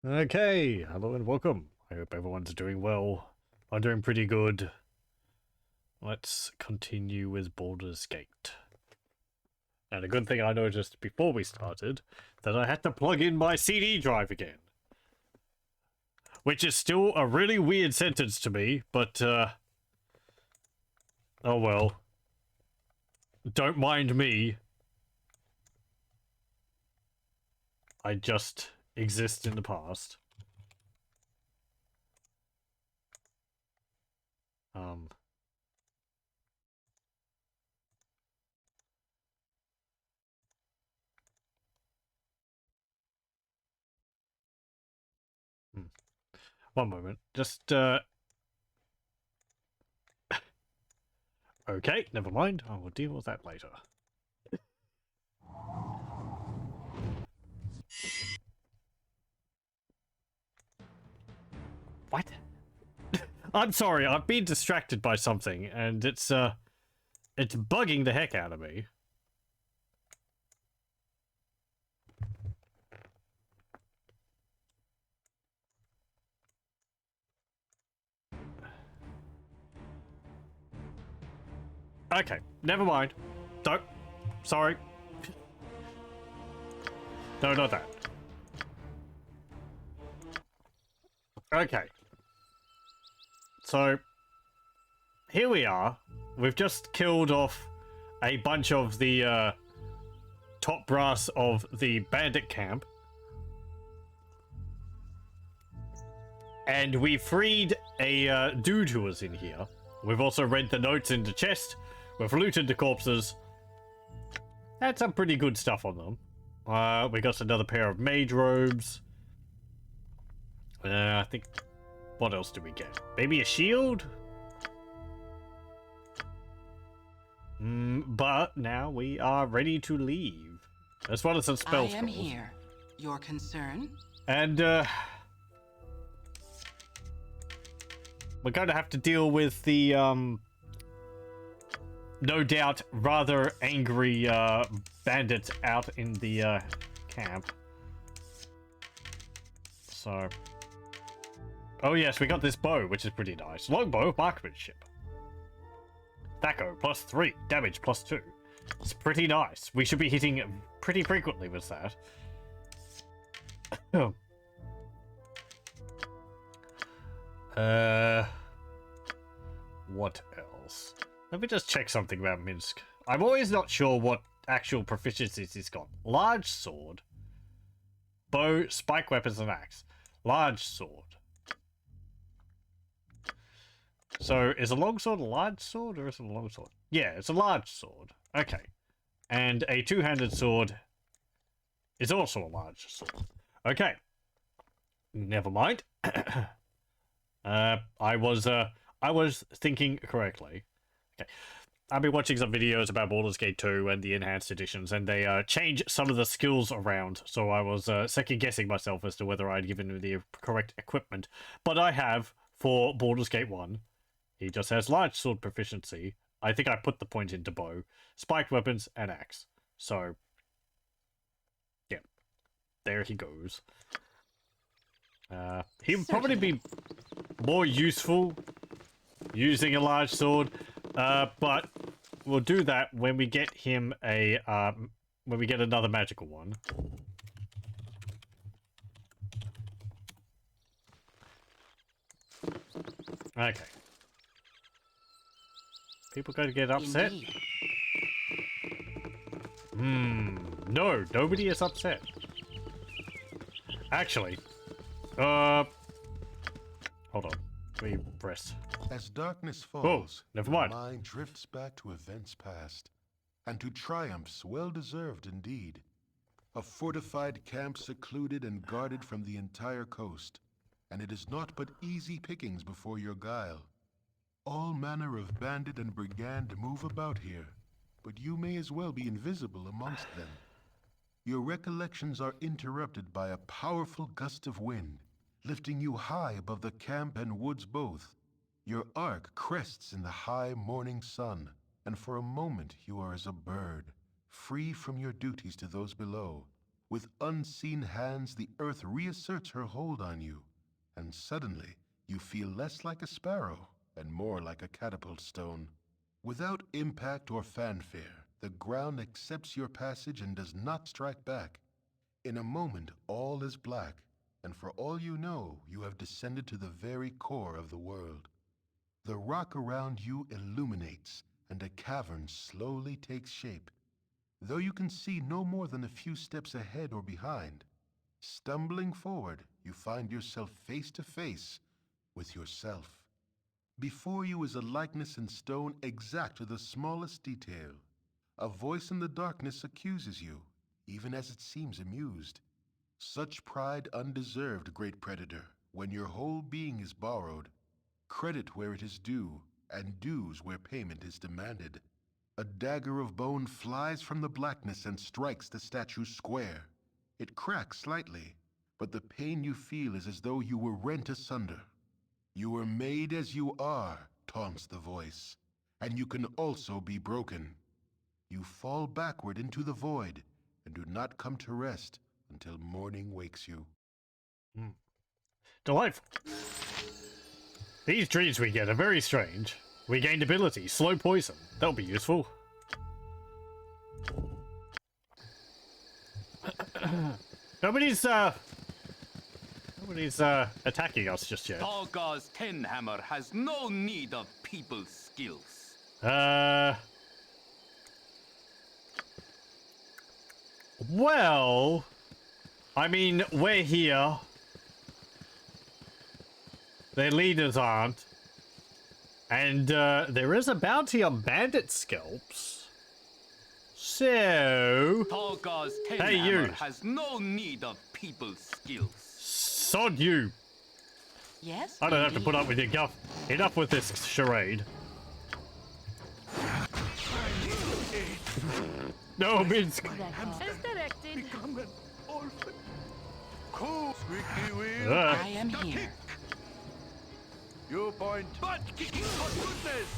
Okay, hello and welcome. I hope everyone's doing well. I'm doing pretty good. Let's continue with Baldur's Gate. And a good thing I noticed before we started, that I had to plug in my CD drive again. Which is still a really weird sentence to me, but, oh well. Don't mind me. I just exist in the past. One moment. Just, okay, never mind. I will deal with that later. What? I'm sorry, I've been distracted by something, and it's bugging the heck out of me. Okay, never mind. Don't. Sorry. No, not that. Okay. So, here we are. We've just killed off a bunch of the top brass of the bandit camp. And we freed a dude who was in here. We've also read the notes in the chest. We've looted the corpses. Had some pretty good stuff on them. We got another pair of mage robes. I think... What else did we get? Maybe a shield? But now we are ready to leave. As well as some spell scrolls. I am here. Your concern? And, we're going to have to deal with the, no doubt, rather angry, bandits out in the, camp. So... Oh yes, we got this bow, which is pretty nice. Longbow, marksmanship. Thaco, +3. Damage, +2. It's pretty nice. We should be hitting pretty frequently with that. What else? Let me just check something about Minsk. I'm always not sure what actual proficiencies he's got. Large sword. Bow, spike weapons, and axe. Large sword. So, is a longsword a large sword, or is it a longsword? Yeah, it's a large sword. Okay. And a two-handed sword is also a large sword. Okay. Never mind. I was thinking correctly. Okay. I've been watching some videos about Baldur's Gate 2 and the enhanced editions, and they changed some of the skills around, so I was second-guessing myself as to whether I'd given the correct equipment. But I have, for Baldur's Gate 1. He just has large sword proficiency. I think I put the point into bow, spiked weapons, and axe. So, yeah. There he goes. He would probably be more useful using a large sword, but we'll do that when we get him a, when we get another magical one. Okay. People going to get upset? No, nobody is upset. Actually, hold on. Let me press. As darkness falls, never the mind. mind drifts back to events past, and to triumphs well-deserved indeed. A fortified camp secluded and guarded from the entire coast, and it is naught but easy pickings before your guile. All manner of bandit and brigand move about here, but you may as well be invisible amongst them. Your recollections are interrupted by a powerful gust of wind, lifting you high above the camp and woods both. Your arc crests in the high morning sun, and for a moment you are as a bird, free from your duties to those below, With unseen hands, the earth reasserts her hold on you, and suddenly you feel less like a sparrow and more like a catapult stone. Without impact or fanfare, the ground accepts your passage and does not strike back. In a moment, all is black, and for all you know, you have descended to the very core of the world. The rock around you illuminates, and a cavern slowly takes shape. Though you can see no more than a few steps ahead or behind, stumbling forward, you find yourself face to face with yourself. Before you is a likeness in stone exact to the smallest detail. A voice in the darkness accuses you, even as it seems amused. Such pride undeserved, great predator, when your whole being is borrowed. Credit where it is due, and dues where payment is demanded. A dagger of bone flies from the blackness and strikes the statue square. It cracks slightly, but the pain you feel is as though you were rent asunder. You were made as you are, taunts the voice, and you can also be broken. You fall backward into the void and do not come to rest until morning wakes you. Delightful. These dreams we get are very strange. We gained ability, slow poison. That'll be useful. Nobody's attacking us just yet. Doggar's Tin Hammer has no need of people's skills. Well, I mean, we're here. Their leaders aren't. And, there is a bounty on bandit scalps. So... Doggar's Tin Hey, Hammer you. has no need of people's skills. Sod you. Yes? I don't have to indeed. put up with your guff. Enough with this charade. No, Minsk. As directed. Cool, squeaky wheel. I am here. You point. Butt kicking for goodness.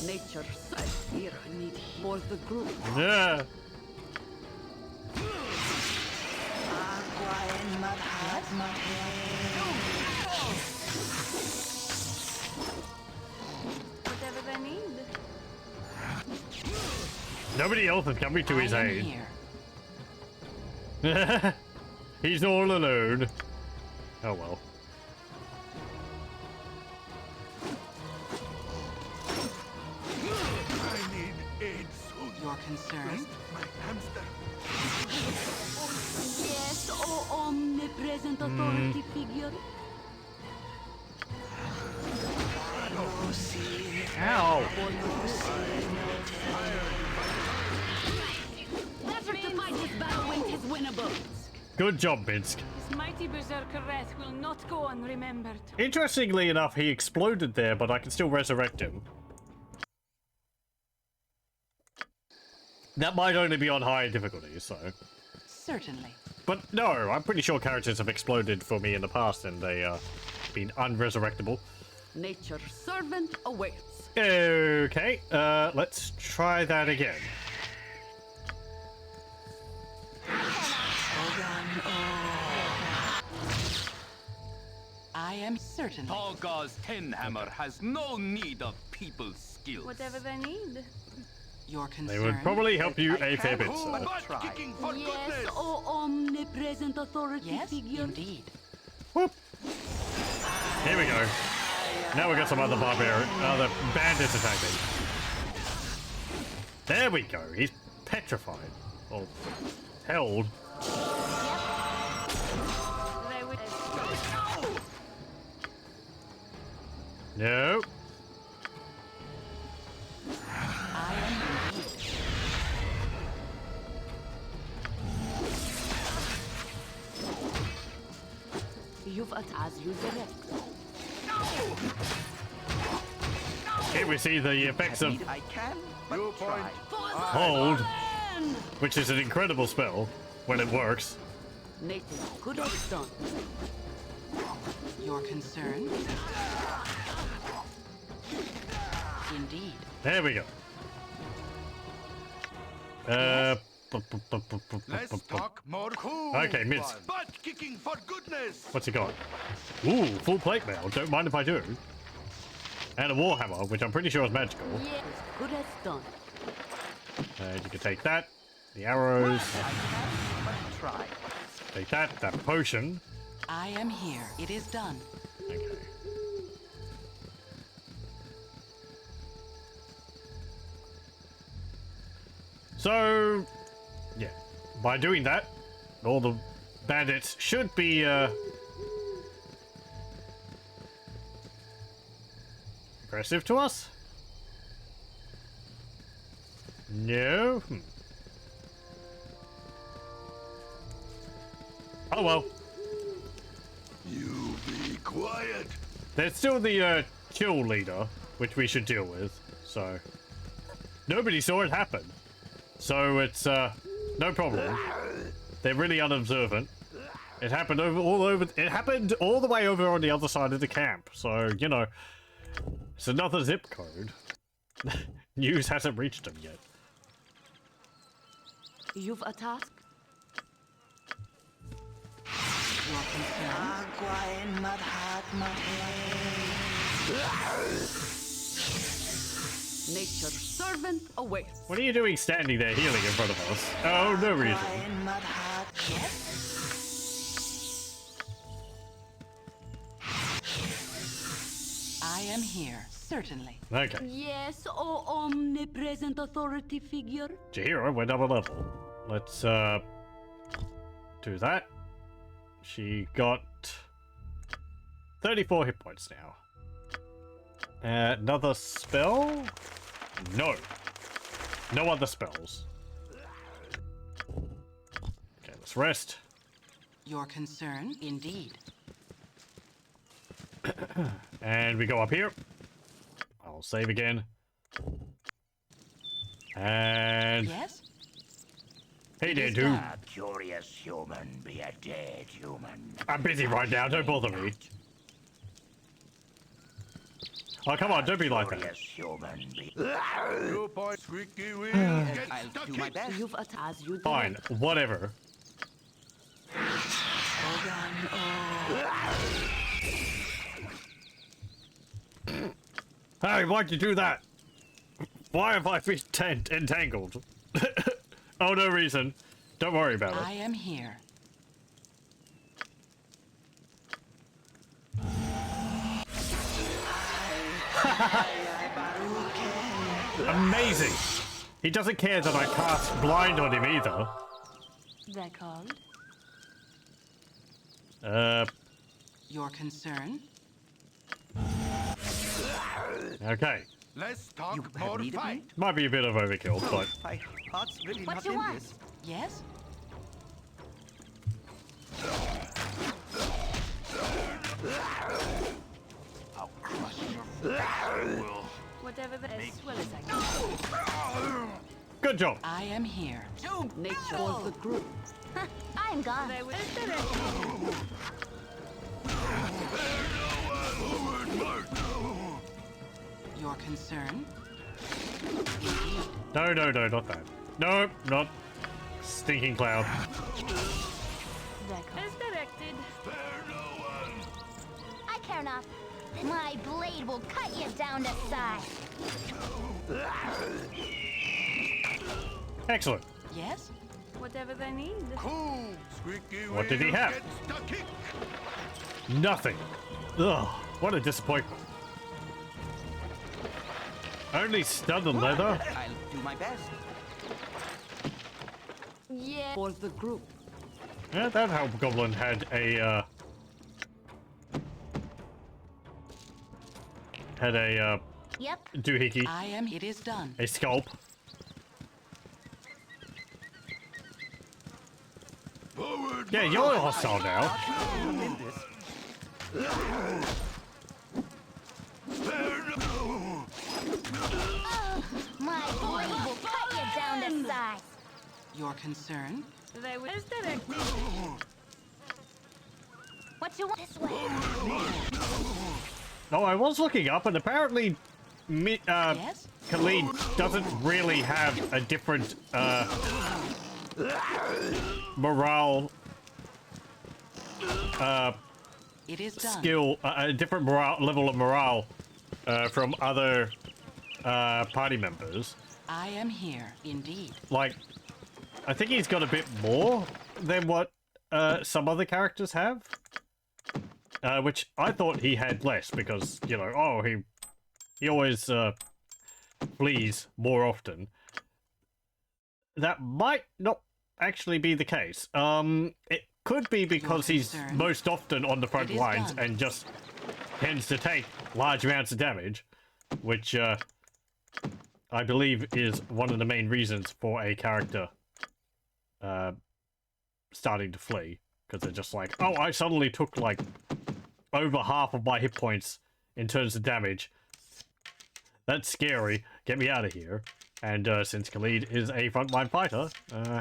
Nature side here need for the group. Yeah. Whatever they need. Nobody else is coming to his I am aid. here. He's all alone. Oh well. I need aid soon. Your concern? My hamster. Yes, oh omnipresent authority figure. Ow. Effort to fight this battle wins his winnable. Good job, Minsk. His mighty berserker wrath will not go unremembered. Interestingly enough, he exploded there, but I can still resurrect him. That might only be on higher difficulties, so... Certainly. But no, I'm pretty sure characters have exploded for me in the past and they, been unresurrectable. Nature's servant awaits. Okay, let's try that again. I am certainly. Doggar's Tin Hammer has no need of people's skills. Whatever they need. Your concern? They would probably help you a fair bit, Cool, sir. butt kicking for Yes, goodness. oh omnipresent authority Yes, figure. indeed. Whoop. Here we go. Now we got some other other bandits attacking. There we go. He's petrified. Or held. They would. No. I am indeed. You've as you direct. Here we see the effects of I can, but you point. hold, which is an incredible spell when it works. Native could have done. Your concern? Indeed. There we go. Let's talk more cool. Okay, mids. fun. Butt kicking for goodness. What's he got? Ooh, full plate mail. Don't mind if I do. And a warhammer, which I'm pretty sure is magical. Yeah, as good as done. And you can take that. The arrows. Try. Take that. That potion. I am here. It is done. Okay. So, yeah, by doing that, all the bandits should be aggressive to us. No. Oh well. You be quiet. There's still the chill leader, which we should deal with. So nobody saw it happen. So it's no problem. They're really unobservant. It happened it happened all the way over on the other side of the camp. So, you know, it's another zip code. News hasn't reached them yet. You've a task? Your concern. Nature's servant awaits. What are you doing standing there healing in front of us? Oh, no reason. I am here. Certainly. Okay. Yes, oh omnipresent authority figure. Jahira went up a level. Let's do that. She got 34 hit points now. Another spell? No. No other spells. Okay, let's rest. Your concern. Indeed. And we go up here. I'll save again. And Yes? hey there, is dude. done. A curious human be a dead human. I'm busy right now. Don't bother me. Oh, come on. Don't be like that. Curious human be. 2 points, squeaky wheel. Get I'll stuck do my in. best. You've a as you Fine. Whatever. Hey, why'd you do that? Why have I been entangled? Oh, no reason. Don't worry about I it. am here. Amazing. He doesn't care that I cast blind on him either. They're called. Your concern. Okay. Let's talk You have more need of me? fight. Might be a bit of overkill, but My heart's really What not you in want? this. Yes? I'll crush your face. I will. Whatever the as well as I can. good job. I am here. Nature for the group. I'm gone. They will Your concern. No, no, no, not that. No, not stinking cloud. as directed. I care not. My blade will cut you down to size. Excellent. Yes? Whatever they need. Cool, squeaky wheel. What did he have? Get stuck in. Nothing. Ugh, what a disappointment. Only stud and leather? I'll do my best. Yeah. For the group. Yeah, that hobgoblin had a Yep. doohickey, I am. It is done. a scalp. Forward. Yeah, you're hostile now. I'm in this. My blade will cut you down to size. Your concern. They will as directed. What you want this way? No, I was looking up, and apparently Yes? Khalid doesn't really have a different morale It is done. skill, a different level of morale from other party members. I am here, indeed. Like, I think he's got a bit more than what some other characters have. Which I thought he had less because, you know, oh, he always flees more often. That might not actually be the case. It could be because he's most often on the front lines and just tends to take large amounts of damage, which I believe is one of the main reasons for a character starting to flee, because they're just like, oh, I suddenly took like over half of my hit points in terms of damage. That's scary. Get me out of here. And since Khalid is a frontline fighter,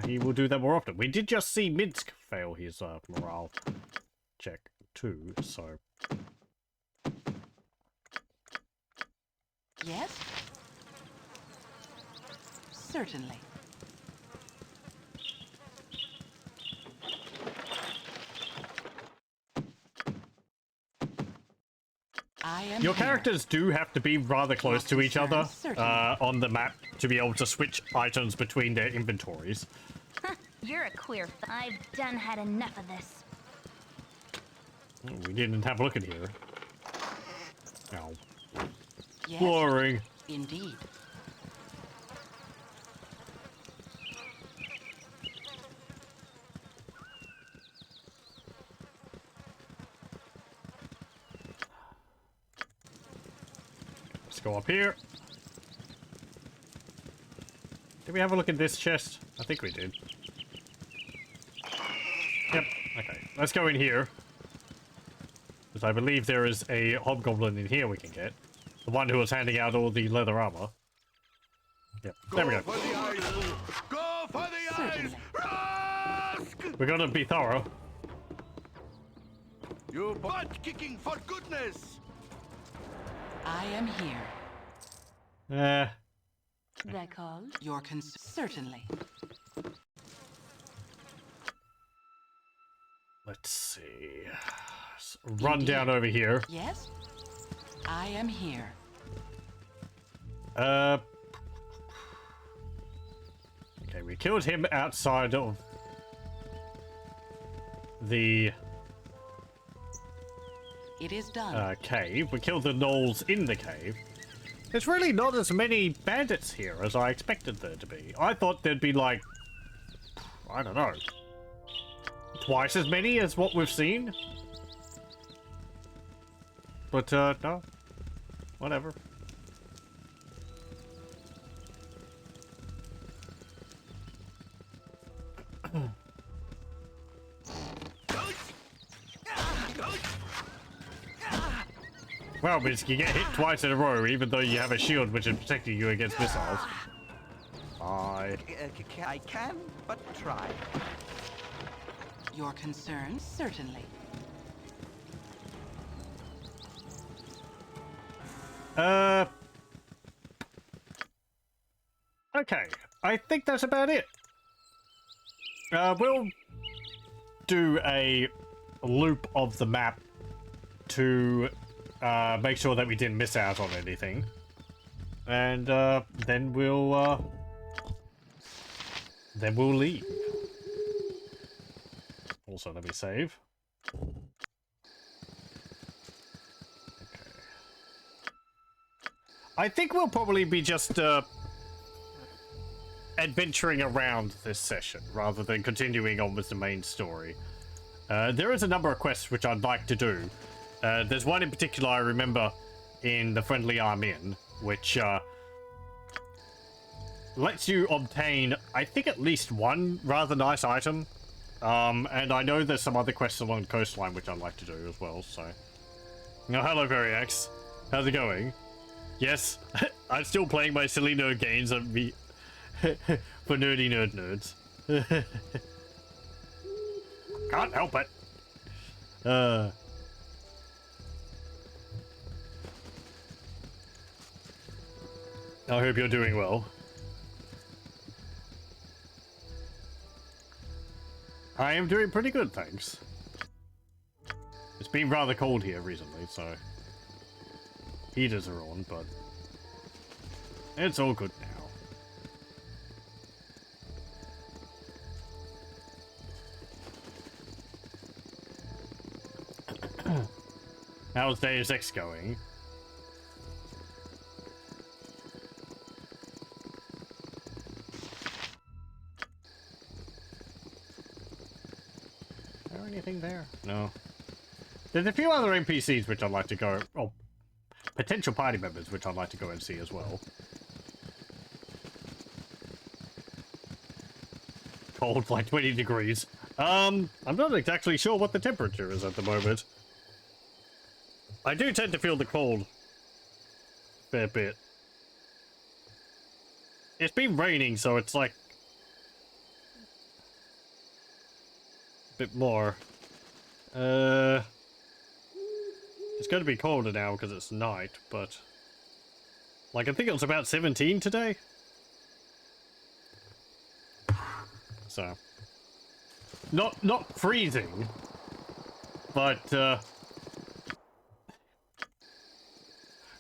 he will do that more often. We did just see Minsk fail his morale check too, so... Yes? Certainly. I am Your here. characters do have to be rather close to each other Certainly. on the map to be able to switch items between their inventories. You're a queer. I've done had enough of this. We didn't have a look at here. No. Yes? Boring. Indeed. Let's go up here. Did we have a look at this chest? I think we did. Yep. Okay. Let's go in here. Because I believe there is a hobgoblin in here we can get. The one who was handing out all the leather armor. Yep. There we go. For the eyes! Go for the eyes! Rask! We're gonna be thorough. You butt kicking for goodness! I am here. They called? Your certainly. Let's see. Let's run down over here. Yes? I am here. Okay, we killed him outside of the It is done. cave. We killed the gnolls in the cave. There's really not as many bandits here as I expected there to be. I thought there'd be like, I don't know, twice as many as what we've seen. But, no. Whatever. Well, Minsk, you get hit twice in a row, even though you have a shield which is protecting you against missiles. Bye. I can, but try. Your concerns? Certainly. Okay. I think that's about it. We'll do a loop of the map to make sure that we didn't miss out on anything. And then we'll leave. Also, let me save. Okay. I think we'll probably be just adventuring around this session rather than continuing on with the main story. There is a number of quests which I'd like to do. There's one in particular I remember in the friendly I'm in, which lets you obtain, I think, at least one rather nice item. And I know there's some other quests along the coastline which I'd like to do as well, so... Oh, hello, Variax. How's it going? Yes, I'm still playing my silly nerd games for nerdy nerds. Can't help it. I hope you're doing well. I am doing pretty good, thanks. It's been rather cold here recently, so heaters are on, but it's all good now. How's Deus Ex going? Is there anything there? No. There's a few other NPCs which I'd like to go, or potential party members which I'd like to go and see as well. Cold, like 20 degrees. I'm not exactly sure what the temperature is at the moment. I do tend to feel the cold a fair bit. It's been raining, so it's like a bit more. It's going to be colder now because it's night, but like I think it was about 17 today. So not freezing, but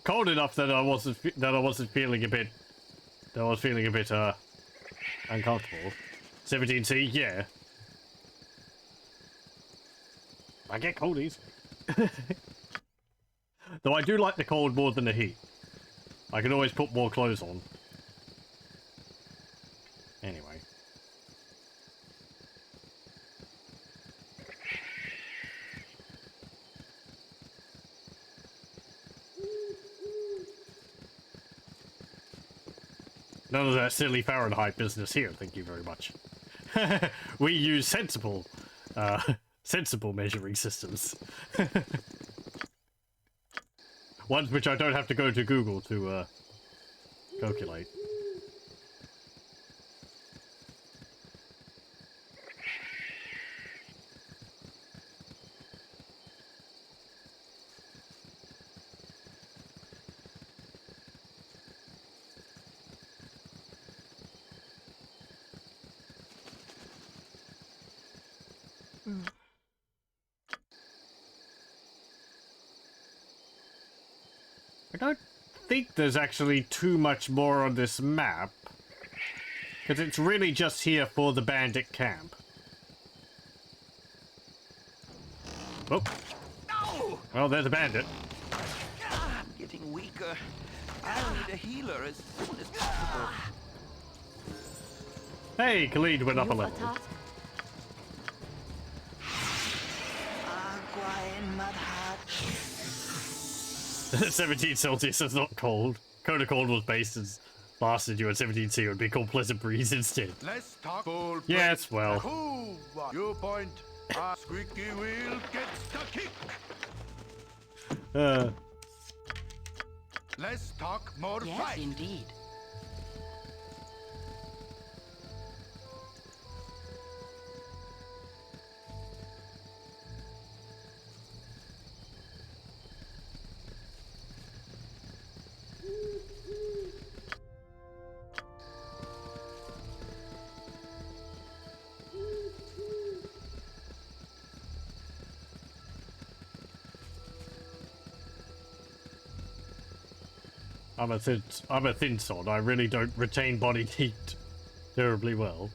cold enough that I wasn't feeling a bit uncomfortable. 17C, yeah. I get cold easily. Though I do like the cold more than the heat. I can always put more clothes on. Anyway. None of that silly Fahrenheit business here, thank you very much. We use sensible measuring systems. Ones which I don't have to go to Google to calculate. I don't think there's actually too much more on this map, because it's really just here for the bandit camp. Oh. No! Well, there's a bandit. I'm getting weaker. I'll need a healer as soon as possible. Hey, Khalid went up a level. Agua en mud hut. 17 Celsius is not cold. Coda Cold was based as blasted you at 17C. It would be called Pleasant Breeze instead. Let's talk full Yes, well. Who? You point. A squeaky wheel gets the kick. Let's talk more Yes, fight. indeed. I'm a thin sod. I really don't retain body heat terribly well.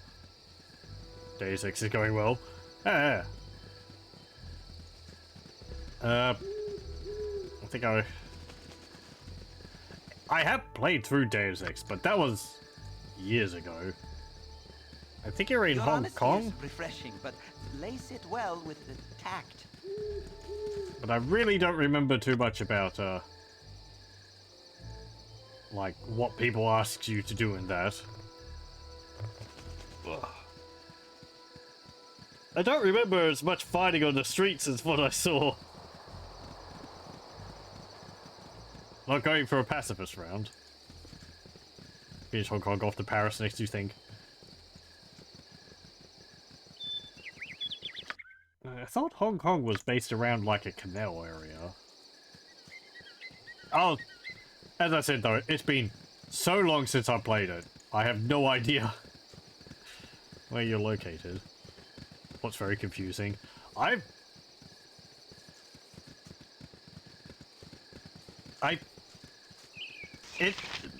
Deus Ex is going well. I think I have played through Deus Ex, but that was years ago. I think you're in Your Hong honesty Kong, is refreshing, but lace it well with the tact. but I really don't remember too much about like what people ask you to do in that. Ugh. I don't remember as much fighting on the streets as what I saw. Not going for a pacifist round. Finish Hong Kong off to Paris next, you think? I thought Hong Kong was based around like a canal area. Oh, as I said though, it's been so long since I played it. I have no idea where you're located. What's very confusing.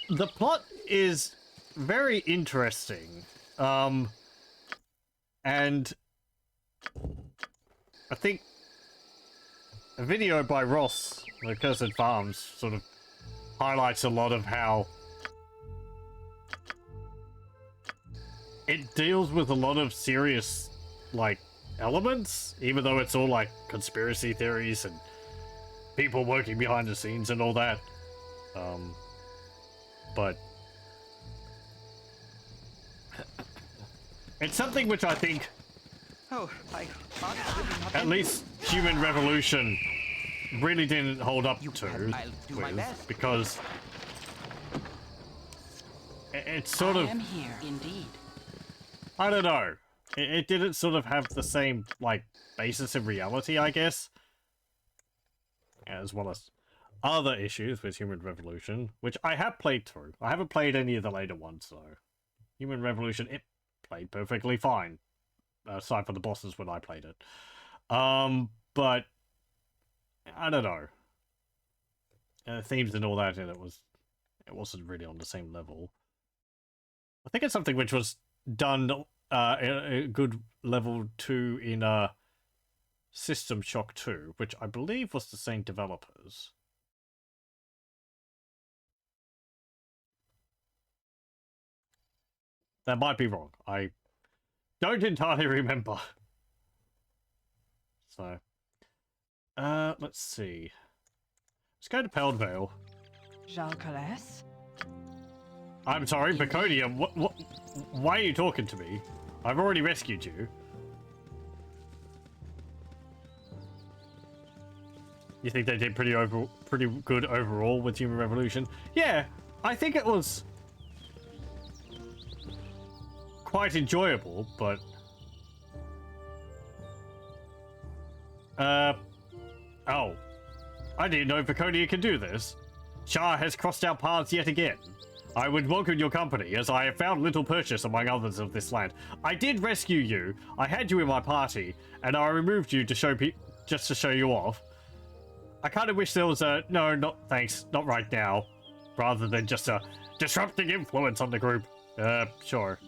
The plot is very interesting. And I think a video by Ross, the Cursed Farms, sort of highlights a lot of how it deals with a lot of serious, like, elements, even though it's all, like, conspiracy theories and people working behind the scenes and all that. But it's something which I think, at least Human Revolution really didn't hold up to, because it's sort of, I am here, indeed. I don't know. It didn't sort of have the same, like, basis in reality, I guess. As well as other issues with Human Revolution, which I have played through. I haven't played any of the later ones, though. Human Revolution, it played perfectly fine. Aside from the bosses when I played it. But I don't know. Themes and all that in it wasn't really on the same level. I think it's something which was done a good level 2 in System Shock 2, which I believe was the same developers. That might be wrong. I don't entirely remember. So, let's see. Let's go to Peldvale. Jalcales? I'm sorry, Baconia, why are you talking to me? I've already rescued you. You think they did pretty good overall with Human Revolution? Yeah, I think it was quite enjoyable, but oh, I didn't know Baconia could do this. Shah has crossed our paths yet again. I would welcome your company, as I have found little purchase among others of this land. I did rescue you. I had you in my party, and I removed you to show just to show you off. I kind of wish there was a no, not thanks, not right now, rather than just a disrupting influence on the group. Sure.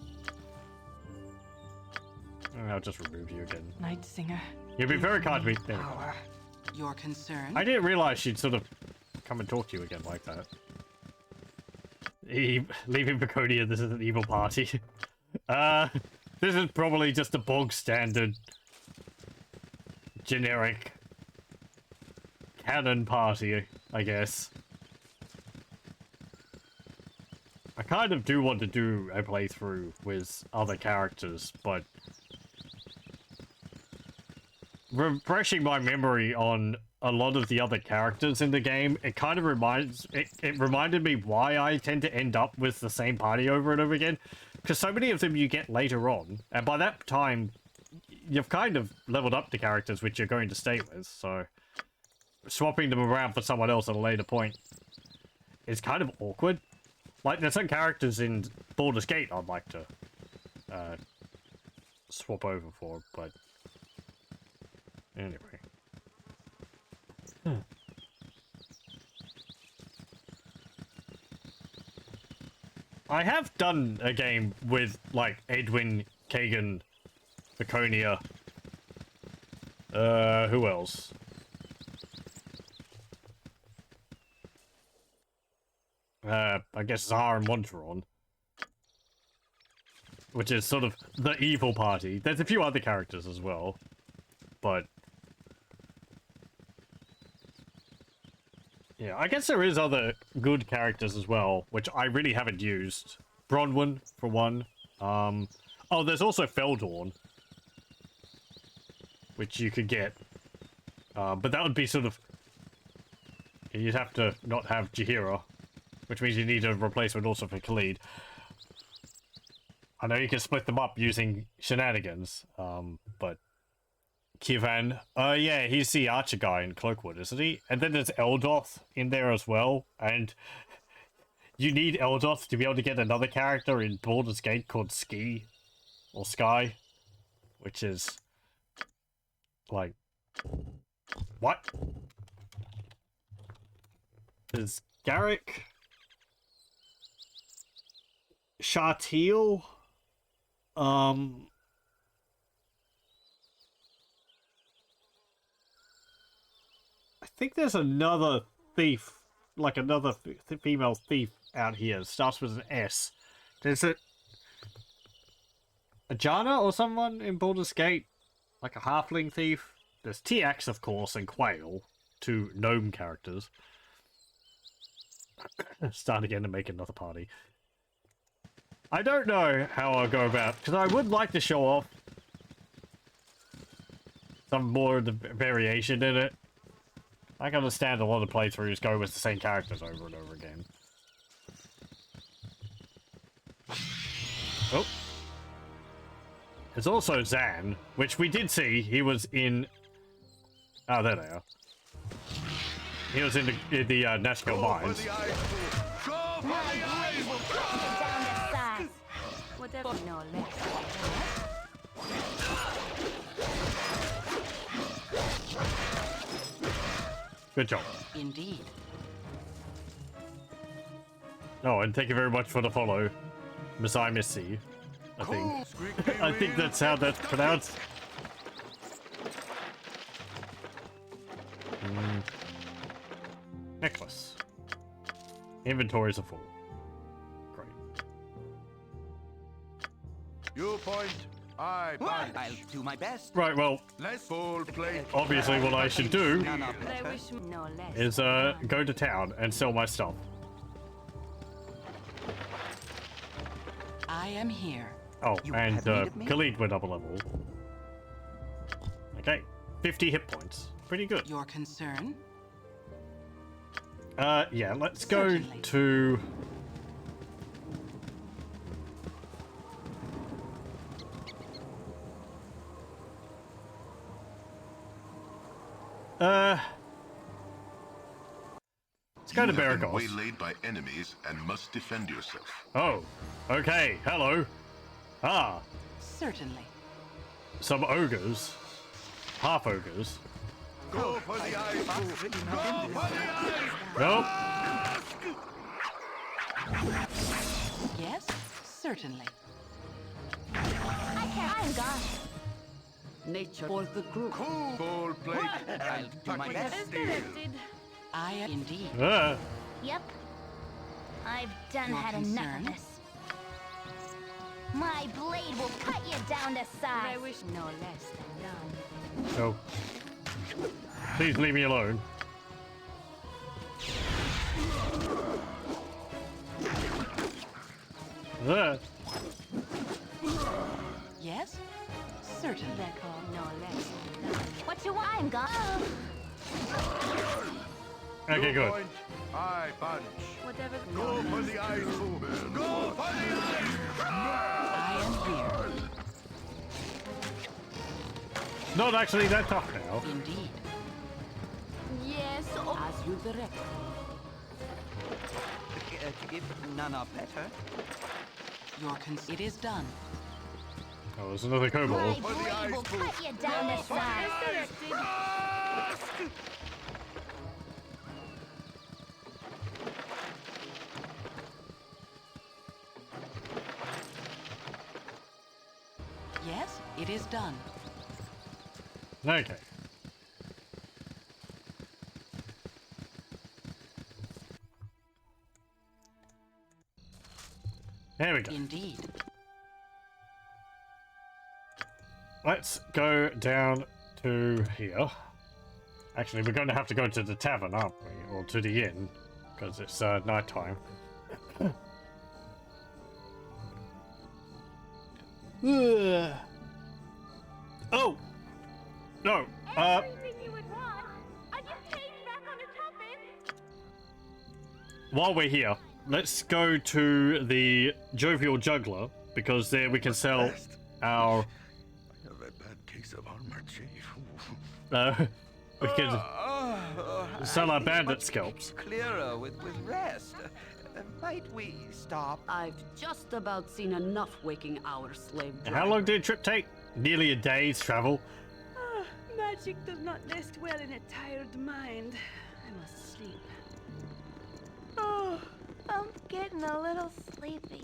I'll just remove you again. Night Singer. You've been very kind to me. There we go. Your concern? I didn't realize she'd sort of come and talk to you again like that. Leaving Baconia, this is an evil party. This is probably just a bog standard generic canon party, I guess. I kind of do want to do a playthrough with other characters, but refreshing my memory on a lot of the other characters in the game, it kind of reminded me why I tend to end up with the same party over and over again, because so many of them you get later on, and by that time you've kind of leveled up the characters which you're going to stay with, so swapping them around for someone else at a later point is kind of awkward. Like, there's some characters in Baldur's Gate I'd like to swap over for, but anyway. I have done a game with, like, Edwin, Kagan, Baconia. Who else? I guess Zahar and Monteron. Which is sort of the evil party. There's a few other characters as well, but yeah, I guess there is other good characters as well, which I really haven't used. Bronwyn, for one. Oh, there's also Feldorn, which you could get. But that would be sort of... You'd have to not have Jaheira, which means you need a replacement also for Khalid. I know you can split them up using shenanigans, but... Kivan, yeah, he's the archer guy in Cloakwood, isn't he? And then there's Eldoth in there as well, and you need Eldoth to be able to get another character in Baldur's Gate called Ski or Sky, which is like what? Is Garrick Shartil? I think there's another thief, like another female thief out here. It starts with an S. Is it Ajana or someone in Baldur's Gate? Like a halfling thief? There's TX, of course, and Quail, two gnome characters. Start again and make another party. I don't know how I'll go about, because I would like to show off some more of the variation in it. I can understand a lot of playthroughs go with the same characters over and over again. Oh. There's also Zan, which we did see. He was in... Oh, there they are. He was in the Nashville Mines. Whatever, no less. Good job. Indeed. Oh, and thank you very much for the follow, Masai Missy. I think. I think that's how that's pronounced. Necklace. Inventories are full. Great. You point, I punch. I'll do my best. Right, well, Let's full plate. obviously what I should do None of I better. wish no less. is go to town and sell my stuff. I am here. Oh, You and have need of me? Khalid went up a level. Okay, 50 hit points. Pretty good. Your concern? Yeah, let's go Certainly. to... let's go to You have been Baragos. waylaid by enemies and must defend yourself. Oh, okay, hello. Ah, Certainly. some ogres. Half ogres. Go for the eyes. Go for the eyes. Nope. Yes, certainly. I'm gone. Nature for the group. Full plate. I'll do my best. I am indeed. Yep. I've done Your had enough of concern? this. My blade will cut you down to size. I wish no less than done. No. Please leave me alone. Yes, certainly. That call no less than done. What you want? I'm gone. Okay, You good. point, I punch. Whatever. Go for the eyes. Go for the eyes. I am here. Not actually that tough now. Indeed. Yes, as you direct. To give none are better. It is done. Oh, there's another My kobold. blade will cut you down to size. Yes, it is done. Okay. There we go. Indeed. Let's go down to here. Actually, we're going to have to go to the tavern, aren't we? Or to the inn, because it's night time. Oh! No! Everything you would want. I just changed back on the topic. While we're here, let's go to the Jovial Juggler, because there we can sell our... I have a bad case of armor, Chief. we can sell our bandit Much scalps. Clearer with rest. Might we stop? I've just about seen enough waking hour slave And how long did the trip take? Nearly a day's travel. Magic does not nest well in a tired mind. I must sleep. Oh, I'm getting a little sleepy.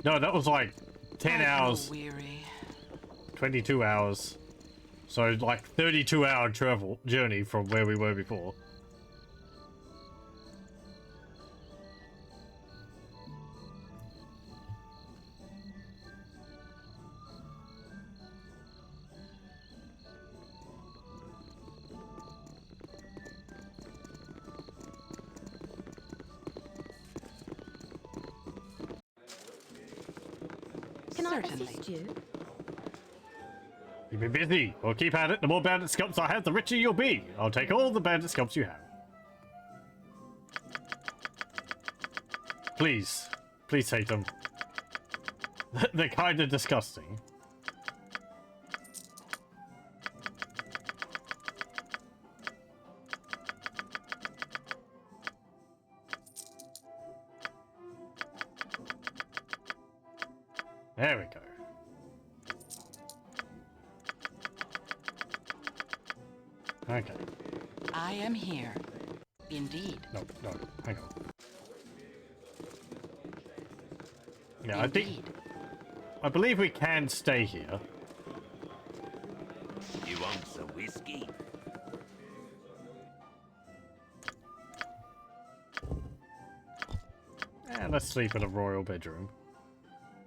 No, that was like 10 I grow hours, weary. 22 hours. So like 32-hour travel journey from where we were before. Can Certainly. I assist you? You've been busy. Well, keep at it. The more bandit scalps I have, the richer you'll be. I'll take all the bandit scalps you have. Please. Please take them. They're kind of disgusting. There we go. Okay. I am here. Indeed. No, hang on. Yeah, Indeed. I believe we can stay here. You want some whiskey? And let's sleep in a royal bedroom.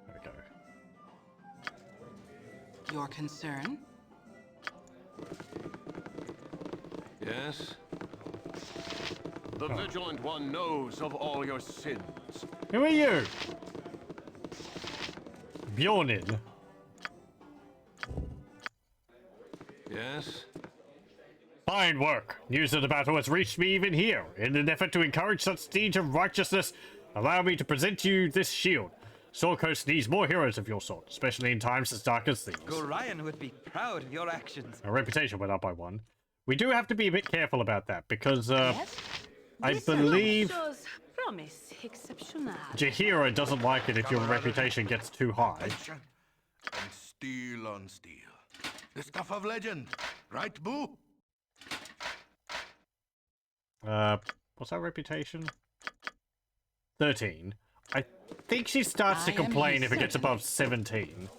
There we go. Your concern? Yes? The Vigilant One knows of all your sins. Who are you? Bjornin. Yes? Fine work. News of the battle has reached me even here. In an effort to encourage such deeds of righteousness, allow me to present you this shield. Sword Coast needs more heroes of your sort, especially in times as dark as these. Gorion would be proud of your actions. Our reputation went up by 1. We do have to be a bit careful about that, because, Yes? I believe Shows promise exceptional. Jahira doesn't like it if your reputation gets too high. Attention. And steel on steel. The stuff of legend. Right, Boo? What's our reputation? 13. I think she starts to I am complain here if it gets certainly. above 17.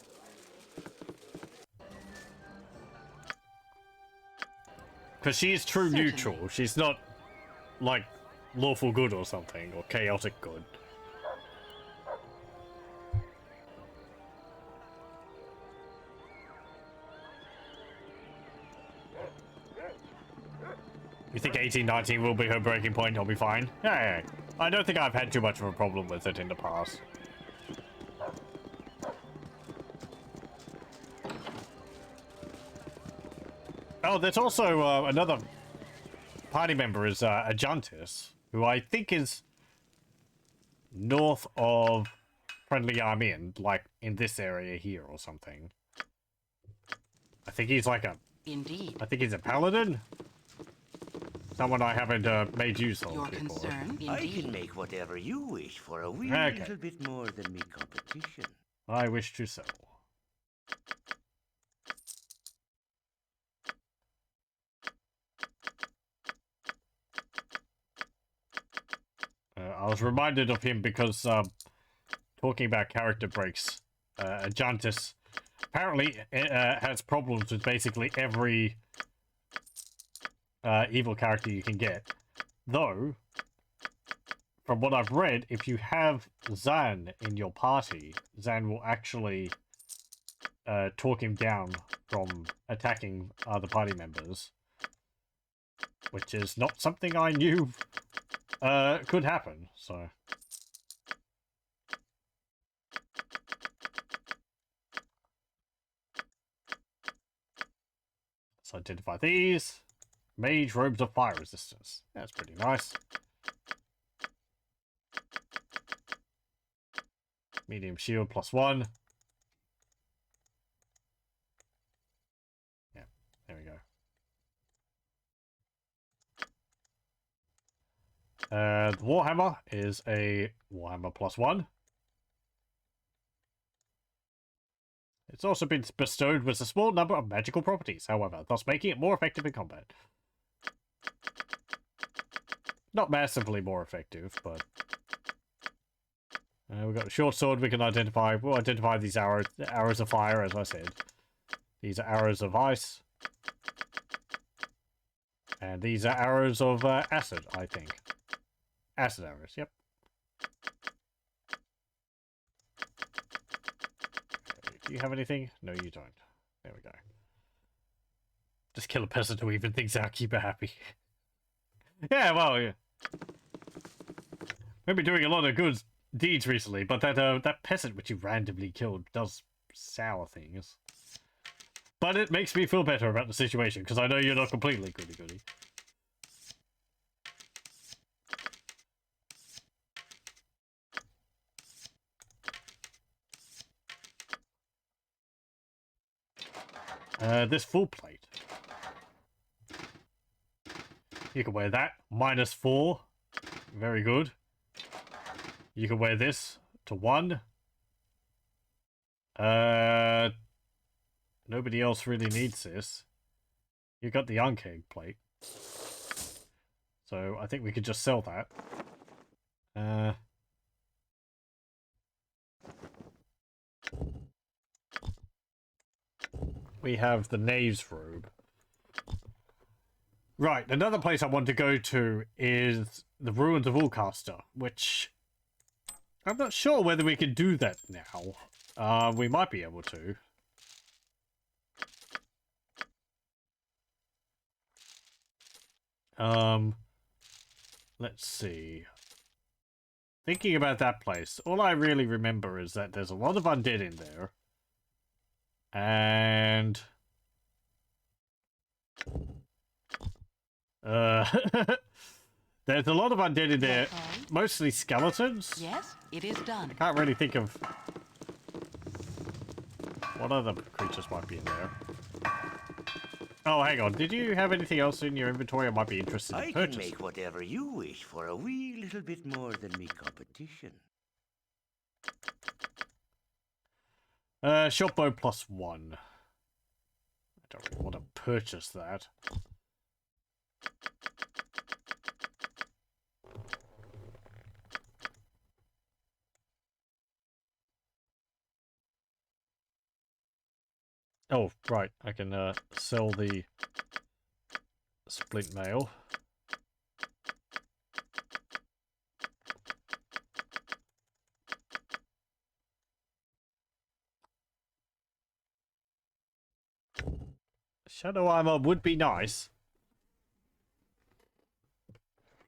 Because she is true Certainly. neutral. She's not, like, lawful good or something, or chaotic good. You think 18, 19 will be her breaking point? I'll be fine. Yeah. I don't think I've had too much of a problem with it in the past. Oh, there's also another party member is Ajantis, who I think is north of Friendly Army, like in this area here or something. I think he's like a... Indeed. I think he's a paladin? Someone I haven't made use of Your before. concern? I Indeed. can make whatever you wish for a wee Okay. little bit more than me competition. I wish to sell. I was reminded of him because talking about character breaks, Ajantis apparently has problems with basically every evil character you can get. Though, from what I've read, if you have Zan in your party, Zan will actually talk him down from attacking other party members. Which is not something I knew could happen, so... Let's identify these. Mage robes of fire resistance. That's pretty nice. Medium shield +1. Yeah, there we go. The Warhammer is a Warhammer +1. It's also been bestowed with a small number of magical properties, however, thus making it more effective in combat. Not massively more effective, but... we've got a short sword we can identify. We'll identify these arrows of fire, as I said. These are arrows of ice. And these are arrows of acid, I think. Acid arrows, yep. Do you have anything? No, you don't. There we go. Just kill a peasant who even thinks I'll keep her happy. Yeah, well, yeah. We've been doing a lot of good deeds recently, but that peasant which you randomly killed does sour things. But it makes me feel better about the situation, because I know you're not completely goody-goody. This full plate. You can wear that. -4. Very good. You can wear this to 1. Nobody else really needs this. You got the unkeg plate. So I think we could just sell that. We have the knave's robe. Right, another place I want to go to is the ruins of Ulcaster, which I'm not sure whether we can do that now. We might be able to. Let's see. Thinking about that place, all I really remember is that there's a lot of undead in there. And... there's a lot of undead in there, mostly skeletons. Yes, it is done. I can't really think of what other creatures might be in there. Oh, hang on. Did you have anything else in your inventory I might be interested in purchasing? I can make whatever you wish for a wee little bit more than me competition. Short bow +1. I don't really want to purchase that. Oh, right. I can sell the splint mail. Shadow armor would be nice.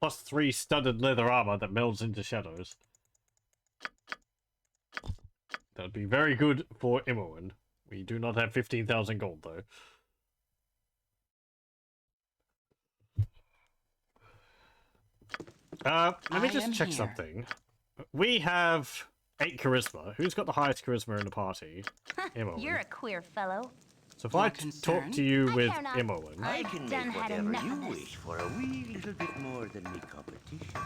+3 studded leather armor that melds into shadows. That'd be very good for Imoen. We do not have 15,000 gold, though. Let me just check something. We have 8 charisma. Who's got the highest charisma in the party? Imoen. You're a queer fellow. So if I talk to you with Imoen... I can make whatever you wish for a wee little bit more than me competition.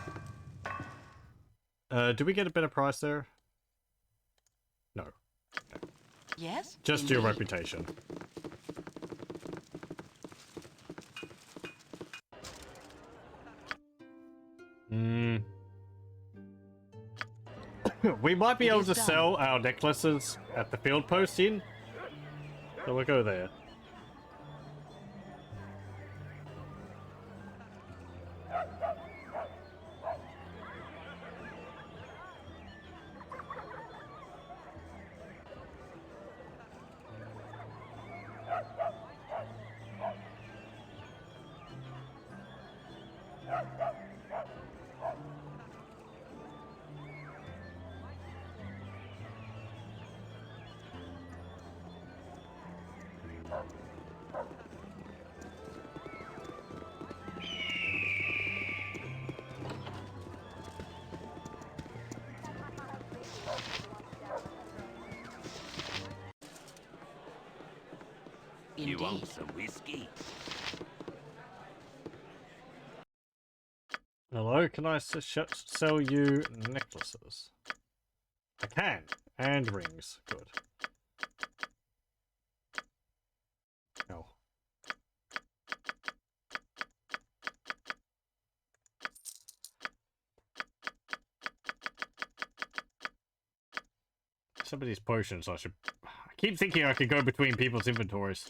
Do we get a better price there? No. Yes? Just indeed. your reputation. We might be able to sell our necklaces at the field post inn. So we'll go there. You want some whiskey? Hello? Hello, can I sell you necklaces? I can. And rings. Good. Oh. Some of these potions I should... I keep thinking I could go between people's inventories.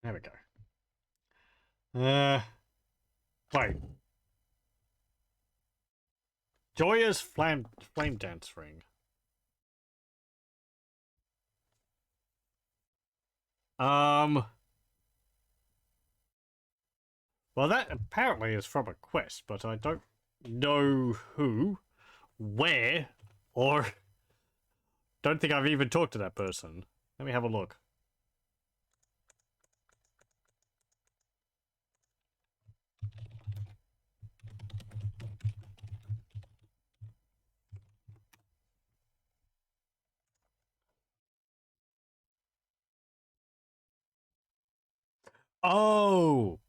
There we go. Wait. Joya's flame dance ring. Well, that apparently is from a quest, but I don't know who, where, or don't think I've even talked to that person. Let me have a look. Oh!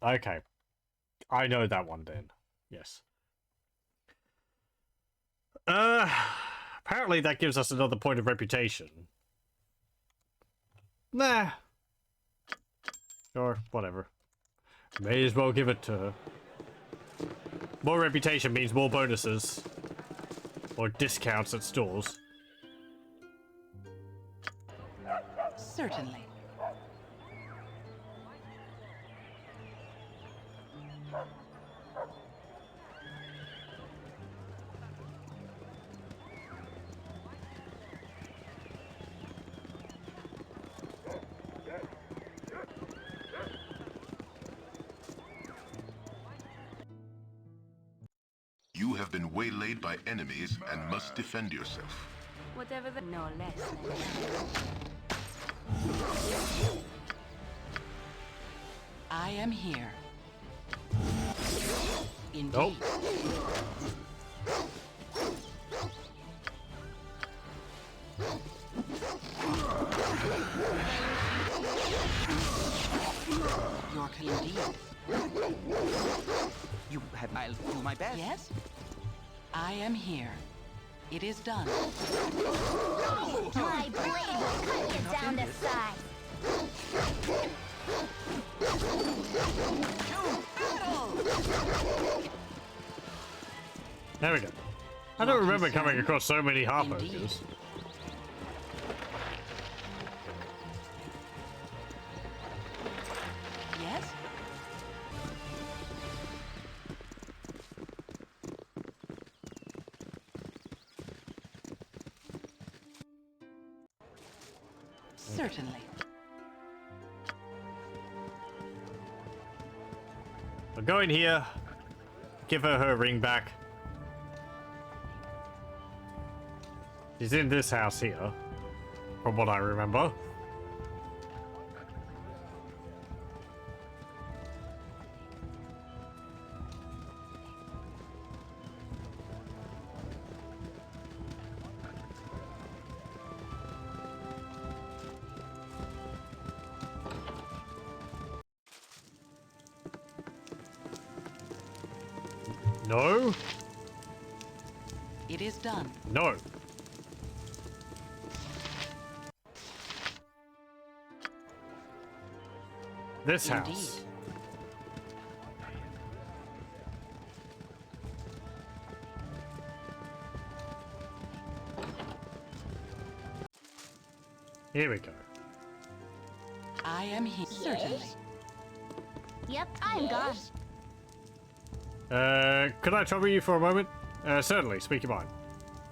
Okay. I know that one then. Yes. Apparently that gives us another point of reputation. Nah. Sure, whatever. May as well give it to her. More reputation means more bonuses. Or discounts at stores. Certainly. You have been waylaid by enemies and must defend yourself. Whatever the... No less than I am here. Indeed. Nope. Your indeed. You have... I'll do my best. Yes? I am here. It is done. My blade will cut you down to size. There we go. I don't remember coming across so many harp ogres. Yes? Certainly. I'll go in here, give her ring back. She's in this house here, from what I remember. No? It is done. No. This Indeed. house. Here we go. I am here. Certainly. Yep, I'm gone. Could I trouble you for a moment? Certainly, speak your mind.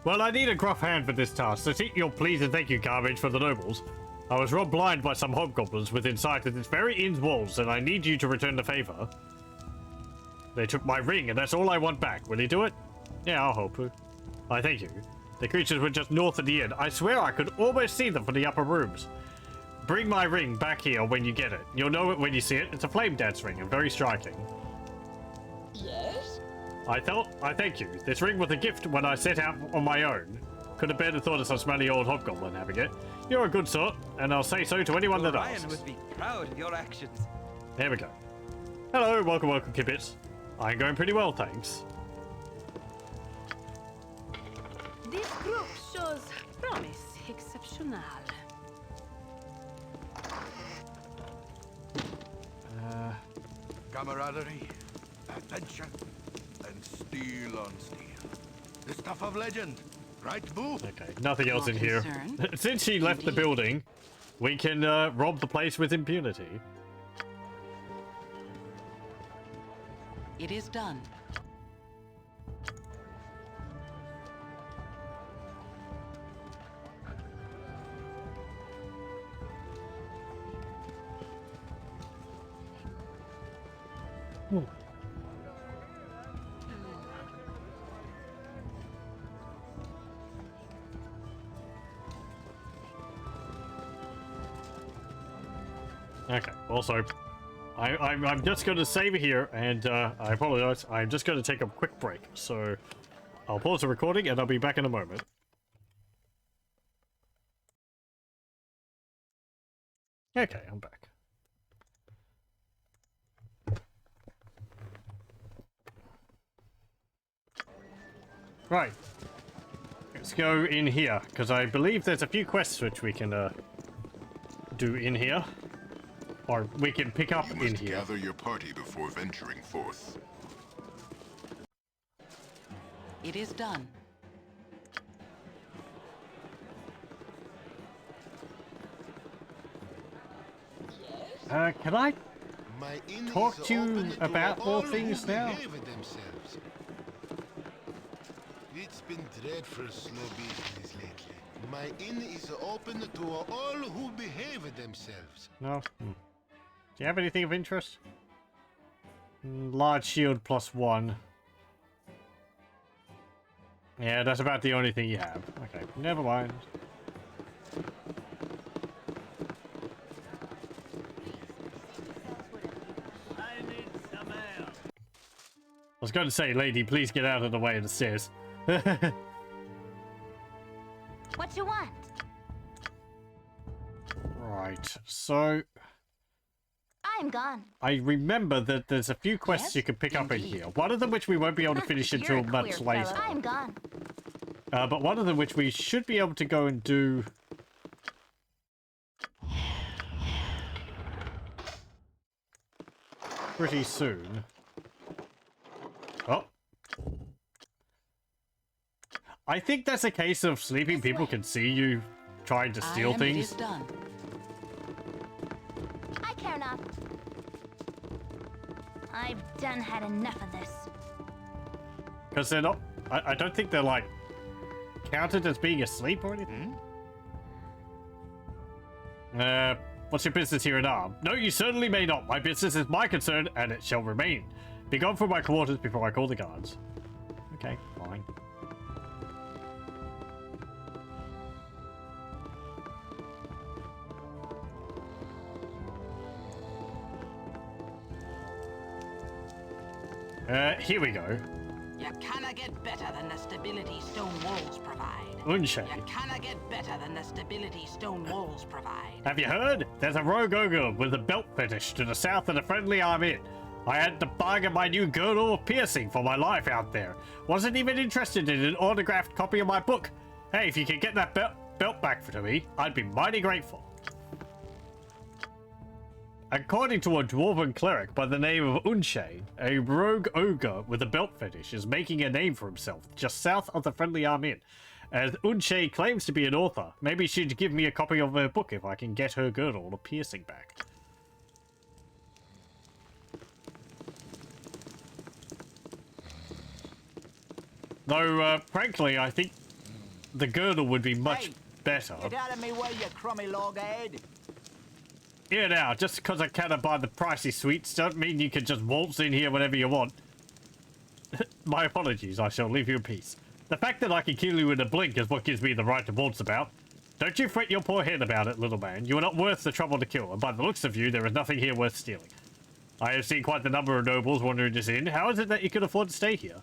Well, I need a gruff hand for this task, so seek your please and thank you garbage for the nobles. I was robbed blind by some hobgoblins within sight of this very inn's walls, and I need you to return the favor. They took my ring, and that's all I want back. Will you do it? Yeah, I'll help you. I thank you. The creatures were just north of the inn. I swear I could almost see them from the upper rooms. Bring my ring back here when you get it. You'll know it when you see it. It's a flame dance ring and very striking. Yes? I thank you. This ring was a gift when I set out on my own. Could have barely thought of some smelly old hobgoblin having it. You're a good sort, and I'll say so to anyone that asks. Gorion would be proud of your actions. There we go. Hello, welcome, Kibbits. I'm going pretty well, thanks. This group shows promise exceptional. Camaraderie, adventure, and steel on steel. The stuff of legend, right, Boo? Okay, nothing else Your in here. concern? Since she left the Indeed. building, we can rob the place with impunity. It is done. Okay, also, I'm just going to save it here, and I apologize. I'm just going to take a quick break, so I'll pause the recording, and I'll be back in a moment. Okay, I'm back. Right. Let's go in here, because I believe there's a few quests which we can do in here. Or we can pick up in here. Gather your party before venturing forth. It is done. Can I My inn talk is to you open to about all more things who now? behave themselves. It's been dreadful slow business lately. My inn is open to all who behave themselves. No? Do you have anything of interest? Large shield +1. Yeah, that's about the only thing you have. Okay, never mind. I was going to say, lady, please get out of the way of the stairs. What you want? Right, so I'm gone. I remember that there's a few quests Yes, you can pick up in indeed. here. One of them which we won't be able to finish You're until a much queer later. fellow. I'm gone. But one of them which we should be able to go and do pretty soon. Oh. I think that's a case of sleeping people can see you trying to steal It is things. done. I care not. I've done had enough of this. Because they're not... I don't think they're, like, counted as being asleep or anything. What's your business here in Arm? No, you certainly may not. My business is my concern, and it shall remain. Be gone from my quarters before I call the guards. Okay, fine. Here we go. You cannot get better than the stability stone walls provide. Unshay. You cannot get better than the stability stone walls provide. Have you heard? There's a rogue ogre with a belt fetish to the south of the friendly I'm in. I had to bargain my new girdle of piercing for my life out there. Wasn't even interested in an autographed copy of my book. Hey, if you could get that belt back to me, I'd be mighty grateful. According to a dwarven cleric by the name of Unshay, a rogue ogre with a belt fetish is making a name for himself just south of the friendly I'm in. As Unshay claims to be an author, maybe she'd give me a copy of her book if I can get her girdle or piercing back. Though, frankly, I think the girdle would be much better. Get out of me way, you crummy loghead. Here now, just because I cannot buy the pricey sweets doesn't mean you can just waltz in here whenever you want. My apologies, I shall leave you in peace. The fact that I can kill you in a blink is what gives me the right to waltz about. Don't you fret your poor head about it, little man. You are not worth the trouble to kill, and by the looks of you, there is nothing here worth stealing. I have seen quite the number of nobles wandering this inn. How is it that you can afford to stay here?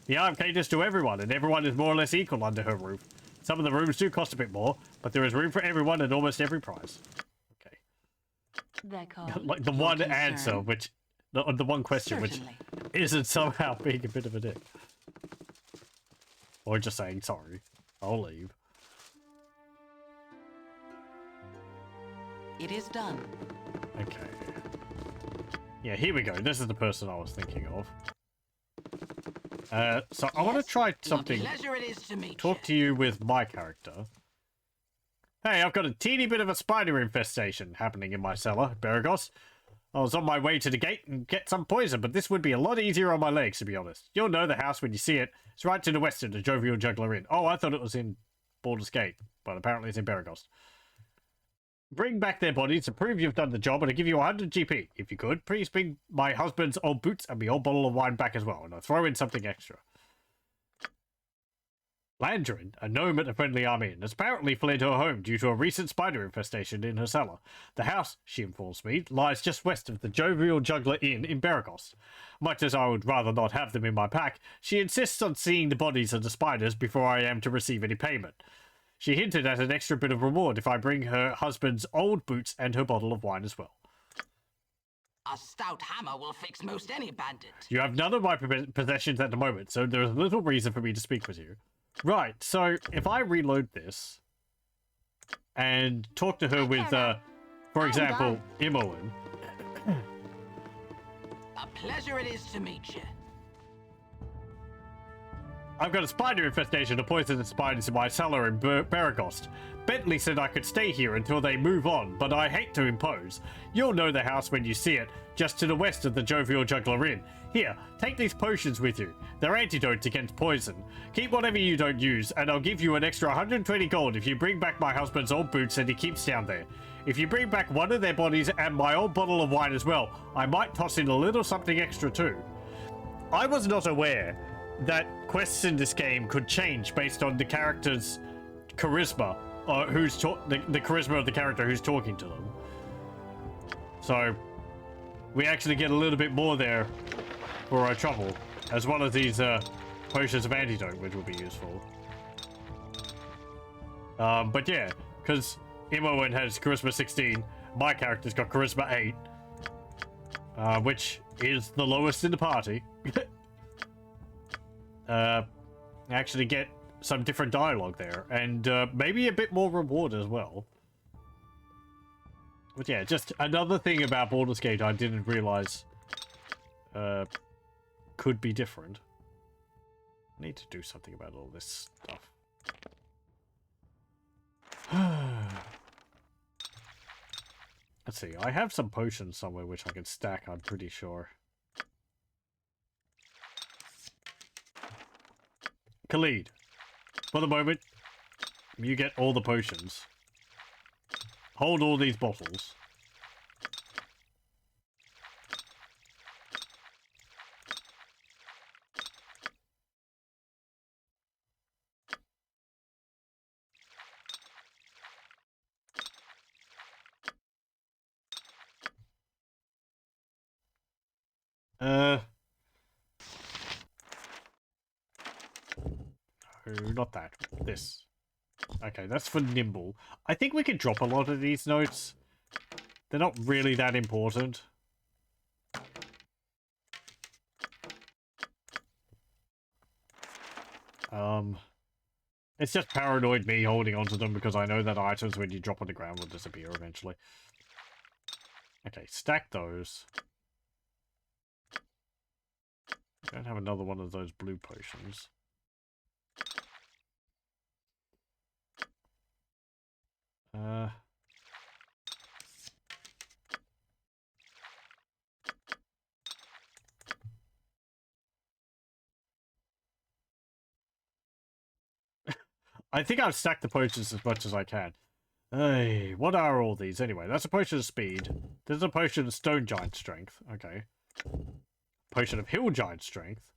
The arm caters to everyone, and everyone is more or less equal under her roof. Some of the rooms do cost a bit more, but there is room for everyone at almost every price. Okay. Like the one answer, which... The one question, which isn't somehow being a bit of a dick. Or just saying, sorry, I'll leave. It is done. Okay. Yeah, here we go. This is the person I was thinking of. So I want to try something. Talk to you with my character. Hey, I've got a teeny bit of a spider infestation happening in my cellar, Beragos. I was on my way to the gate and get some poison, but this would be a lot easier on my legs, to be honest. You'll know the house when you see it. It's right to the west of the Jovial Juggler Inn. Oh, I thought it was in Baldur's Gate, but apparently it's in Beragos. Bring back their bodies to prove you've done the job, and I'll give you 100 GP. If you could, please bring my husband's old boots and my old bottle of wine back as well, and I'll throw in something extra. Landrin, a gnome at the Friendly Army Inn, has apparently fled her home due to a recent spider infestation in her cellar. The house, she informs me, lies just west of the Jovial Juggler Inn in Beragos. Much as I would rather not have them in my pack, she insists on seeing the bodies of the spiders before I am to receive any payment. She hinted at an extra bit of reward if I bring her husband's old boots and her bottle of wine as well. A stout hammer will fix most any bandit. You have none of my possessions at the moment, so there is little reason for me to speak with you. Right, so if I reload this and talk to her with, for example, Imoen. A pleasure it is to meet you. I've got a spider infestation of poisonous spiders in my cellar in Beragos. Bentley said I could stay here until they move on, but I hate to impose. You'll know the house when you see it, just to the west of the Jovial Juggler Inn. Here, take these potions with you. They're antidotes against poison. Keep whatever you don't use, and I'll give you an extra 120 gold if you bring back my husband's old boots and he keeps down there. If you bring back one of their bodies and my old bottle of wine as well, I might toss in a little something extra too. I was not aware that quests in this game could change based on the character's charisma, or the charisma of the character who's talking to them. So we actually get a little bit more there for our trouble, as well as these potions of antidote, which will be useful. But yeah, because Imoen has charisma 16, my character's got charisma 8, which is the lowest in the party. Actually get some different dialogue there, and maybe a bit more reward as well. But yeah, just another thing about Baldur's Gate I didn't realize could be different. I need to do something about all this stuff. Let's see, I have some potions somewhere which I can stack, I'm pretty sure. Khalid, for the moment, you get all the potions. Hold all these bottles. No, not that. This. Okay, that's for Nimble. I think we could drop a lot of these notes. They're not really that important. It's just paranoid me holding onto them because I know that items when you drop on the ground will disappear eventually. Okay, stack those. Don't have another one of those blue potions. I think I've stacked the potions as much as I can. Hey, what are all these anyway? That's a potion of speed. There's a potion of stone giant strength. Okay. Potion of hill giant strength.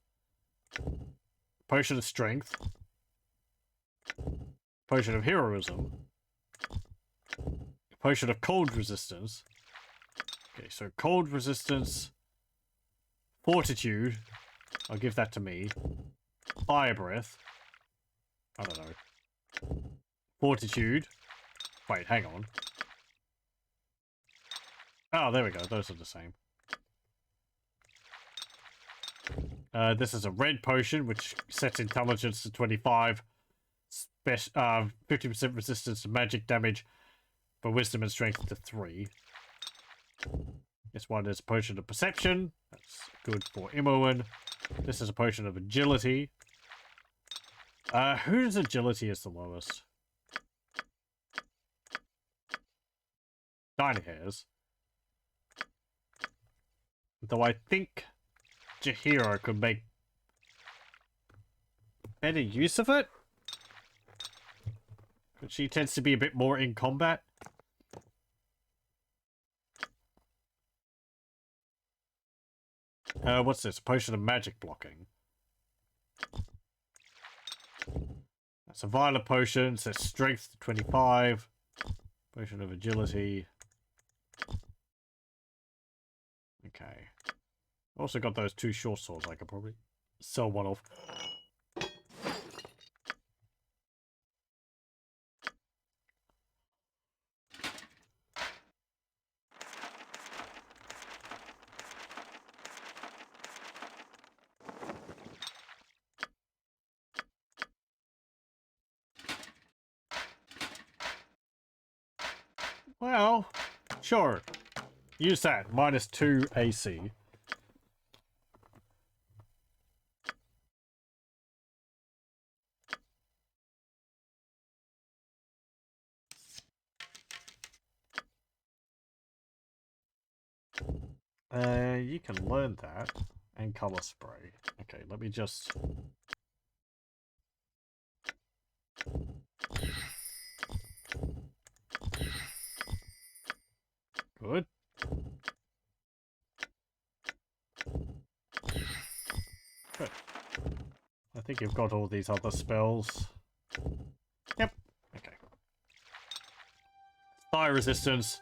Potion of strength. Potion of heroism. Potion of cold resistance. Okay, so cold resistance. Fortitude. I'll give that to me. Fire breath. I don't know. Fortitude. Wait, hang on. Oh, there we go. Those are the same. This is a red potion, which sets intelligence to 25. 50% resistance to magic damage, but wisdom and strength to 3. This one is a potion of perception. That's good for Imoen. This is a potion of agility. Whose agility is the lowest? Hairs. Though I think Jaheira could make better use of it. But she tends to be a bit more in combat. What's this? Potion of magic blocking. That's a violet potion. It says strength 25. Potion of agility. Okay. Also got those 2 short swords. I could probably sell one off. Well, sure. Use that. -2 AC. You can learn that. And color spray. Okay, let me just... Good. Good. I think you've got all these other spells. Yep. Okay. Fire resistance,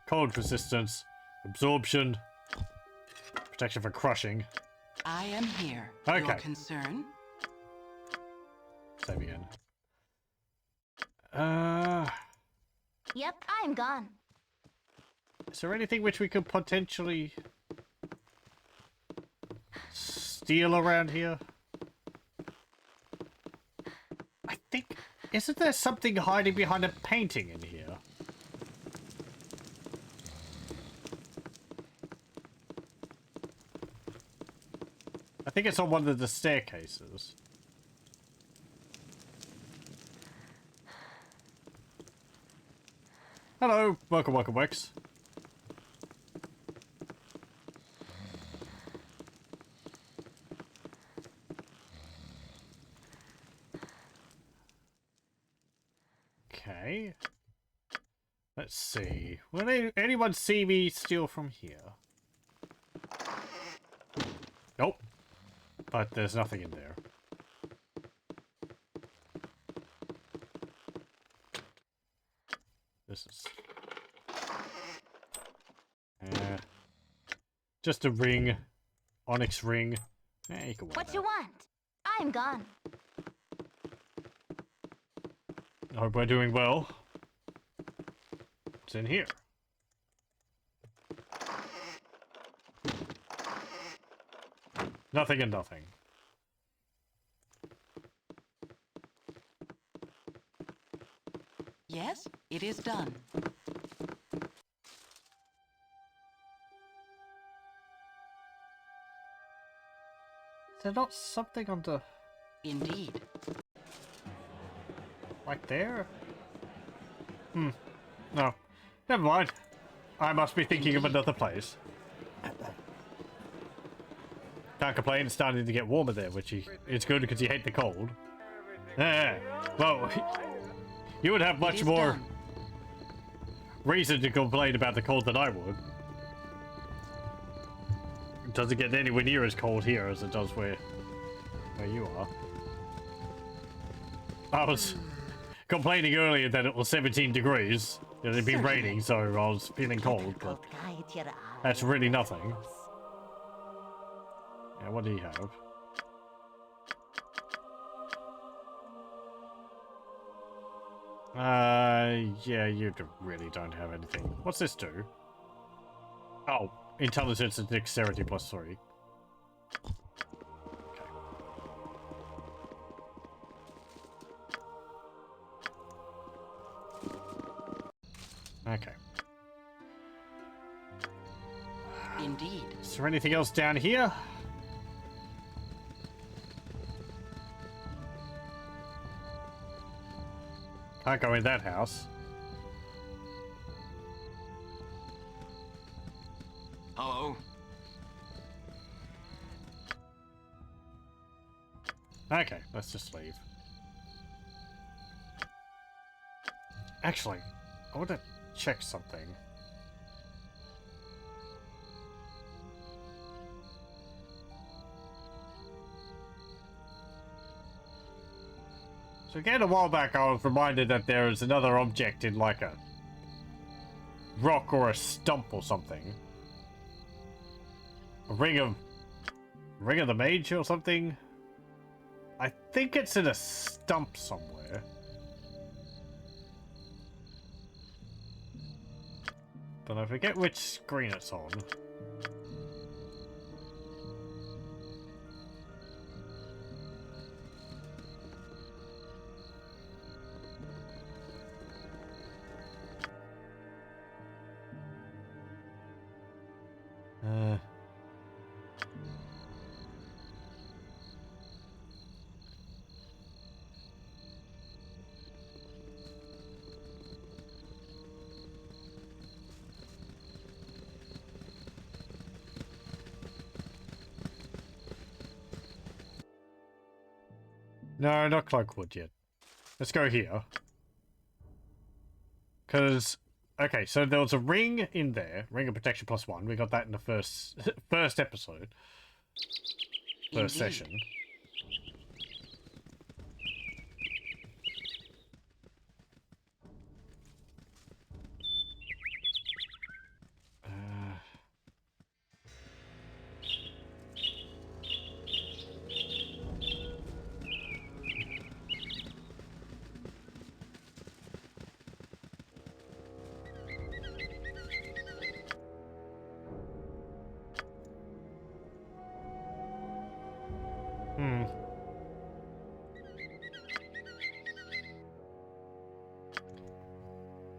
cold resistance, absorption, protection for crushing. I am here. Okay. Your concern? Save again. Yep, I'm gone. Is there anything which we could potentially steal around here? I think... Isn't there something hiding behind a painting in here? I think it's on one of the staircases. Hello, welcome, Wex. Okay. Let's see. Will anyone see me steal from here? Nope. But there's nothing in there. This is... just a ring. Onyx ring. You can wear What that. you want? I'm gone. I hope we're doing well. What's in here? Nothing and nothing. Yes, it is done. Is there not something on the... Indeed. Right there? No. Never mind. I must be thinking of another place. Can't complain, it's starting to get warmer there, which it's good because you hate the cold. Well, you would have much more reason to complain about the cold than I would. It doesn't get anywhere near as cold here as it does where Where you are. I was complaining earlier that it was 17 degrees. It had been raining, so I was feeling cold, but that's really nothing. Yeah, what do you have? Yeah, you really don't have anything. What's this do? Oh, intelligence and dexterity +3. Okay. Indeed. Is there anything else down here? Can't go in that house. Hello? Okay, let's just leave. Actually, I want to check something. So again, a while back I was reminded that there is another object in like a rock or a stump or something. A ring of the mage or something. I think it's in a stump somewhere. But I forget which screen it's on. No, not Cloakwood yet. Let's go here. Because, okay, so there was a ring in there. Ring of Protection +1. We got that in the first episode. First session.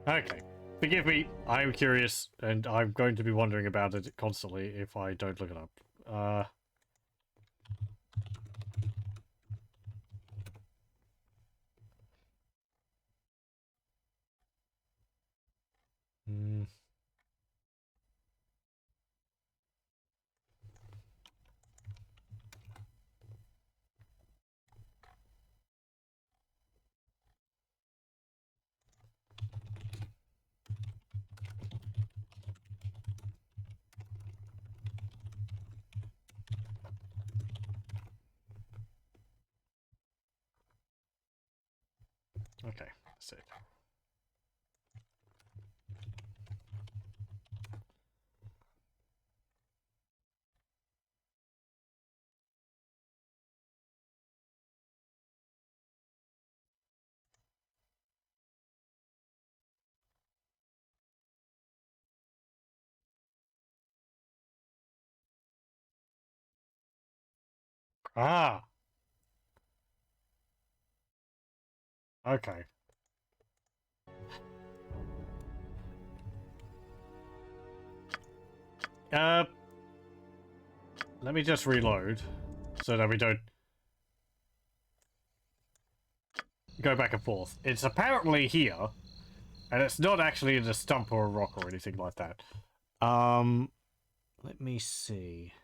Okay. Forgive me, I'm curious, and I'm going to be wondering about it constantly if I don't look it up. Okay, that's it. Ah! Okay. Let me just reload so that we don't go back and forth. It's apparently here, and it's not actually in a stump or a rock or anything like that. Let me see.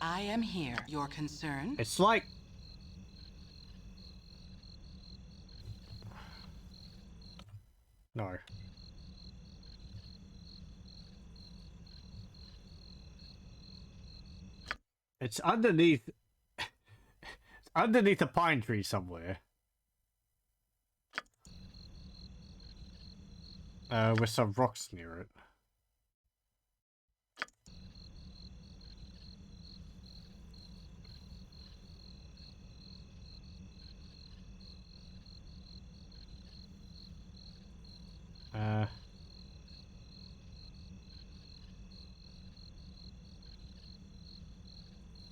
I am here. Your concern? It's like... No. It's underneath. It's underneath a pine tree somewhere. With some rocks near it.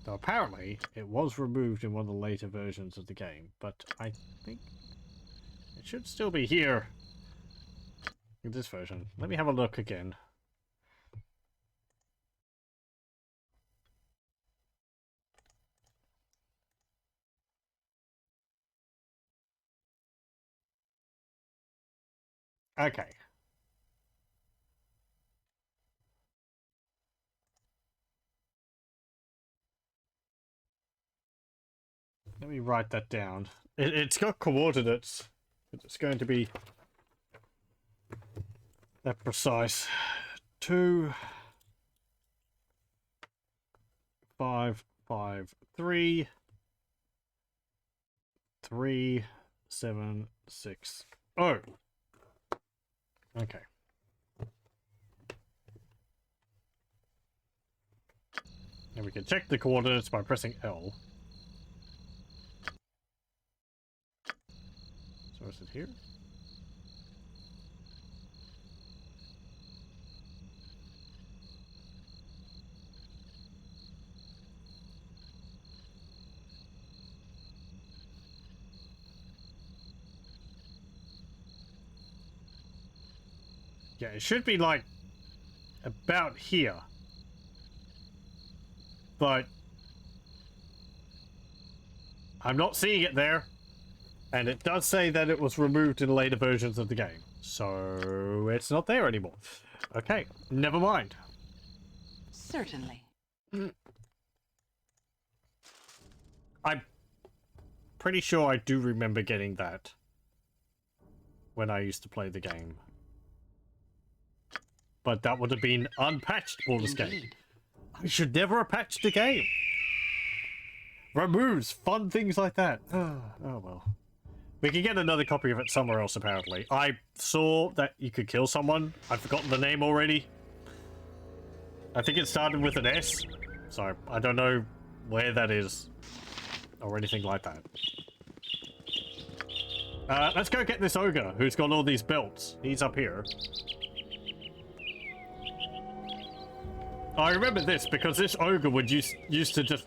So apparently, it was removed in one of the later versions of the game, but I think it should still be here in this version. Let me have a look again. Okay. Let me write that down. It's got coordinates. It's going to be that precise. 2, 5, 5, 3, 3, 7, 6. Oh. Okay. And we can check the coordinates by pressing L. So is it here? Yeah, it should be like about here. But I'm not seeing it there. And it does say that it was removed in later versions of the game. So it's not there anymore. Okay, never mind. Certainly. I'm pretty sure I do remember getting that when I used to play the game. But that would have been unpatched Baldur's Gate. I should never have patched the game. Removes fun things like that. Oh well. We can get another copy of it somewhere else, apparently. I saw that you could kill someone. I've forgotten the name already. I think it started with an S. So, I don't know where that is. Or anything like that. Let's go get this ogre who's got all these belts. He's up here. I remember this because this ogre would used to just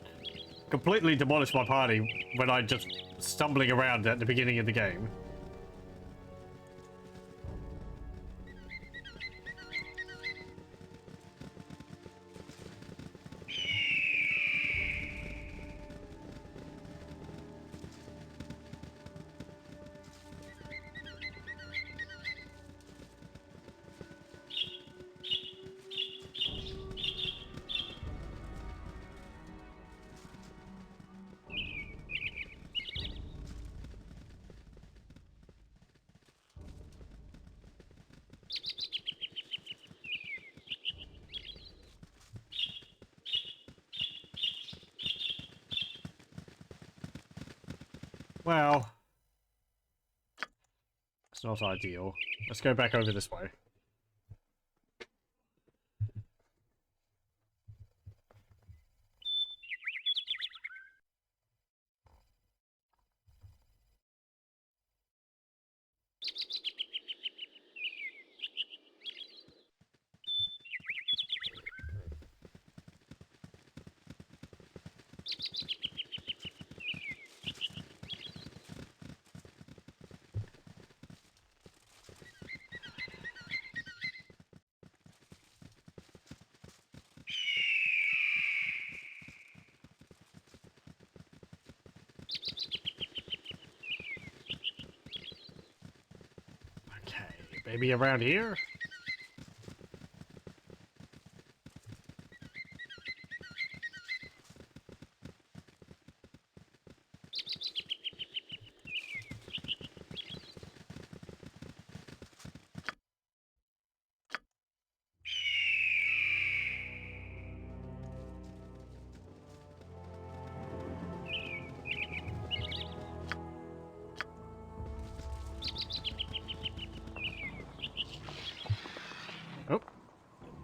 completely demolish my party when I just stumbling around at the beginning of the game. Well, it's not ideal. Let's go back over this way. Maybe around here?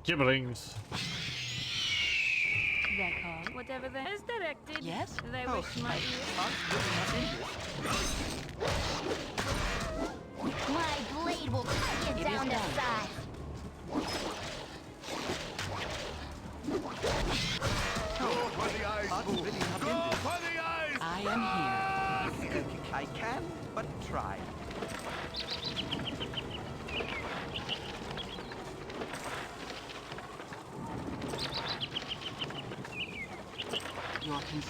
Gibblings. They call whatever they is directed. Yes? They Oh, wish my ears. My blade will cut you down to size. Go for the eyes, Pooh. Go for the eyes! I am here. I can, but try.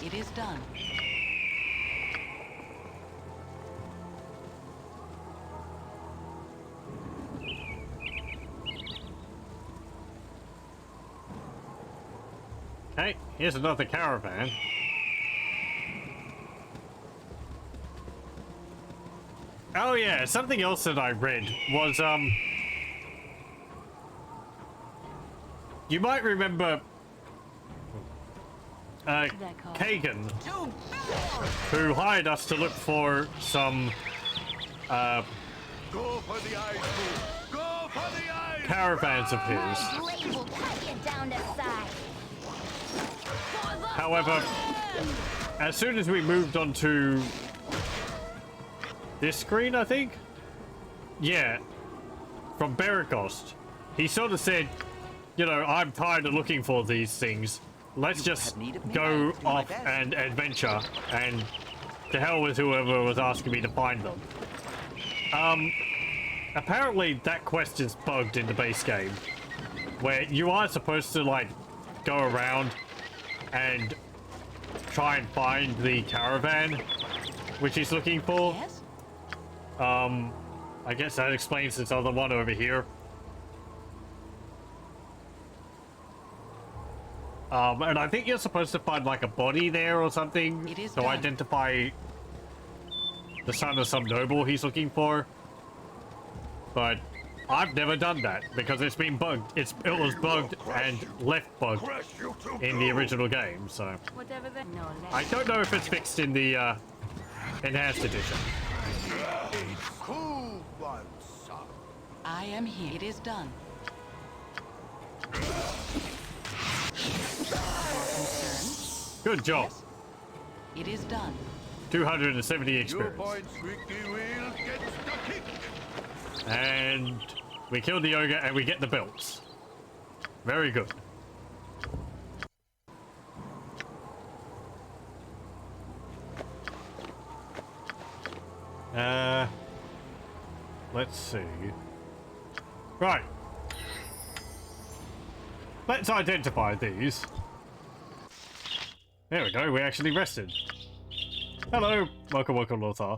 It is done. Okay, here's another caravan. Oh yeah, something else that I read was, you might remember, Kagan, who hired us to look for some, Go for the eyes, Pooh. Go for the eyes! caravans of his. My blade will cut you down to size. However, as soon as we moved onto this screen, I think? Yeah. From Barakost, he sort of said, you know, I'm tired of looking for these things. Let's just go off and adventure, and to hell with whoever was asking me to find them. Apparently that quest is bugged in the base game, where you are supposed to, like, go around and try and find the caravan which he's looking for. Yes? I guess that explains this other one over here. And I think you're supposed to find like a body there or something to identify the son of some noble he's looking for. But I've never done that because it's been bugged. It was bugged and left bugged in the original game, so Whatever they no I don't know if it's fixed in the enhanced edition. Who wants some? I am here. It is done. Good job. Yes? It is done. 270 Your experience. point, squeaky wheel gets the kick. And we kill the ogre and we get the belts. Very good. Let's see. Right. Let's identify these. There we go, we actually rested. Hello, welcome, Lothar.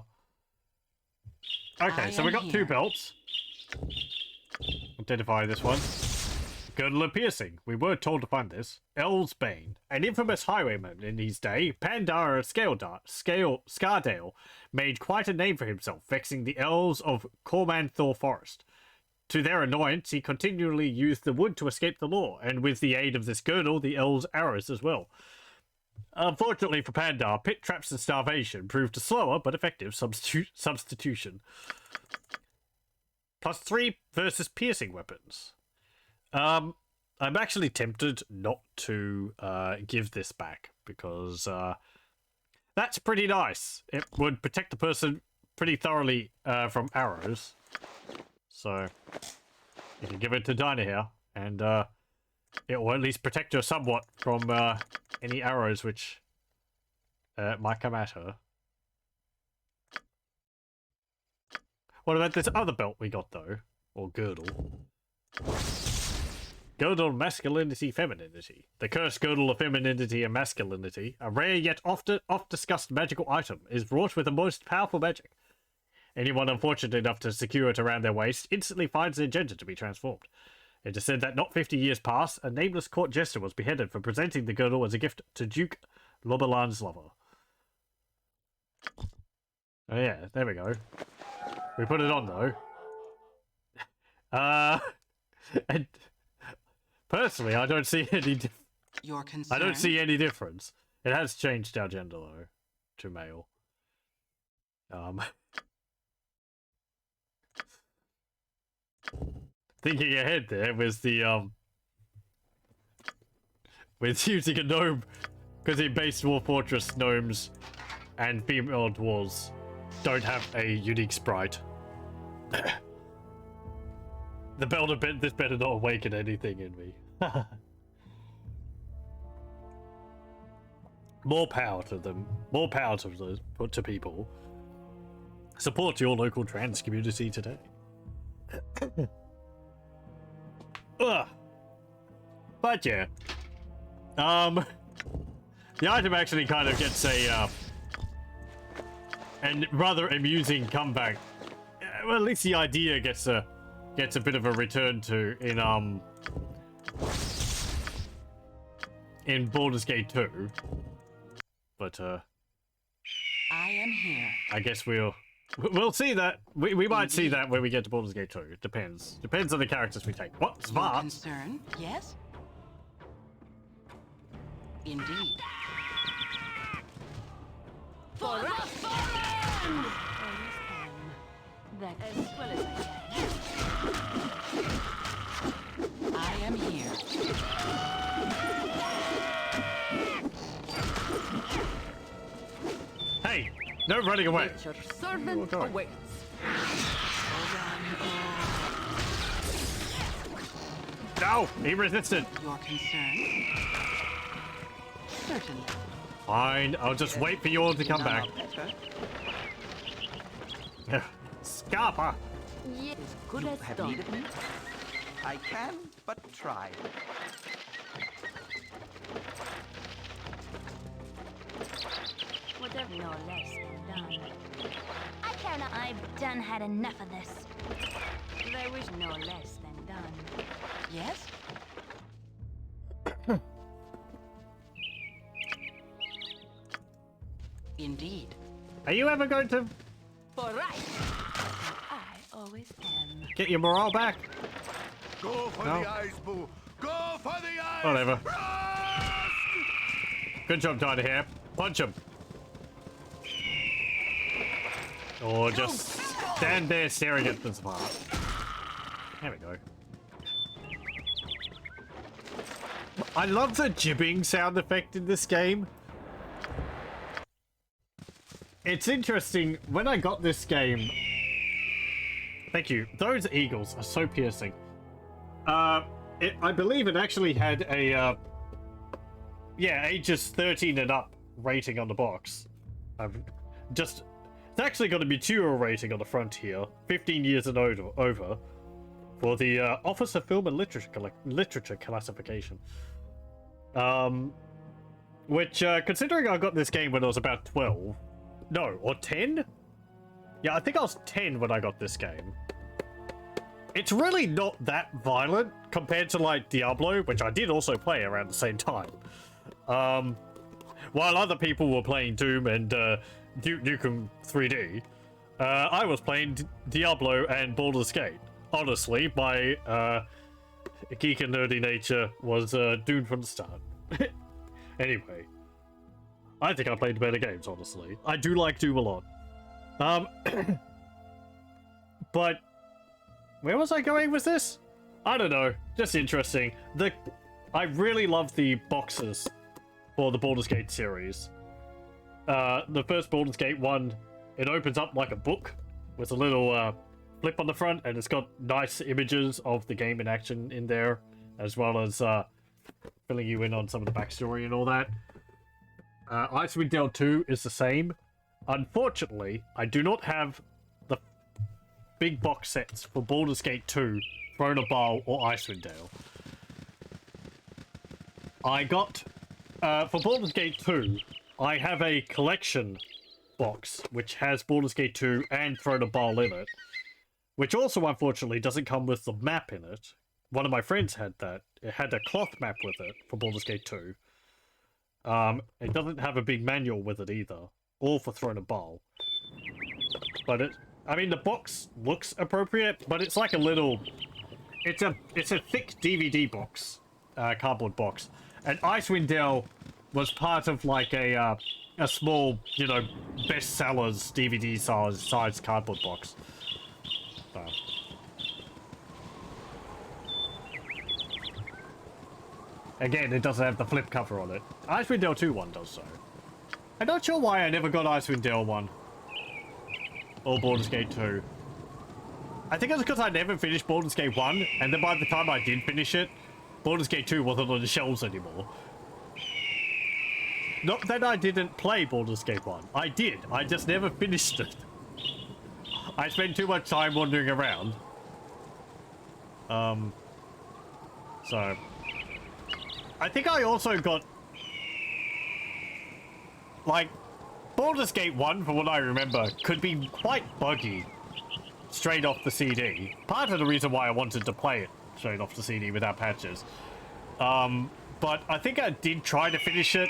Okay, so we got two belts. Identify this one. Girdle of Piercing. We were told to find this. El's Bane. An infamous highwayman in his day, Pandara Scardale made quite a name for himself, vexing the elves of Cormanthor Forest. To their annoyance, he continually used the wood to escape the law, and with the aid of this girdle, the elves' arrows as well. Unfortunately for Pandar, pit traps and starvation proved a slower but effective substitution. +3 versus piercing weapons. I'm actually tempted not to give this back because that's pretty nice. It would protect the person pretty thoroughly from arrows. So you can give it to Dinah here, and it will at least protect her somewhat from any arrows which might come at her. What about this other belt we got, though? Or girdle. Girdle Masculinity Femininity. The cursed girdle of femininity and masculinity, a rare yet oft-discussed magical item, is wrought with the most powerful magic. Anyone unfortunate enough to secure it around their waist instantly finds their gender to be transformed. It is said that not 50 years past, a nameless court jester was beheaded for presenting the girdle as a gift to Duke Lobelan's lover. Oh yeah, there we go. We put it on though. And personally, I don't see any. I don't see any difference. It has changed our gender though to male. Thinking ahead there was the with using a gnome, because in base Dwarf Fortress, gnomes and female dwarves don't have a unique sprite. The Baldur this better not awaken anything in me. More power to them. More power to people. Support your local trans community today. Ugh. But yeah. The item actually kind of gets a and rather amusing comeback. Well, at least the idea gets a bit of a return to in Baldur's Gate 2. But I am here. I guess we'll see that. We might see that when we get to Baldur's Gate 2. It depends. Depends on the characters we take. What? Smart? Your concern? Yes? Indeed. For the fallen! That as well as I I am here. Hey, no running away. Your servant awaits. No, he resisted. Your concern? Certainly. Fine, I'll just wait for you all to come back. Scarpa. Yes, good You as have done. need of me? I can but try. whatever no less than done. I cannot. I've done had enough of this. They wish no less than done. Yes? Indeed. Are you ever going to For right. I always am. get your morale back? Go for No. the eyes, Boo! Go for the eyes! Whatever. Run! Good job, Dino here. Punch him. Or just stand there staring at the spot. There we go. I love the jibbing sound effect in this game. It's interesting, when I got this game... Thank you. Those eagles are so piercing. I believe it actually had a... yeah, ages 13 and up rating on the box. It's actually got a mature rating on the front here. 15 years and over. For the Office of Film and Literature classification. Which, considering I got this game when I was about 12... No, or 10? Yeah, I think I was 10 when I got this game. It's really not that violent compared to, like, Diablo, which I did also play around the same time. While other people were playing Doom and Duke Nukem 3D, I was playing Diablo and Baldur's Gate. Honestly, my geek and nerdy nature was doomed from the start. Anyway. I think I played better games, honestly. I do like Doom a lot. But where was I going with this? I don't know. Just interesting. I really love the boxes for the Baldur's Gate series. The first Baldur's Gate one, it opens up like a book with a little flip on the front, and it's got nice images of the game in action in there, as well as filling you in on some of the backstory and all that. Icewind Dale 2 is the same. Unfortunately, I do not have the big box sets for Baldur's Gate 2, Throne of Baal, or Icewind Dale. I got, for Baldur's Gate 2, I have a collection box, which has Baldur's Gate 2 and Throne of Baal in it, which also, unfortunately, doesn't come with the map in it. One of my friends had that. It had a cloth map with it for Baldur's Gate 2. It doesn't have a big manual with it either, or for Throne of Baal. But I mean, the box looks appropriate, but it's like a little, it's a thick DVD box, cardboard box. And Icewind Dale was part of like a small, you know, bestsellers DVD size cardboard box. Again, it doesn't have the flip cover on it. Icewind Dale 2 one does so. I'm not sure why I never got Icewind Dale 1. Or Baldur's Gate 2. I think it's because I never finished Baldur's Gate 1, and then by the time I did finish it, Baldur's Gate 2 wasn't on the shelves anymore. Not that I didn't play Baldur's Gate 1. I did. I just never finished it. I spent too much time wandering around. So... I think I also got... Like, Baldur's Gate 1, from what I remember, could be quite buggy straight off the CD. Part of the reason why I wanted to play it straight off the CD without patches. But I think I did try to finish it,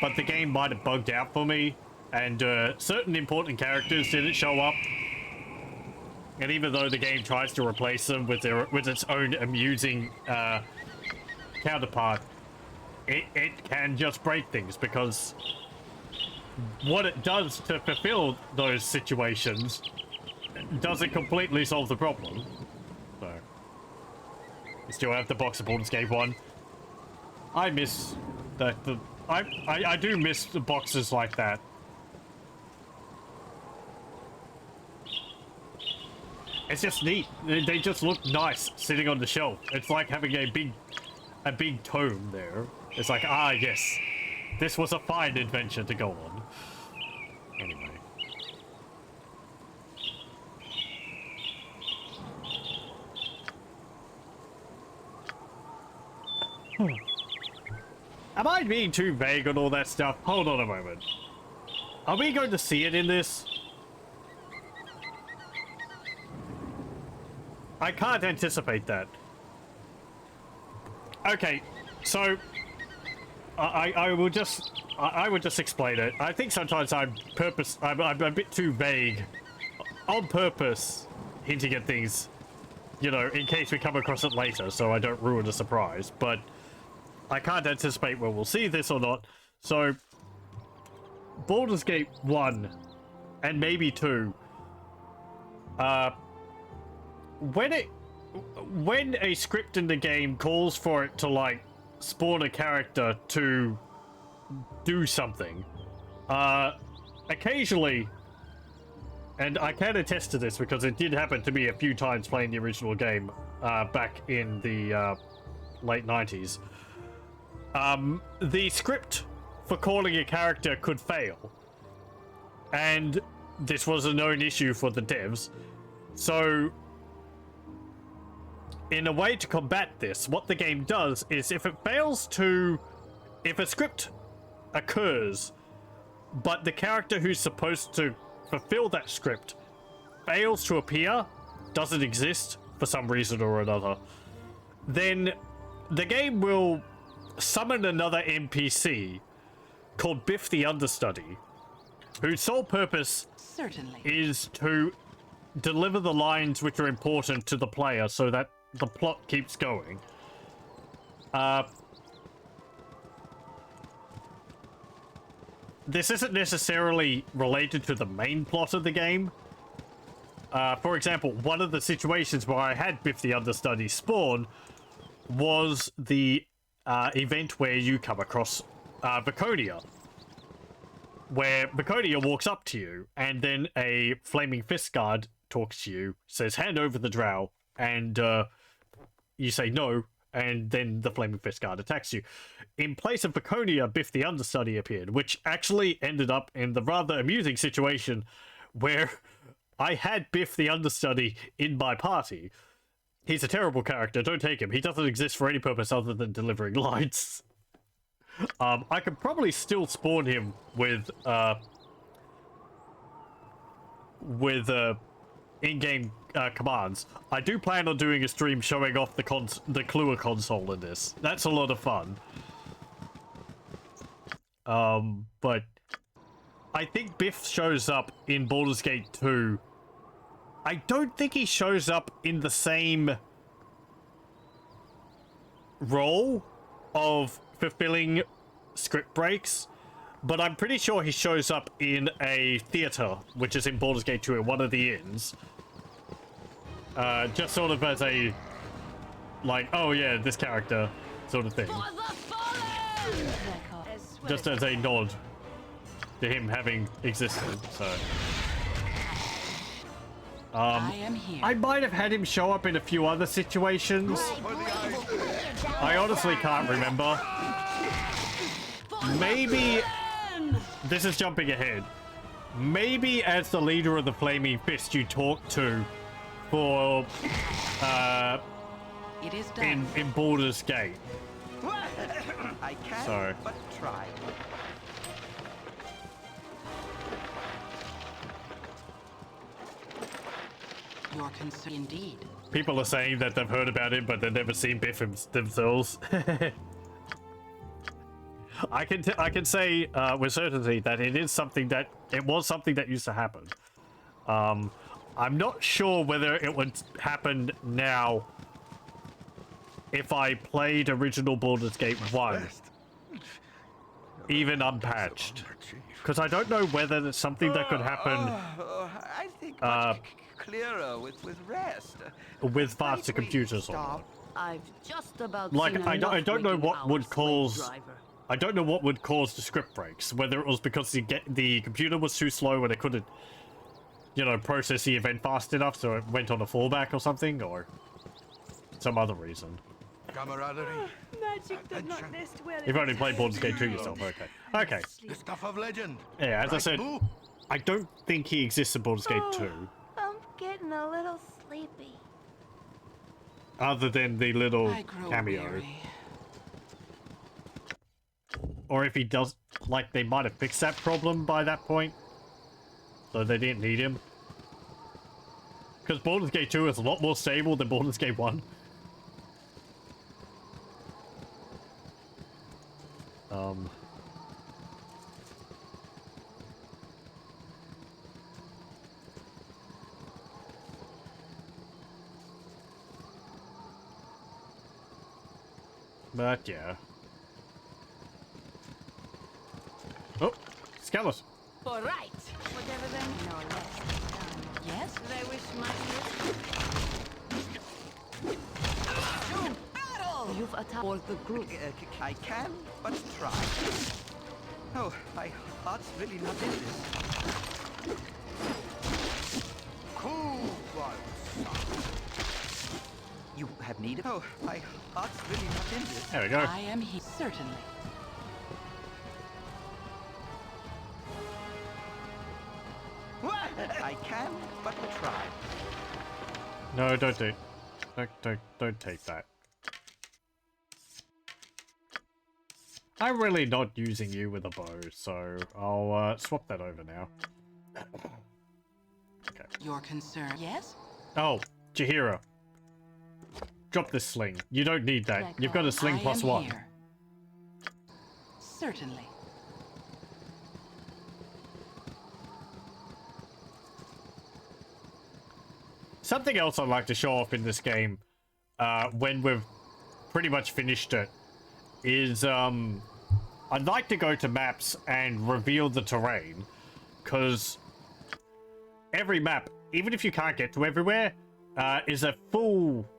but the game might have bugged out for me, and certain important characters didn't show up. And even though the game tries to replace them with its own amusing counterpart, it can just break things, because what it does to fulfill those situations doesn't completely solve the problem. So, we still have the box of Baldur's Gate 1. I miss that. I do miss the boxes like that. It's just neat. They just look nice sitting on the shelf. It's like having a big tome there. It's like, ah, yes, this was a fine adventure to go on. Anyway. Am I being too vague on all that stuff? Hold on a moment. Are we going to see it in this? I can't anticipate that. Okay, so I will just explain it. I think sometimes I'm a bit too vague on purpose, hinting at things, you know, in case we come across it later, so I don't ruin the surprise. But I can't anticipate when we'll see this or not. So Baldur's Gate 1 and maybe 2, when a script in the game calls for it to, like, spawn a character to do something, occasionally, and I can attest to this because it did happen to me a few times playing the original game back in the late 90s, the script for calling a character could fail, and this was a known issue for the devs. So in a way to combat this, what the game does is if a script occurs, but the character who's supposed to fulfill that script fails to appear, doesn't exist for some reason or another, then the game will summon another NPC called Biff the Understudy, whose sole purpose is to deliver the lines which are important to the player so that the plot keeps going. This isn't necessarily related to the main plot of the game. For example, one of the situations where I had Biff the Understudy spawn was the event where you come across Viconia, where Viconia walks up to you, and then a flaming fist guard talks to you, says, hand over the drow, and you say no, and then the flaming fist guard attacks you. In place of Viconia, Biff the Understudy appeared, which actually ended up in the rather amusing situation where I had Biff the Understudy in my party. He's a terrible character, don't take him. He doesn't exist for any purpose other than delivering lines. I could probably still spawn him with in-game commands. I do plan on doing a stream showing off the Clua console in this. That's a lot of fun. But I think Biff shows up in Baldur's Gate 2. I don't think he shows up in the same role of fulfilling script breaks, but I'm pretty sure he shows up in a theater, which is in Baldur's Gate 2 at one of the inns. Just sort of as a, like, oh yeah, this character sort of thing. For the Just as a nod to him having existed, so. I am here. I might have had him show up in a few other situations. I honestly can't remember. Maybe, this is jumping ahead. Maybe as the leader of the Flaming Fist you talked to for, it is done. in Baldur's Gate. I can Sorry. but try. Your concern indeed. People are saying that they've heard about him, but they've never seen Biff themselves. I can say with certainty that it was something that used to happen. I'm not sure whether it would happen now if I played original Baldur's Gate 1, even unpatched, because I don't know whether it's something that could happen. I think much clearer with rest. With faster computers or not. I've just about Like, seen I don't know enough what would waking hours, cause. slave driver. I don't know what would cause the script breaks. Whether it was because the computer was too slow and it couldn't, you know, process the event fast enough, so it went on a fallback or something, or some other reason. Camaraderie. Magic does not nest well. You've only played Baldur's Gate 2 yourself, okay. Okay. The stuff of legend. Yeah, as I Right, said, Boo? I don't think he exists in Baldur's Gate 2, I'm getting a little sleepy. other than the little I grow cameo. weary. Or if he does, like, they might have fixed that problem by that point, so they didn't need him. Because Baldur's Gate 2 is a lot more stable than Baldur's Gate 1. But yeah. Oh, skeleton. All right. Whatever then. No less. Yes? I wish my battle. You've attacked all the group. I can but try. Oh, my heart's really not in this. Cool one. You have need of. Oh, my heart's really not in this. There we go. I am here. Certainly. I can but try. No, don't take that. I'm really not using you with a bow, so I'll swap that over now. Okay. Your concern. Yes? Oh, Jahira. Drop this sling. You don't need that. You've got a sling I plus am 1. here. Certainly. Something else I'd like to show off in this game, when we've pretty much finished it, is I'd like to go to maps and reveal the terrain, because every map, even if you can't get to everywhere, is a full,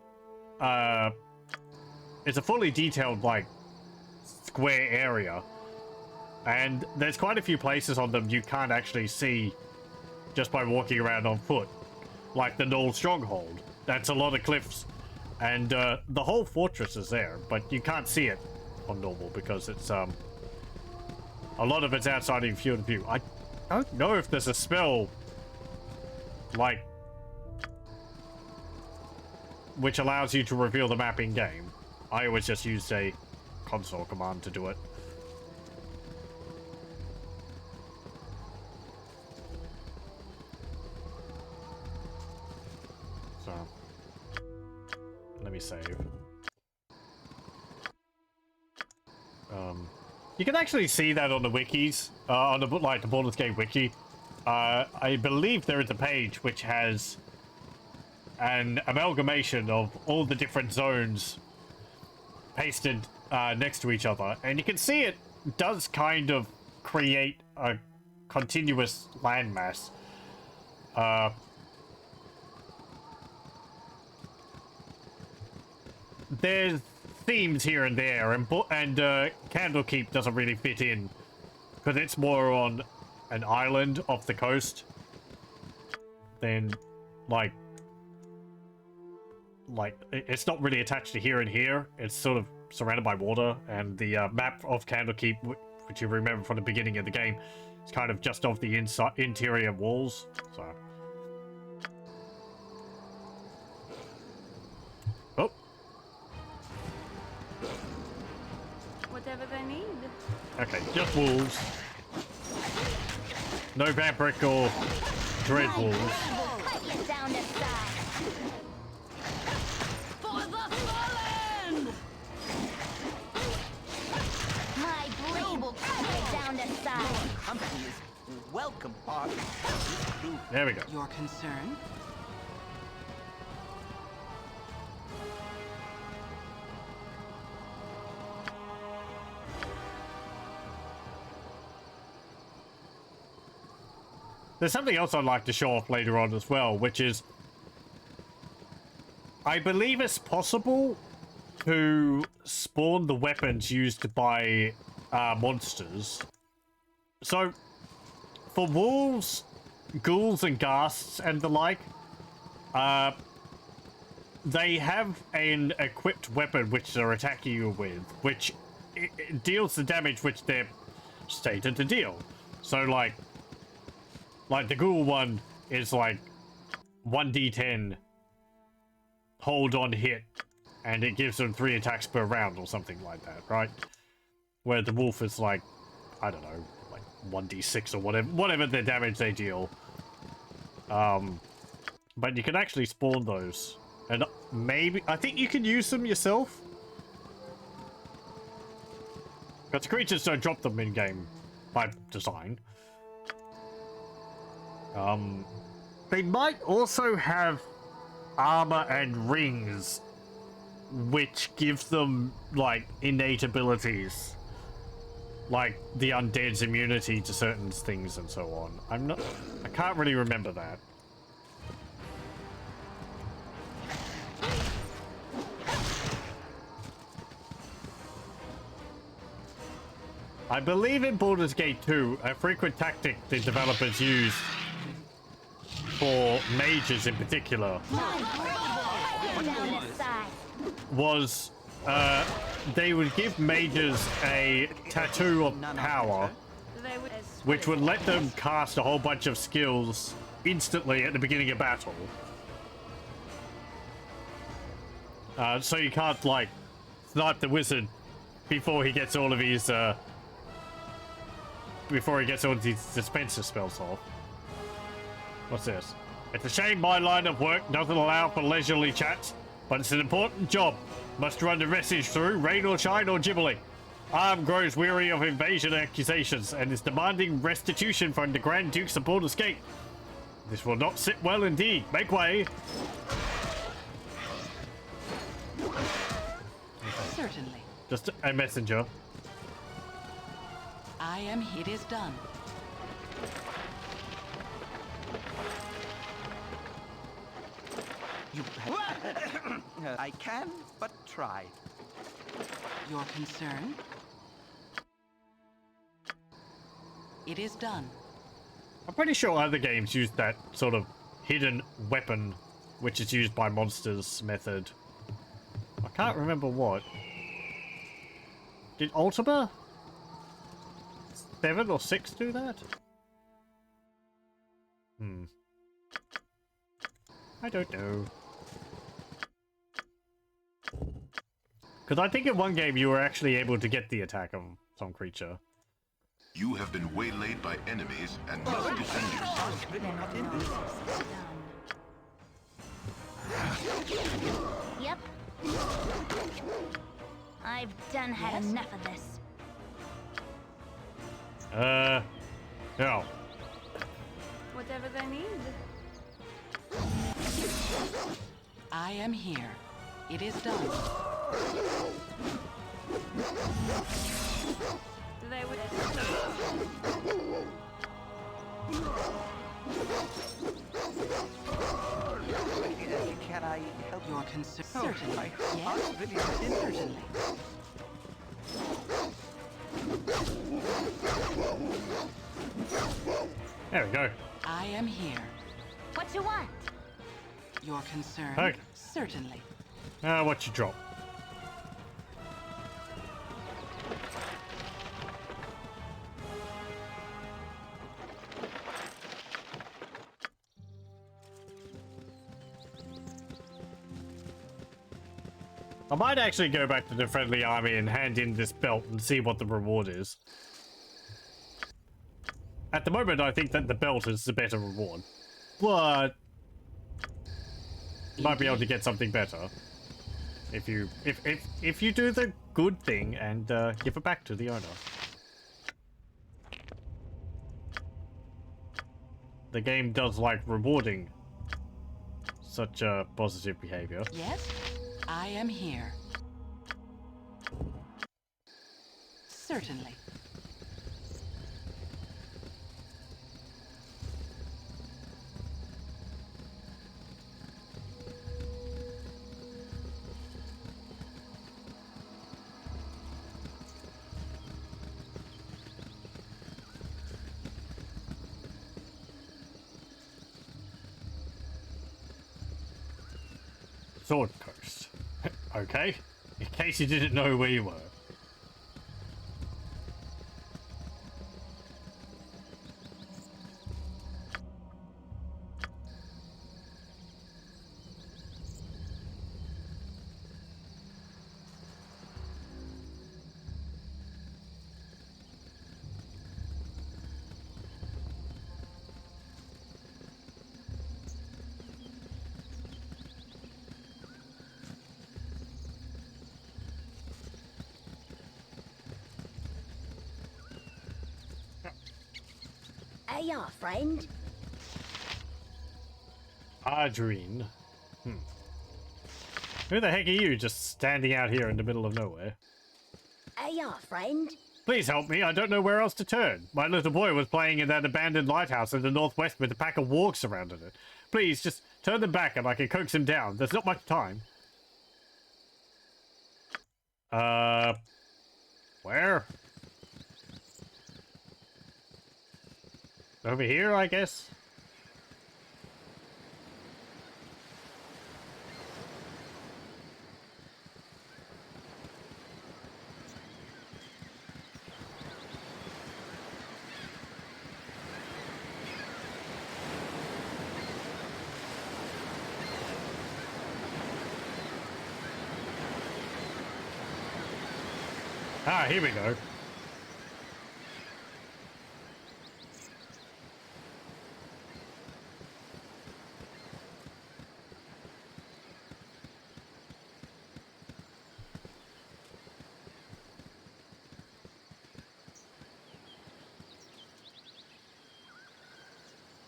it's a fully detailed, like, square area, and there's quite a few places on them you can't actually see just by walking around on foot. Like the Knoll Stronghold. That's a lot of cliffs. And the whole fortress is there, but you can't see it on normal because it's a lot of it's outside of your field of view. I don't know if there's a spell like which allows you to reveal the map in game. I always just used a console command to do it. So, let me save. You can actually see that on the wikis, on the like the Baldur's Gate wiki. I believe there is a page which has an amalgamation of all the different zones pasted next to each other, and you can see it does kind of create a continuous landmass. There's themes here and there, and Candlekeep doesn't really fit in because it's more on an island off the coast than like it's not really attached to here and here. It's sort of surrounded by water, and the map of Candlekeep, which you remember from the beginning of the game, is kind of just off the interior walls. So. Oh. Whatever they need. Okay, just wolves. No vampiric or dread wolves. Cut you down to size. For the fallen! My blade will cut you down to size. Company is welcome part of this group. There we go. Your concern? There's something else I'd like to show off later on as well, which is I believe it's possible to spawn the weapons used by monsters. So, for wolves, ghouls, and ghasts and the like, they have an equipped weapon which they're attacking you with, which it deals the damage which they're stated to deal. So, like the ghoul one is like 1d10 hold on hit, and it gives them 3 attacks per round or something like that, right? Where the wolf is like, I don't know, like 1d6 or whatever the damage they deal. But you can actually spawn those, and maybe I think you can use them yourself. But the creatures don't drop them in game by design. They might also have armor and rings which give them like innate abilities, like the undead's immunity to certain things and so on. I can't really remember that. I believe in Baldur's Gate 2, a frequent tactic the developers used for mages in particular was they would give mages a tattoo of power which would let them cast a whole bunch of skills instantly at the beginning of battle. So you can't like snipe the wizard before he gets all of his dispenser spells off. What's this? It's a shame my line of work doesn't allow for leisurely chats, but it's an important job. Must run the message through, rain or shine or gibberly. Arm grows weary of invasion accusations and is demanding restitution from the Grand Dukes of Baldur's Gate. This will not sit well indeed. Make way. Certainly. Just a messenger. It is done. You I can but try. Your concern? It is done. I'm pretty sure other games use that sort of hidden weapon which is used by monsters method. I can't remember what. Did Ultima 7 or 6 do that? I don't know. Because I think in one game you were actually able to get the attack of some creature. You have been waylaid by enemies and must defend yourself. Yep. I've done had enough of this. No. Whatever they need. I am here. It is done. They would. You Can I help Your concern. Oh, Certainly. I Yes. really didn't. Certainly. There we go. I am here. What you want? Your concern. Okay. Certainly. What you drop? I might actually go back to the friendly army and hand in this belt and see what the reward is. At the moment, I think that the belt is the better reward, but you might be able to get something better if you do the good thing and give it back to the owner. The game does like rewarding such positive behavior. Yes. I am here. Certainly. Sword Coast. Okay. In case you didn't know where you were. Hey, ya, friend. Adrien. Who the heck are you just standing out here in the middle of nowhere? Hey, ya, friend. Please help me, I don't know where else to turn. My little boy was playing in that abandoned lighthouse in the northwest with a pack of wargs surrounding it. Please, just turn them back and I can coax him down. There's not much time. Where? Over here, I guess? Ah, here we go.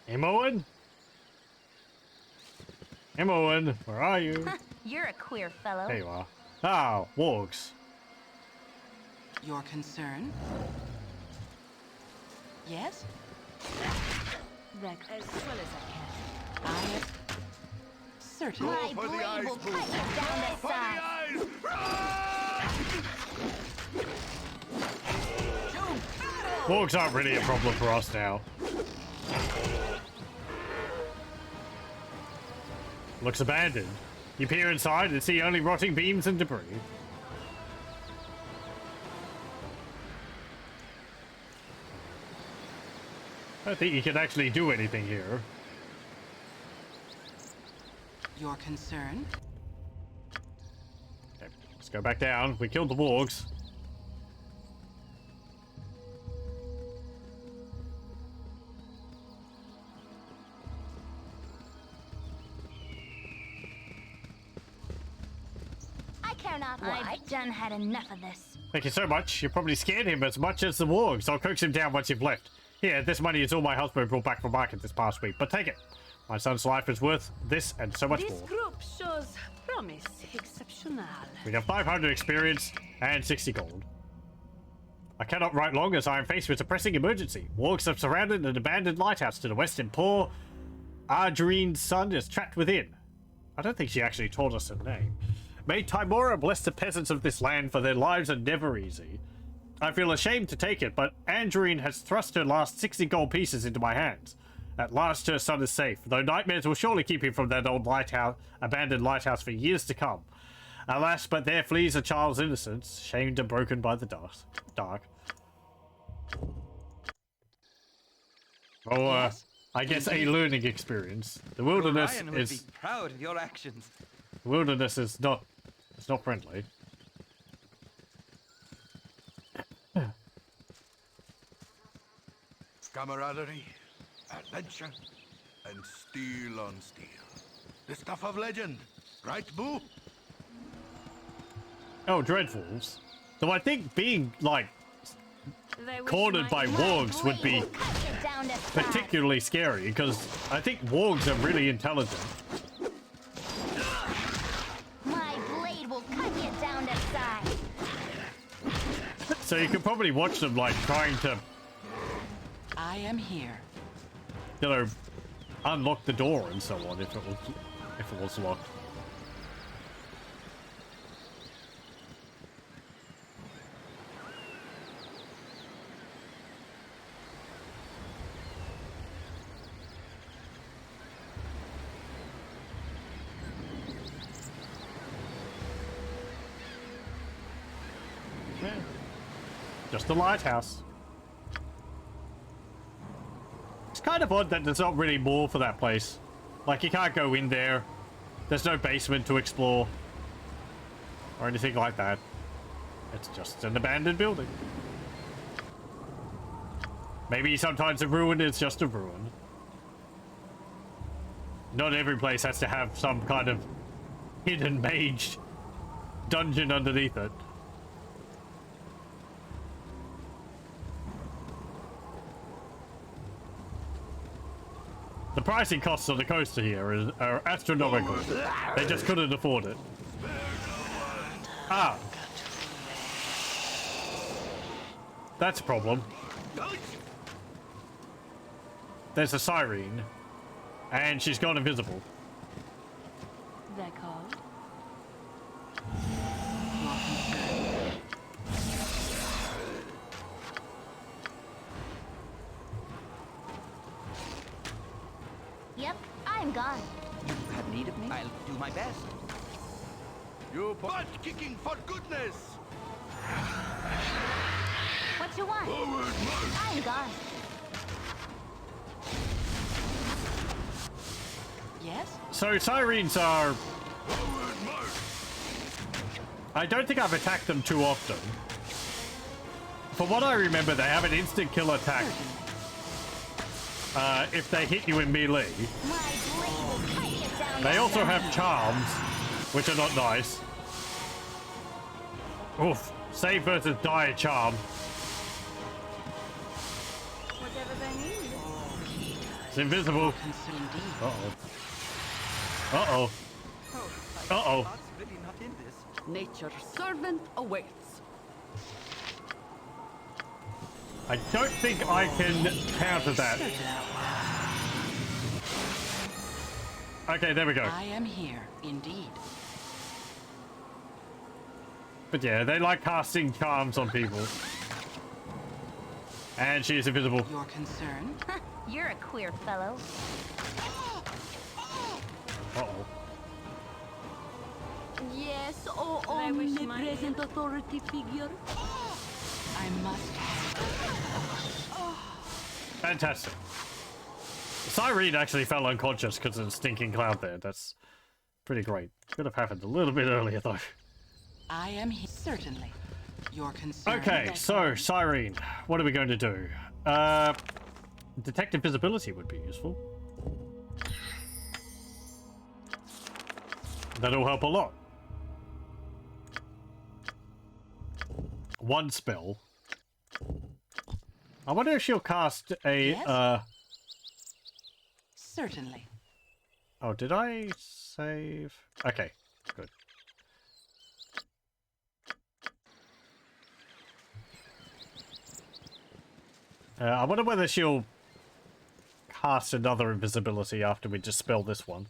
Imoen? Imoen, where are you? You're a queer fellow. There you are. Ah, wargs. Your concern? Yes? Like as well as I can. I am... Certainly. My for the blade eyes, will Boo. cut you down this For side. the eyes! Wargs aren't really a problem for us now. Looks abandoned. You peer inside and see only rotting beams and debris. I don't think you can actually do anything here. Your concern? Okay, let's go back down. We killed the wargs. I care not why. I've done had enough of this. Thank you so much. You probably scared him as much as the wargs. I'll coax him down once you've left. Here, this money is all my husband brought back from market this past week, but take it. My son's life is worth this and so much This more. group shows promise exceptional. We have 500 experience and 60 gold. I cannot write long as I am faced with a pressing emergency. Wargs have surrounded an abandoned lighthouse to the west and poor Adrien's son is trapped within. I don't think she actually told us her name. May Timora bless the peasants of this land, for their lives are never easy. I feel ashamed to take it, but Andrine has thrust her last 60 gold pieces into my hands. At last her son is safe, though nightmares will surely keep him from that old lighthouse, abandoned lighthouse for years to come. Alas, but there flees a child's innocence, shamed and broken by the dark. Oh, Yes? I guess a learning experience. The wilderness Gorion would is... be proud of your actions. The wilderness is not... It's not friendly. Camaraderie, adventure, and steel on steel. The stuff of legend, right, Boo? Oh, Dreadfalls. Though I think being, like, cornered by wargs would be particularly scary, because I think wargs are really intelligent. My blade will cut you down to size. So you could probably watch them, like, trying to, I am here. you know, unlock the door and so on if it was locked. Yeah. Just a lighthouse. It's kind of odd that there's not really more for that place. Like, you can't go in there. There's no basement to explore. Or anything like that. It's just an abandoned building. Maybe sometimes a ruin is just a ruin. Not every place has to have some kind of hidden mage dungeon underneath it. The pricing costs on the coaster here are astronomical. They just couldn't afford it. Ah. That's a problem. There's a siren. And she's gone invisible. That called? Yep, I'm gone. You have need of me? I'll do my best. You butt kicking for goodness! What you want? I'm gone. Yes? So sirens are... I don't think I've attacked them too often. From what I remember, they have an instant kill attack. If they hit you in melee. They also have charms, which are not nice. Oof. Save versus die charm. Whatever they need. It's invisible. Uh-oh. Uh-oh. Uh-oh. Really not in this. Nature's servant awaits. I don't think I can counter that. Okay, there we go. I am here, indeed. But yeah, they like casting charms on people. And she is invisible. Your concern? You're a queer fellow. Uh-oh. Yes, oh, I wish my- omnipresent authority figure. I must have. Fantastic. Cyrene actually fell unconscious because of the stinking cloud there. That's pretty great. Could have happened a little bit earlier, though. I am here. Certainly. Your concern. Okay, so, Cyrene, what are we going to do? Detect invisibility would be useful. That'll help a lot. One spell. I wonder if she'll cast a, Yes? Certainly. Oh, did I save? Okay, good. I wonder whether she'll cast another invisibility after we dispel this one.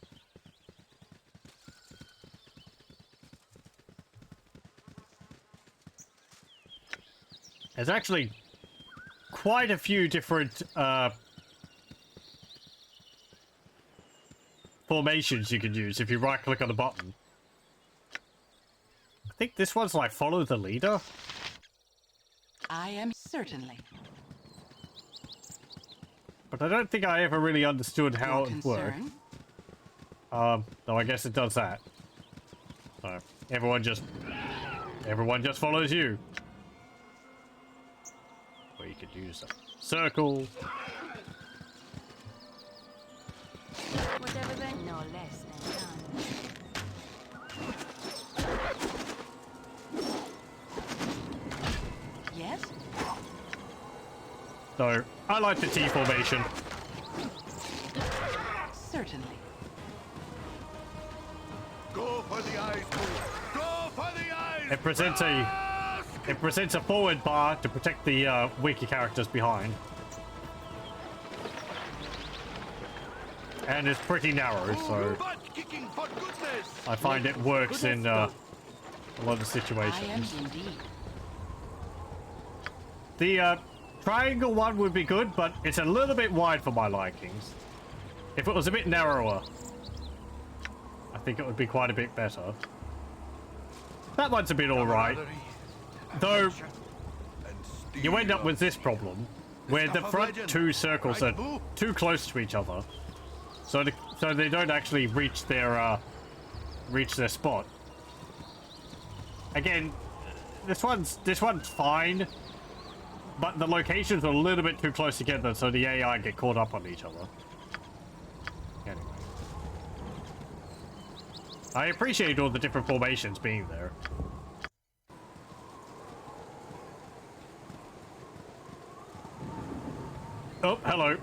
There's actually quite a few different formations you can use if you right click on the button. I think this one's like follow the leader. I am certainly. But I don't think I ever really understood how it worked. No, I guess it does that. So everyone just follows you. Or you could use a circle. Whatever then, no less than done. Yes? So I like the T formation. Certainly. Go for the eyes, Boo! Go for the eyes! It presents a forward bar to protect the weaker characters behind. And it's pretty narrow, so I find it works in a lot of situations. The triangle one would be good, but it's a little bit wide for my likings. If it was a bit narrower, I think it would be quite a bit better. That one's a bit alright. Though, you end up with this problem, where the front two circles are too close to each other. So they don't actually reach their spot. Again, this one's fine, but the locations are a little bit too close together, so the AI get caught up on each other. Anyway, I appreciate all the different formations being there. Oh, hello.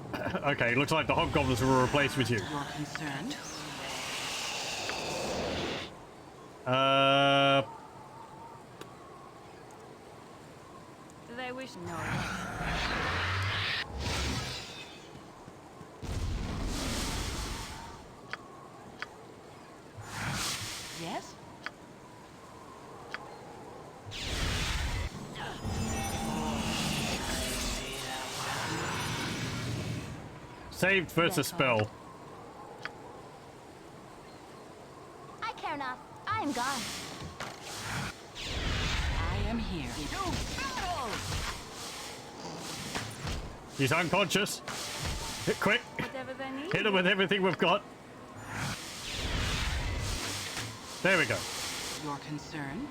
Okay, looks like the hobgoblins were replaced with you. You're concerned? Do they wish no? Yes? Saved versus spell. I care not. I am gone. I am here. He's unconscious. Hit quick. Whatever they need. Hit him with everything we've got. There we go. Your concern?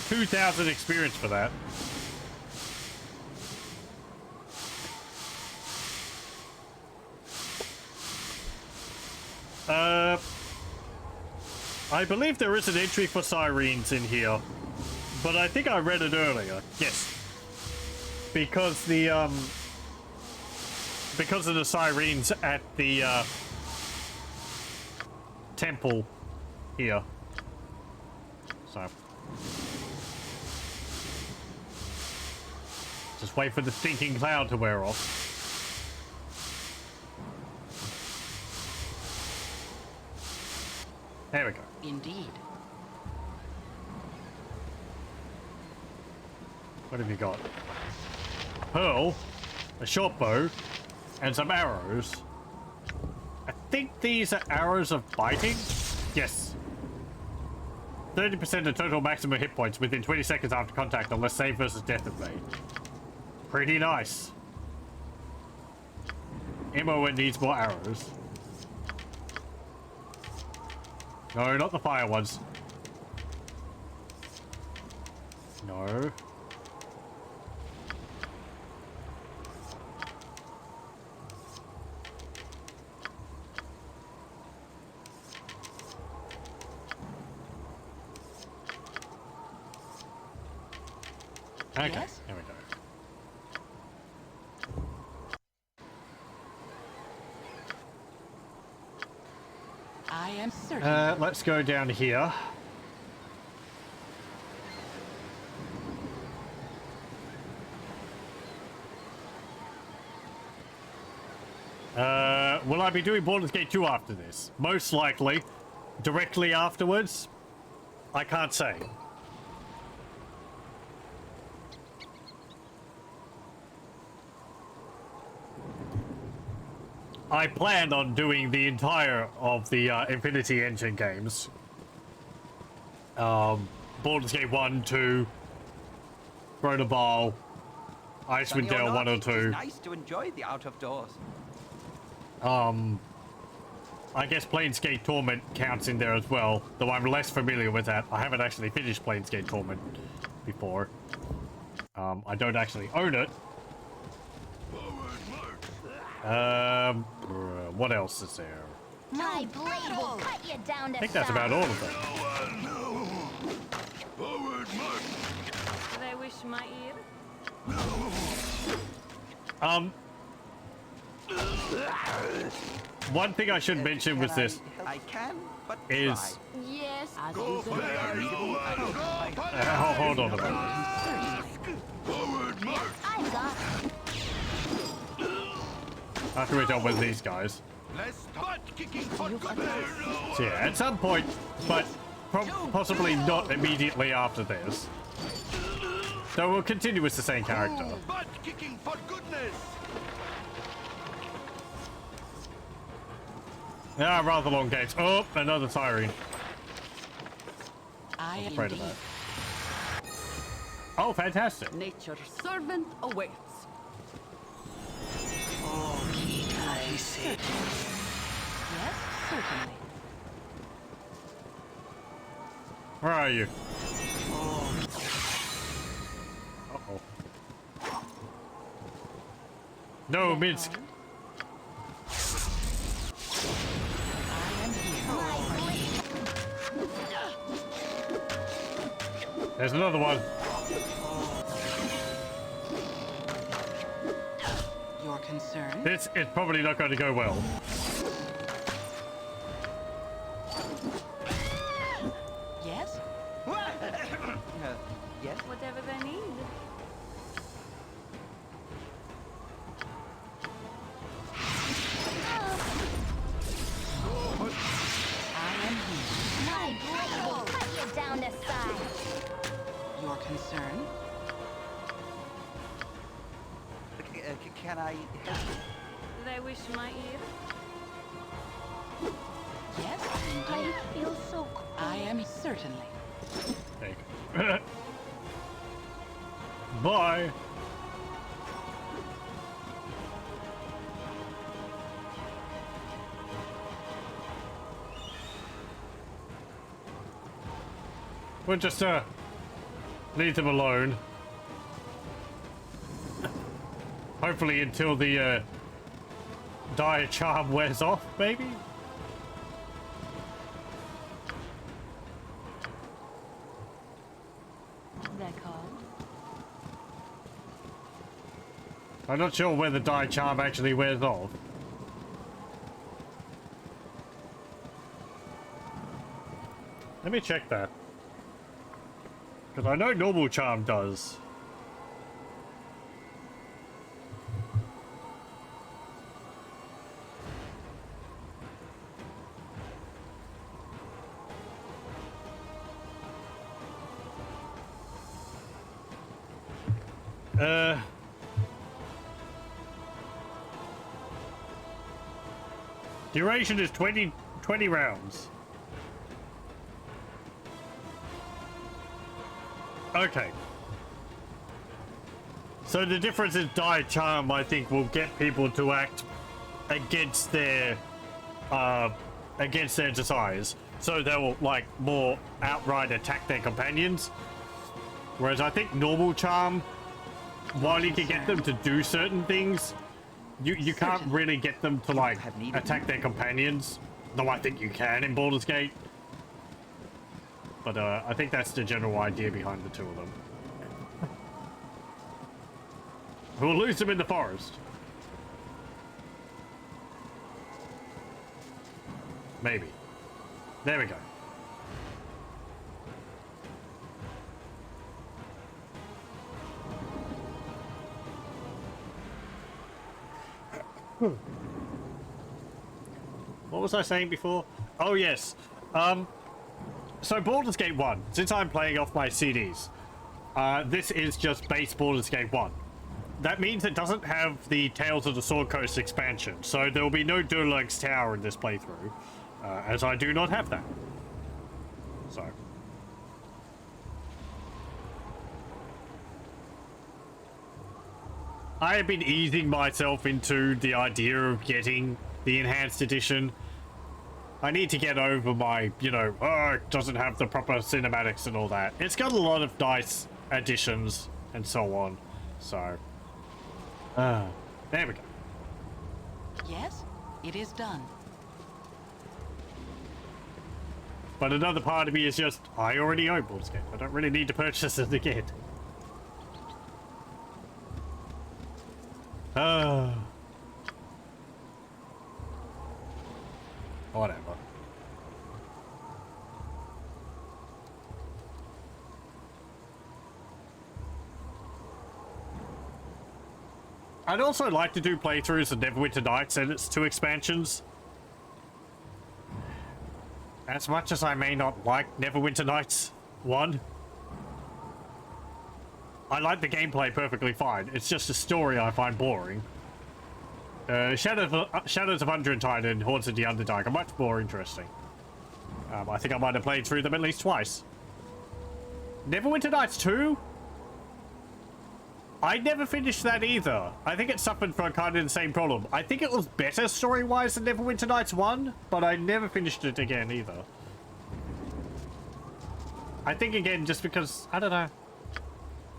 2,000 experience for that. I believe there is an entry for sirens in here, but I think I read it earlier. Yes, because of the sirens at the temple here. So just wait for the stinking cloud to wear off. There we go. Indeed. What have you got? Pearl, a short bow, and some arrows. I think these are arrows of biting? Yes. 30% of total maximum hit points within 20 seconds after contact unless save versus death is made. Pretty nice. Ammo needs more arrows. No, not the fire ones. No. Okay, Yes? there we go. I am certain. Let's go down here. Will I be doing Baldur's Gate 2 after this? Most likely. directly afterwards, I can't say. I plan on doing the entire of the Infinity Engine games. Baldur's Gate 1, 2, Throne of Bhaal, Icewind Dale 1 or 2. It's nice to enjoy the out of doors. I guess Planescape Torment counts in there as well, though I'm less familiar with that. I haven't actually finished Planescape Torment before. I don't actually own it. What else is there? My blade will cut you down to I think that's about all of them. Did I wish my ear? One thing I should mention with this I can, but is... Yes. hold on a minute. I got After we're done with these guys. So yeah, at some point, but possibly not immediately after this. So we'll continue with the same character. Butt kicking for goodness! Yeah, rather long gates. Oh, another siren. I am Afraid of indeed. that. Oh, fantastic. Nature's servant awaits. Yes, certainly. Where are you? Uh-oh. No, Minsk. I am here. There's another one. Your concern? This is probably not going to go well. Yes? Yes? Whatever they need. I am here. my blade will cut you down to size. Your concern? Can I help? Did I wish my ear? Yes, I indeed. feel so cold. I am certainly. There you go. Bye. We'll just leave them alone. Hopefully until the dire charm wears off, maybe? They're called. I'm not sure where the dire charm actually wears off. Let me check that. Because I know normal charm does. Duration is 20 rounds. Okay. So the difference is die charm, I think, will get people to act against their desires. So they'll like more outright attack their companions. Whereas I think normal charm, while you can get them to do certain things, you can't really get them to like attack their companions. Though I think you can in Baldur's Gate. But I think that's the general idea behind the two of them. We'll lose them in the forest. Maybe. There we go. What was I saying before? Oh yes, So Baldur's Gate 1, since I'm playing off my CDs, this is just base Baldur's Gate 1. That means it doesn't have the Tales of the Sword Coast expansion, so there will be no Durlug's Tower in this playthrough, as I do not have that. So. I have been easing myself into the idea of getting the Enhanced Edition. I need to get over my, you know, oh, it doesn't have the proper cinematics and all that. It's got a lot of nice additions and so on. So, there we go. Yes, it is done. But another part of me is just, I already own Baldur's Gate. I don't really need to purchase it again. Whatever. I'd also like to do playthroughs of Neverwinter Nights and its 2 expansions. As much as I may not like Neverwinter Nights 1, I like the gameplay perfectly fine. It's just the story I find boring. Shadows of Undertide and Haunts of the Underdark are much more interesting. I think I might have played through them at least twice. Neverwinter Nights 2? I never finished that either. I think it suffered from kind of the same problem. I think it was better story-wise than Neverwinter Nights 1, but I never finished it again either. I think again just because, I don't know,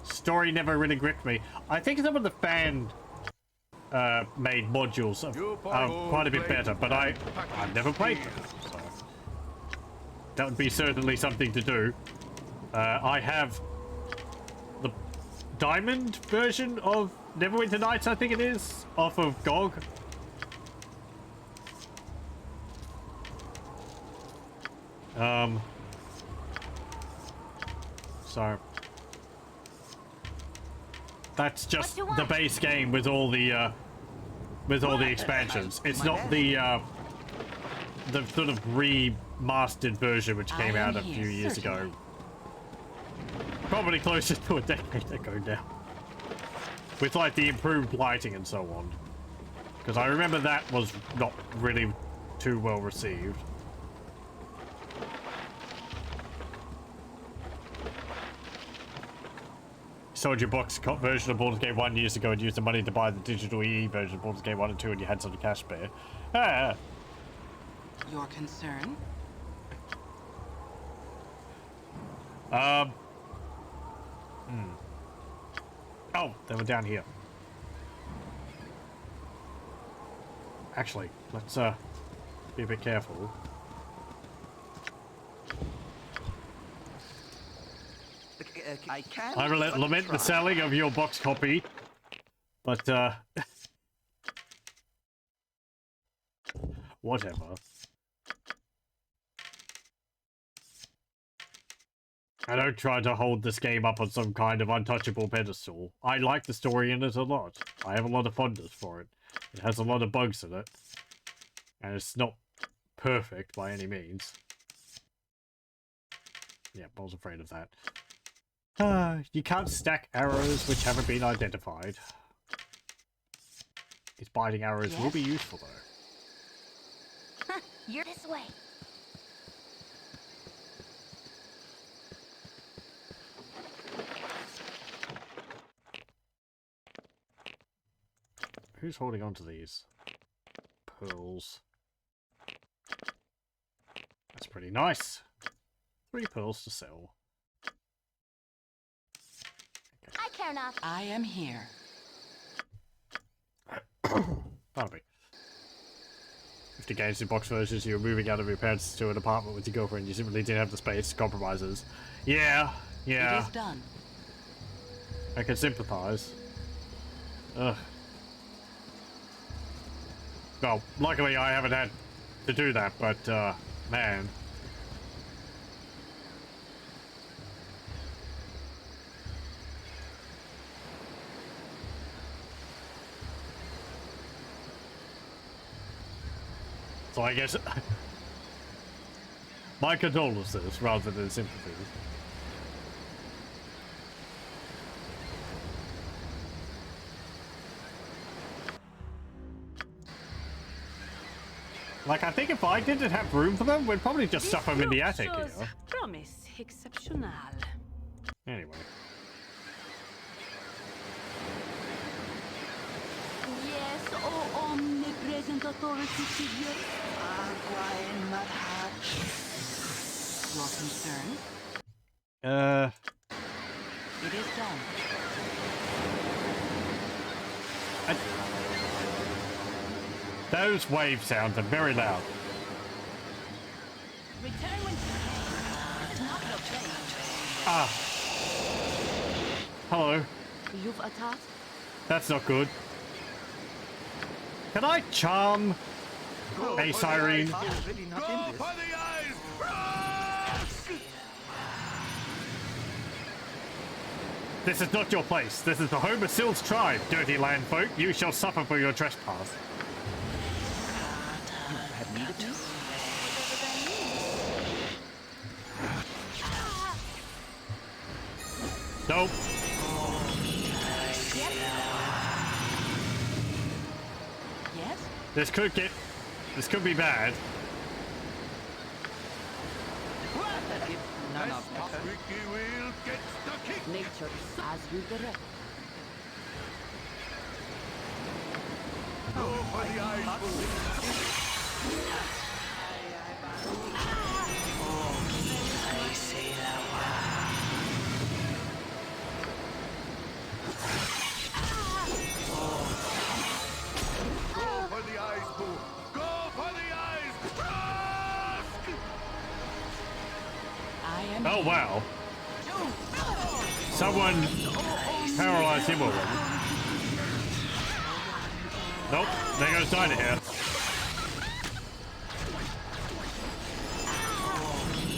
story never really gripped me. I think some of the fan made modules are quite a bit better, but I've never played them, so that would be certainly something to do. I have the Diamond version of Neverwinter Nights, I think it is, off of GOG. So that's just the base game with all the expansions. It's not the sort of remastered version which came out a few years ago. Probably closer to a decade ago now. With like the improved lighting and so on. Because I remember that was not really too well received. Sold your box version of Baldur's Gate 1 years ago and used the money to buy the digital EE version of Baldur's Gate 1 and 2 and you had some cash spare. Ah. Your concern? Oh, they were down here. Actually, let's be a bit careful. I lament the selling of your box copy, but whatever. I don't try to hold this game up on some kind of untouchable pedestal. I like the story in it a lot. I have a lot of fondness for it. It has a lot of bugs in it. And it's not perfect by any means. Yeah, I was afraid of that. You can't stack arrows which haven't been identified. These biting arrows will be useful though. You're this way. Who's holding on to these? Pearls. That's pretty nice. 3 pearls to sell. Okay. I care not. I am here. Pardon me. 50 games in box versions, you were moving out of your parents to an apartment with your girlfriend, you simply didn't have the space, compromises. Yeah. It is done. I can sympathize. Ugh. Well, luckily I haven't had to do that, but, man. So I guess My condolences rather than sympathies. Like, I think if I didn't have room for them, we'd probably just stuff them in the attic here. Promise exceptional. Anyway. Yes, oh omnipresent authority figure. Your concern? It is done. Those wave sounds are very loud. Return when you can. This is not your place. Ah. Hello. You've attacked? That's not good. Can I charm a siren? Go for the eyes! Rush! This is not your place. This is the home of Syl's tribe, dirty land folk. You shall suffer for your trespass. Have needed to? Nope. Yes? This could be bad. None of that. Squeaky wheel gets the kick! Nature as you direct. Go for the eyes! Go for the eyes, Boo! Go for the eyes! Rush! I am Oh wow. Someone paralyzed him already. Nope, there goes Dinah here.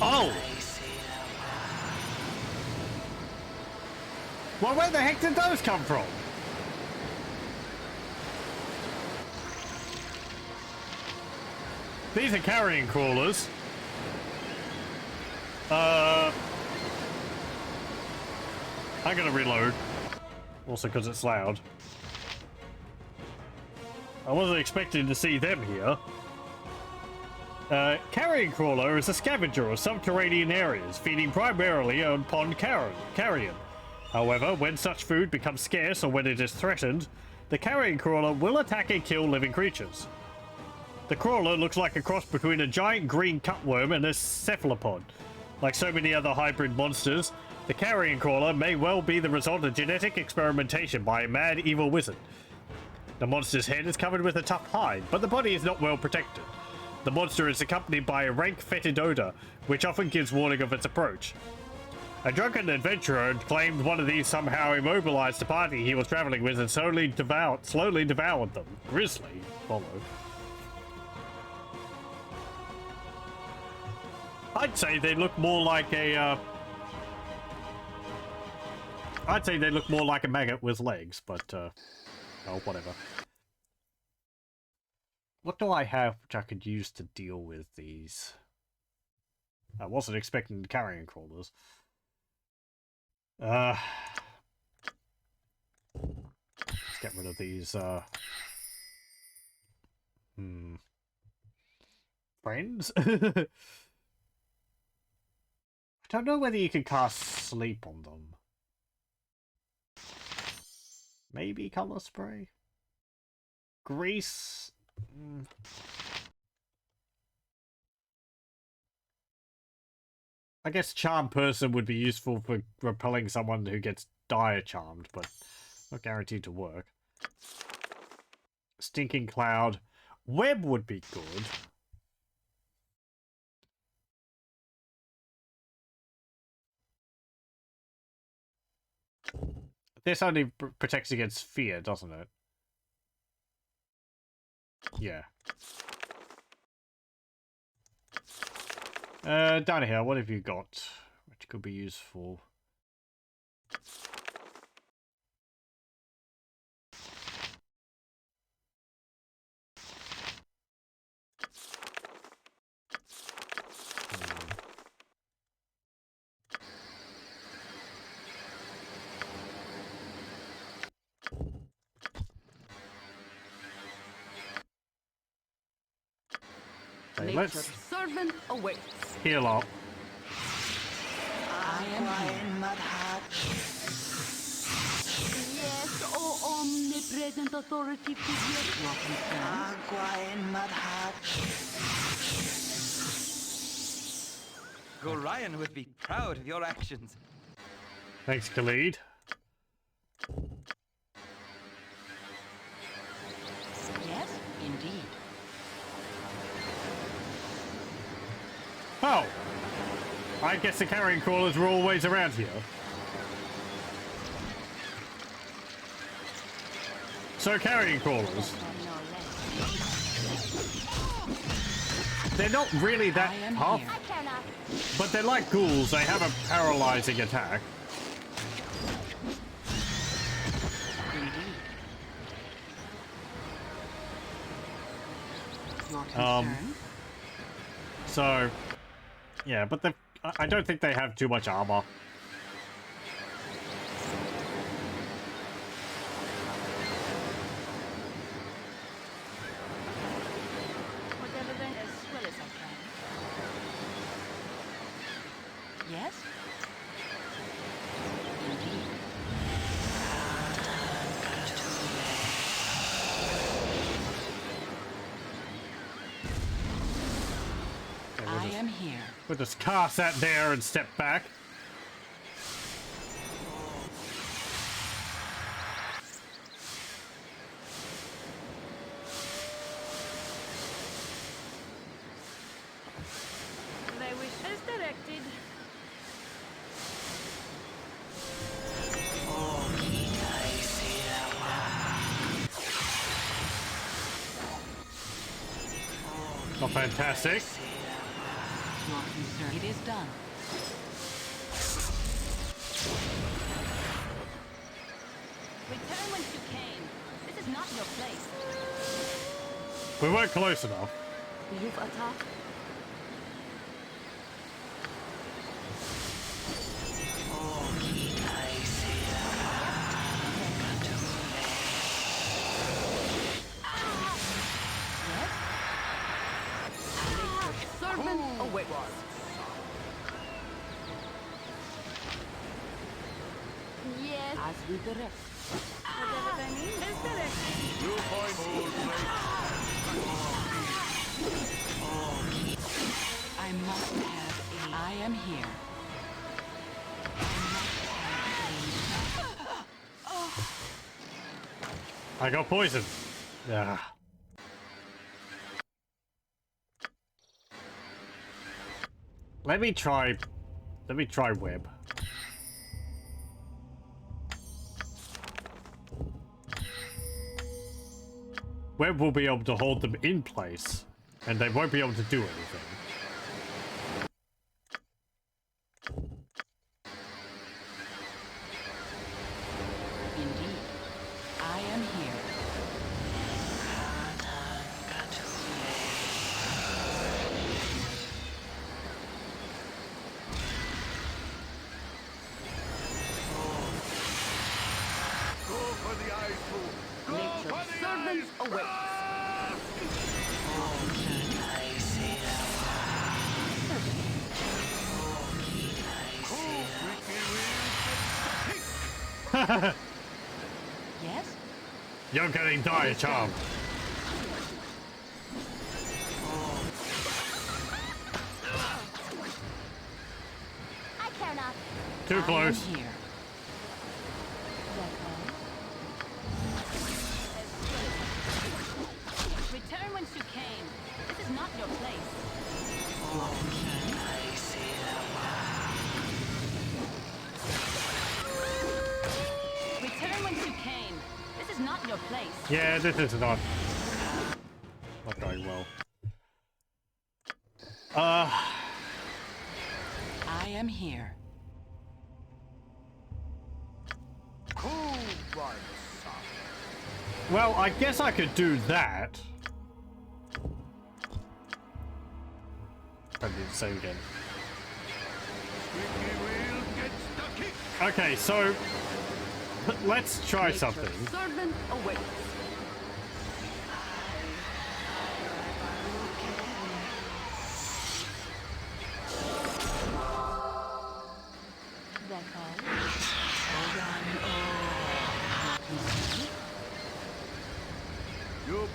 Oh! Well, where the heck did those come from? These are carrion crawlers. I'm gonna reload. Also because it's loud. I wasn't expecting to see them here. Carrion crawler is a scavenger of subterranean areas, feeding primarily on pond carrion. However, when such food becomes scarce or when it is threatened, the carrion crawler will attack and kill living creatures. The crawler looks like a cross between a giant green cutworm and a cephalopod. Like so many other hybrid monsters, the carrion crawler may well be the result of genetic experimentation by a mad evil wizard. The monster's head is covered with a tough hide, but the body is not well protected. The monster is accompanied by a rank fetid odor, which often gives warning of its approach. A drunken adventurer claimed one of these somehow immobilized the party he was traveling with and slowly devoured them. Grisly follow. I'd say they look more like a, I'd say they look more like a maggot with legs, but, oh, whatever. What do I have which I could use to deal with these? I wasn't expecting carrion crawlers. Let's get rid of these, friends? I don't know whether you can cast sleep on them. Maybe color spray? Grease? I guess charm person would be useful for repelling someone who gets dire charmed, but not guaranteed to work. Stinking cloud. Web would be good. This only protects against fear, doesn't it? Yeah. Down here, what have you got? Which could be useful. Okay, Nature's let's servant awaits. heal up. I am here. Yes, O omnipresent authority figure. Your concern? Gorion would be proud of your actions. Thanks, Khalid. Yes, indeed. Oh! I guess the carrion crawlers were always around here. So carrion crawlers. They're not really that tough, but they're like ghouls. They have a paralyzing attack. Your concern? So, yeah, but I don't think they have too much armor. Whatever then, as well as I can. Yes? Indeed. I am here. We'll just cast that there and step back. Thy wish as directed. Oh, fantastic. Your concern. It is done. Return whence you came. This is not your place. We weren't close enough. You've attacked. Servant awaits. Yes, as we direct. Whatever thy mean is directed. You'll find old place. I must have aid. I am here. I got poisoned. Yeah. Let me try web. Web will be able to hold them in place, and they won't be able to do anything. Indeed. I am here. Go for the eyes, fool. Go Nature's for the servant eyes. awaits. Yes? You're getting dire charm. I care not. Too close. I am here. Return whence you came. This is not your place. Return whence you came. This is not your place. Yeah, this is not going well. I am here. Well, I guess I could do that. Probably do the same again. Okay, so let's try something. Servant awaits.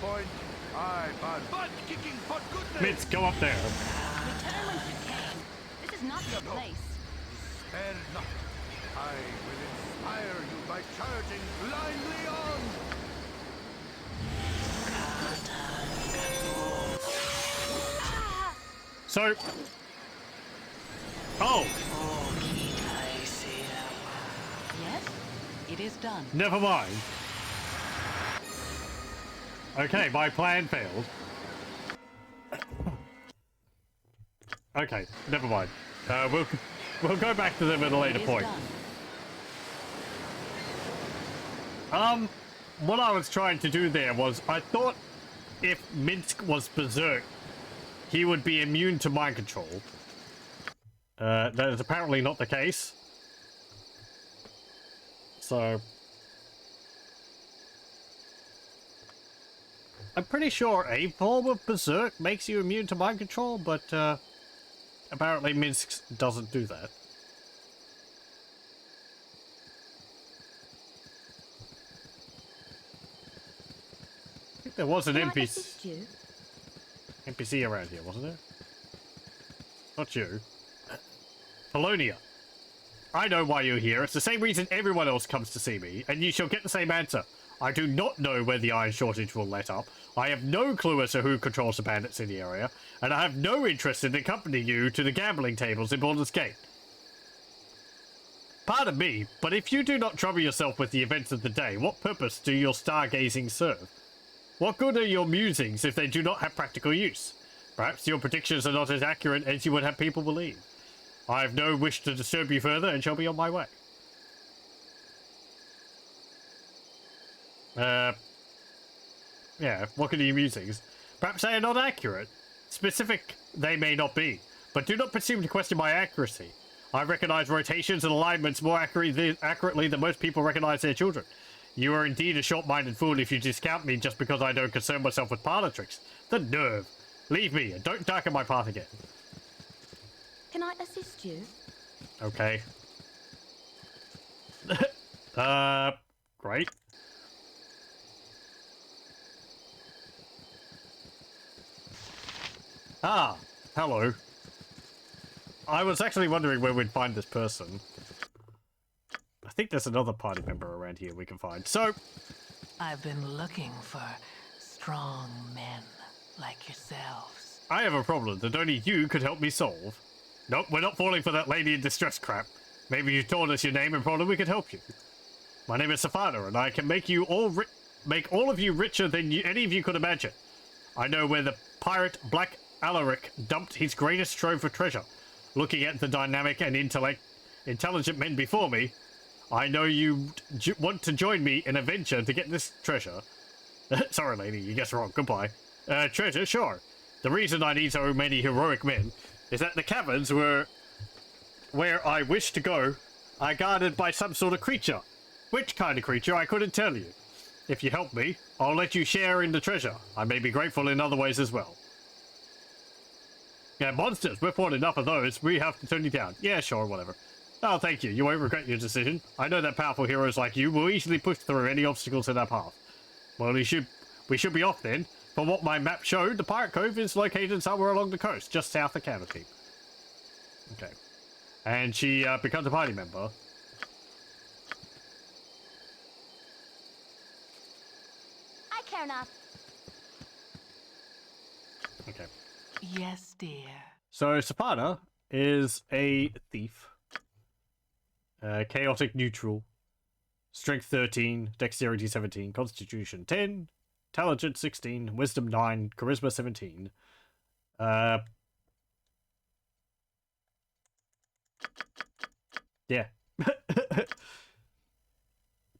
point. Aye, butt kicking for goodness. Mitz, go up there. Return when you came. This is not your place. Spare not. I will inspire you by charging blindly on. So... Oh! Yes, it is done. Never mind. Okay, my plan failed. Okay, never mind. We'll go back to them at a later point. What I was trying to do there was, I thought if Minsk was berserk, he would be immune to mind control. That is apparently not the case. So... I'm pretty sure a form of berserk makes you immune to mind control, but apparently Minsk doesn't do that. I think there was an NPC around here, wasn't there? Not you. Polonia. I know why you're here. It's the same reason everyone else comes to see me, and you shall get the same answer. I do not know where the iron shortage will let up. I have no clue as to who controls the bandits in the area, and I have no interest in accompanying you to the gambling tables in Baldur's Gate. Pardon me, but if you do not trouble yourself with the events of the day, what purpose do your stargazing serve? What good are your musings if they do not have practical use? Perhaps your predictions are not as accurate as you would have people believe. I have no wish to disturb you further and shall be on my way. Yeah, what are your musings? Perhaps they are not accurate. Specific they may not be, but do not presume to question my accuracy. I recognize rotations and alignments more accurately than most people recognize their children. You are indeed a short-minded fool if you discount me just because I don't concern myself with parlor tricks. The nerve! Leave me and don't darken my path again. Can I assist you? Okay. Great. Ah, hello. I was actually wondering where we'd find this person. I think there's another party member around here we can find. So, I've been looking for strong men like yourselves. I have a problem that only you could help me solve. Nope, we're not falling for that lady in distress crap. Maybe you told us your name and probably we could help you. My name is Safana, and I can make you all make all of you richer than any of you could imagine. I know where the pirate Black Alaric dumped his greatest trove of treasure. Looking at the dynamic and intelligent men before me, I know you want to join me in a venture to get this treasure. Sorry, lady, you guessed wrong. Goodbye. Treasure, sure. The reason I need so many heroic men is that the caverns were where I wish to go are guarded by some sort of creature. Which kind of creature, I couldn't tell you. If you help me, I'll let you share in the treasure. I may be grateful in other ways as well. Yeah, monsters, we've fought enough of those. We have to turn you down. Yeah, sure, whatever. Oh, thank you. You won't regret your decision. I know that powerful heroes like you will easily push through any obstacles in our path. Well, we should be off then. From what my map showed, the Pirate Cove is located somewhere along the coast, just south of Cavity. Okay. And she becomes a party member. I care not. Okay. Yes, dear. So, Sapana is a thief. Chaotic neutral. Strength 13, Dexterity 17, Constitution 10, Intelligence 16, Wisdom 9, Charisma 17. Yeah.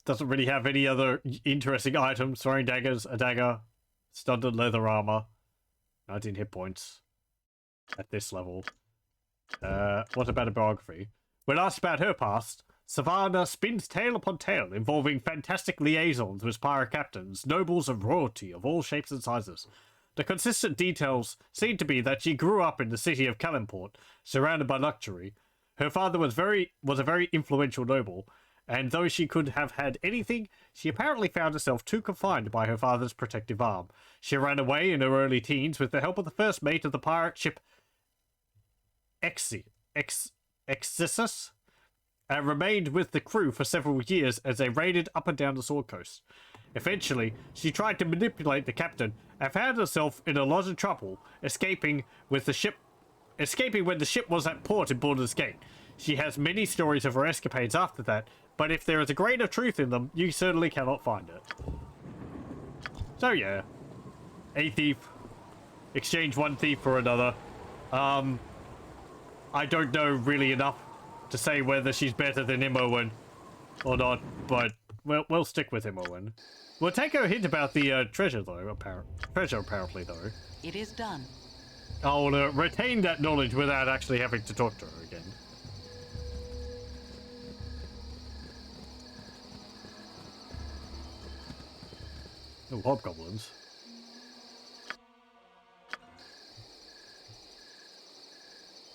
Doesn't really have any other interesting items. Throwing daggers, a dagger, studded leather armor, 19 hit points at this level. What about a biography? When asked about her past, Savannah spins tale upon tale involving fantastic liaisons with pirate captains, nobles and royalty of all shapes and sizes. The consistent details seem to be that she grew up in the city of Kalimport, surrounded by luxury. Her father was a very influential noble, and though she could have had anything, she apparently found herself too confined by her father's protective arm. She ran away in her early teens with the help of the first mate of the pirate ship Exissus, and remained with the crew for several years as they raided up and down the Sword Coast. Eventually, she tried to manipulate the captain and found herself in a lot of trouble, escaping when the ship was at port in Baldur's Gate. She has many stories of her escapades after that, but if there is a grain of truth in them, you certainly cannot find it. So yeah, a thief, exchange one thief for another. I don't know really enough to say whether she's better than Imoen or not, but we'll stick with Imoen. We'll take her hint about the treasure though. Apparently though. It is done. I'll retain that knowledge without actually having to talk to her again. Oh, hobgoblins.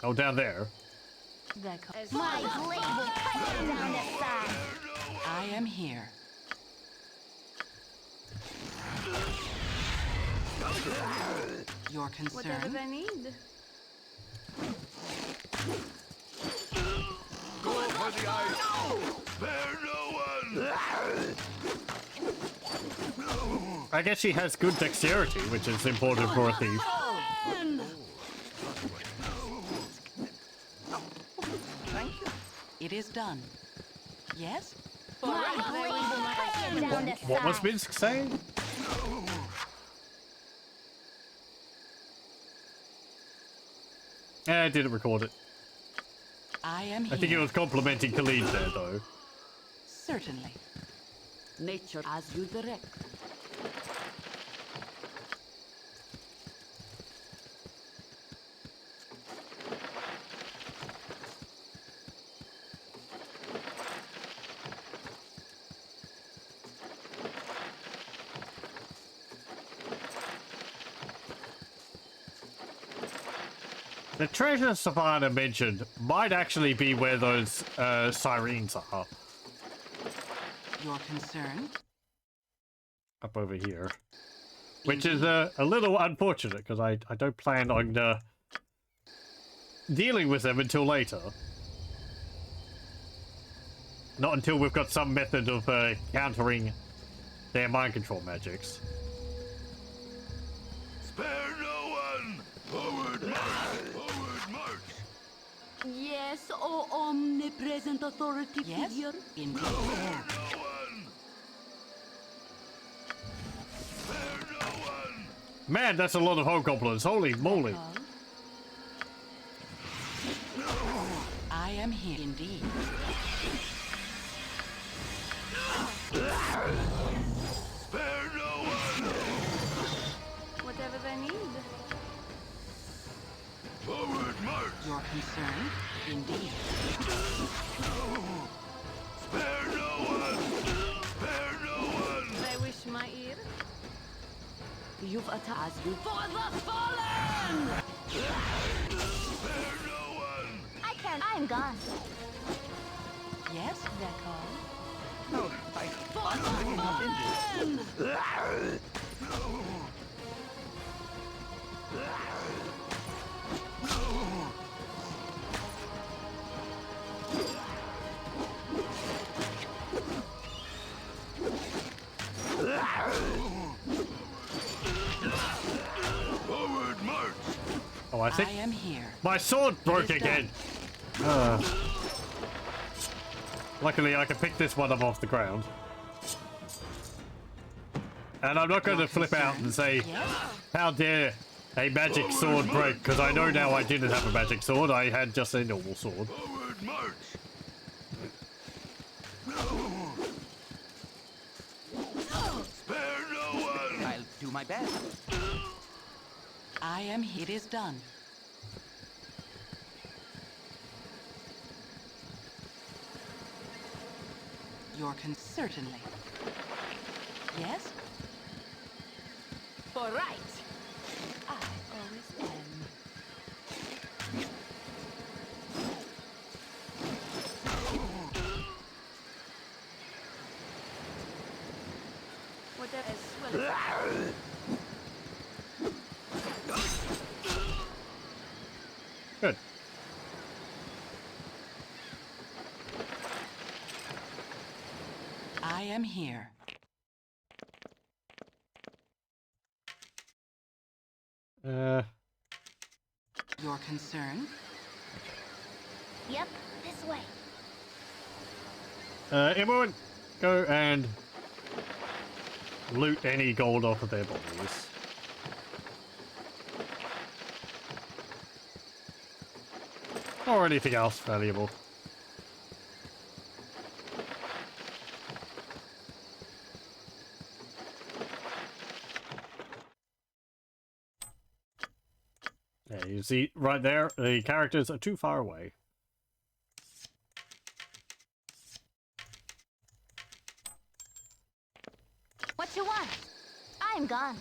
Oh, down there. My blade will cut you down the side. I am here. Your Whatever concern? they need. Go for the ice! Spare no one! I guess she has good dexterity, which is important for a thief. It is done. Yes? My blade will cut you down the side. What was Minsk saying? I didn't record it. I am here. I think it was complimenting Khalid there, though. Certainly. Nature as you direct. The treasure Savannah mentioned might actually be where those sirens are. Your concern? Up over here. Which is a little unfortunate, because I don't plan on dealing with them until later. Not until we've got some method of countering their mind control magics. Spare no one! Forward march! Forward march! Yes, O omnipresent authority Yes? figure. Indeed. No one! Spare no one! Man, that's a lot of hobgoblins. Holy moly. I am here. Indeed. Spare no one! Whatever they need. Forward march! Your concern? Indeed. Spare no one! Spare no one! They wish my ear. You've attacked me for the fallen! Spare no one! I can't. I'm gone. Yes, Dekal. Oh, I did not intend Forward march! Oh, I think I am here. my sword broke is again. Luckily, I can pick this one up off the ground. And I'm not going to flip out and say, how dare a magic sword break, because I know now I didn't have a magic sword, I had just a normal sword. Forward march! Spare no one! I'll do my best. I am here. It is done. Your certainly. Yes? For right. I always am. Good. I am here. Your concern? Yep, this way. Everyone, go and loot any gold off of their bodies. Or anything else valuable. Yeah, you see right there, the characters are too far away. What you want? I'm gone.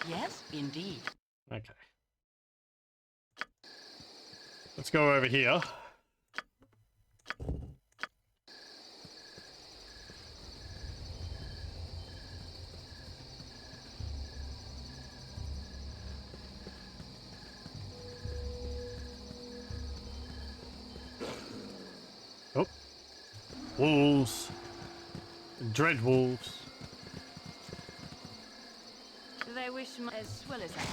Yes, indeed. Okay. Let's go over here. Oh. Wolves. Dread wolves. They wish as well as I can.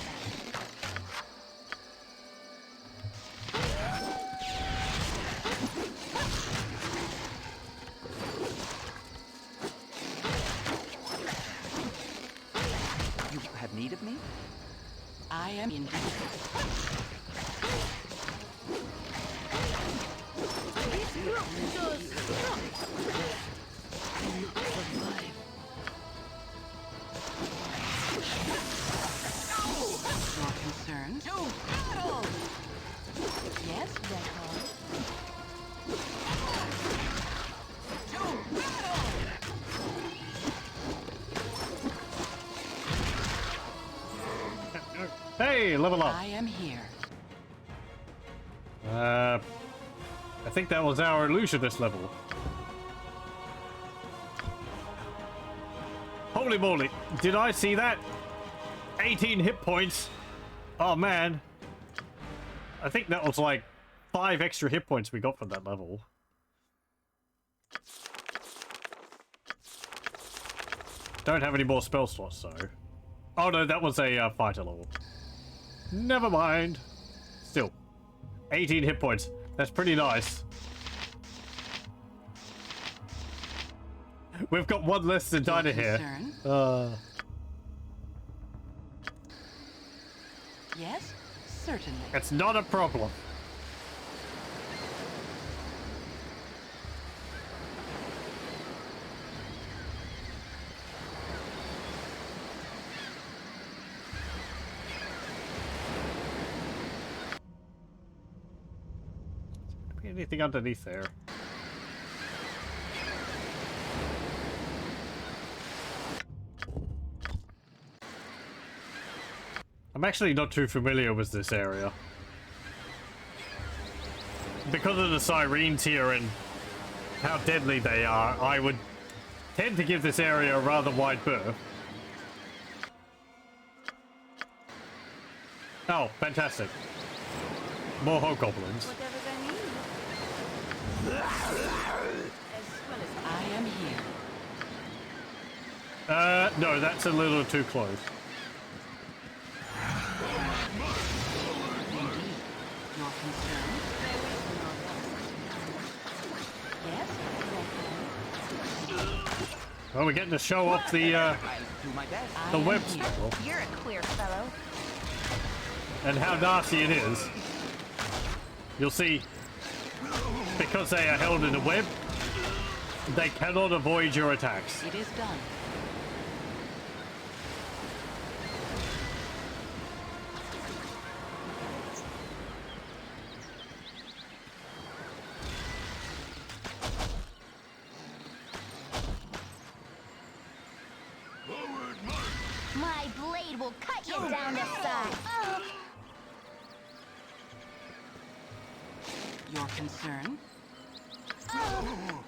You have need of me? I am indeed. This group does Your concern? To battle! Yes, Redhawk. To battle! Hey, level up. I am here. I think that was our Illusionist level. Holy moly, did I see that? 18 hit points. Oh man. I think that was like 5 extra hit points we got from that level. Don't have any more spell slots though. Oh no, that was a fighter level. Never mind. Still, 18 hit points. That's pretty nice. We've got one less than Dinah here. Yes, certainly. It's not a problem. Anything underneath there? I'm actually not too familiar with this area. Because of the sirens here and how deadly they are, I would tend to give this area a rather wide berth. Oh, fantastic. More hobgoblins. whatever they need. As well as I am here. No, that's a little too close. Indeed. Your concern? Yes, Redhawk. Well, we're getting to show off the I'll do my best. I the am web here. spell You're a queer fellow. and how nasty it is. You'll see, because they are held in a web, they cannot avoid your attacks. It is done. My blade will cut you down to size. Oh. Your concern? Oh.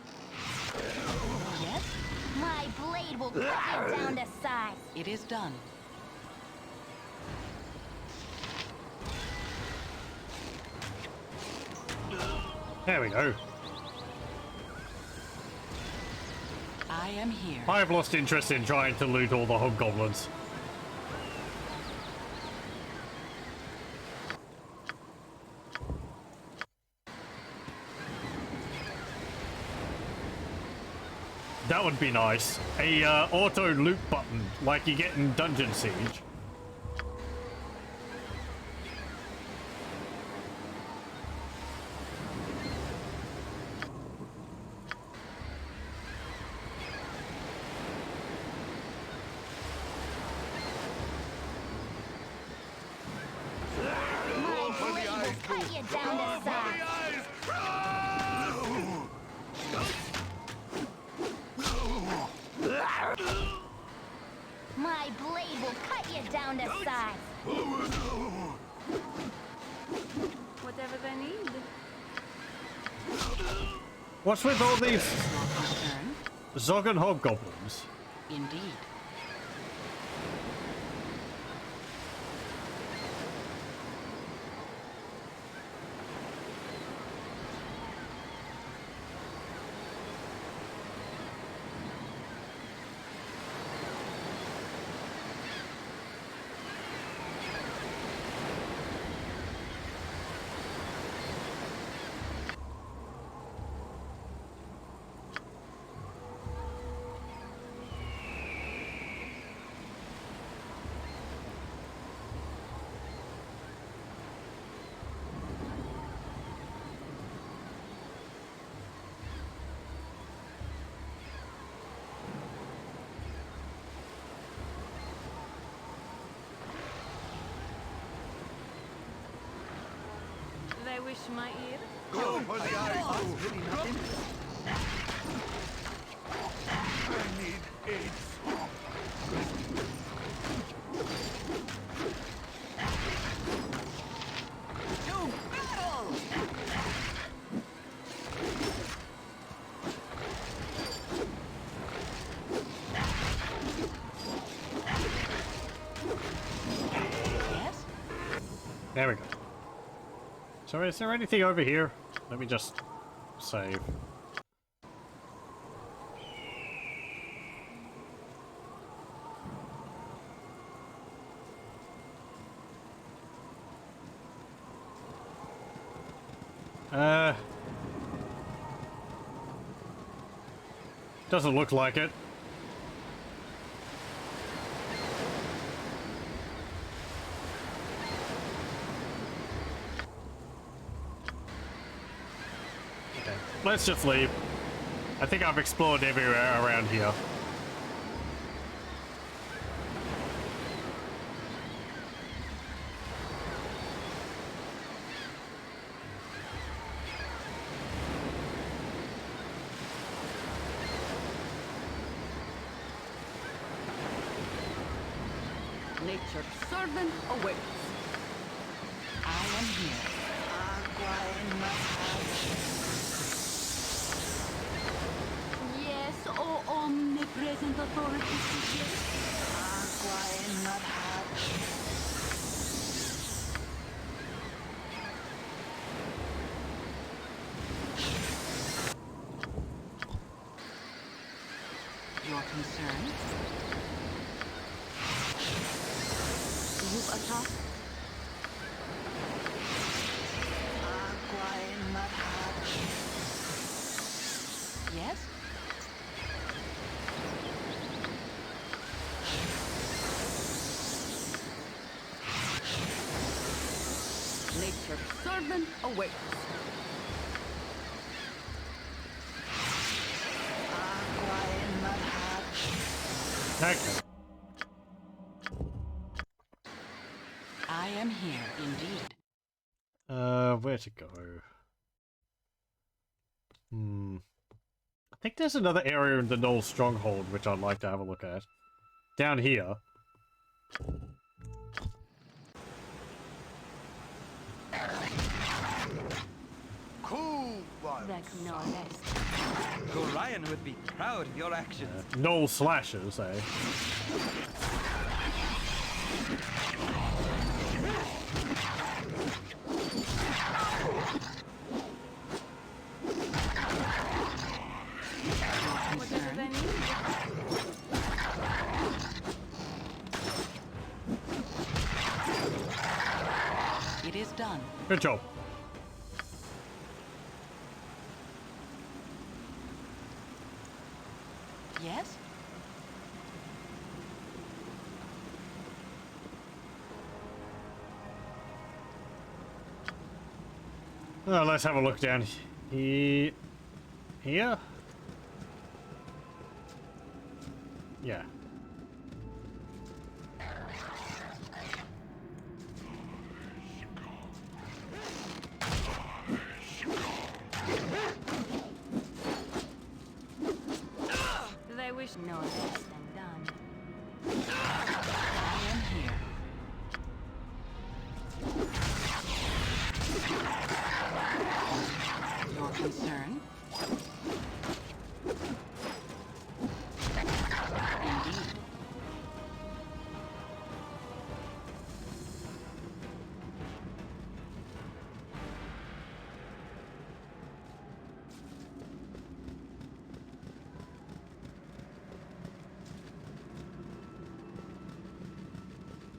My blade will cut you down to size. It is done. There we go. I am here. I've lost interest in trying to loot all the hobgoblins. That would be nice. A auto loot button like you get in Dungeon Siege. My blade will cut you down to size. Whatever they need. What's with all these Zogan hobgoblins? Indeed. They wish my ear. Go for the eyes. Really nothing. I need aids. To battle! Yes? There we go. So is there anything over here? Let me just save. Doesn't look like it. Okay, let's just leave. I think I've explored everywhere around here. Nature's servant awaits. I am here. Yes, oh omnipresent authority. Your concern? You attack? Yes? Nature's servant awaits. Okay. I am here, indeed. Where to go? I think there's another area in the Knoll Stronghold which I'd like to have a look at. Down here. Cool one. That's no less. Gorion would be proud of your actions. No slashers, eh? What does it need? It is done. Good job. Yes? Well, let's have a look down here. Here? Yeah. They wish no less than done. I am here. Your concern? Indeed.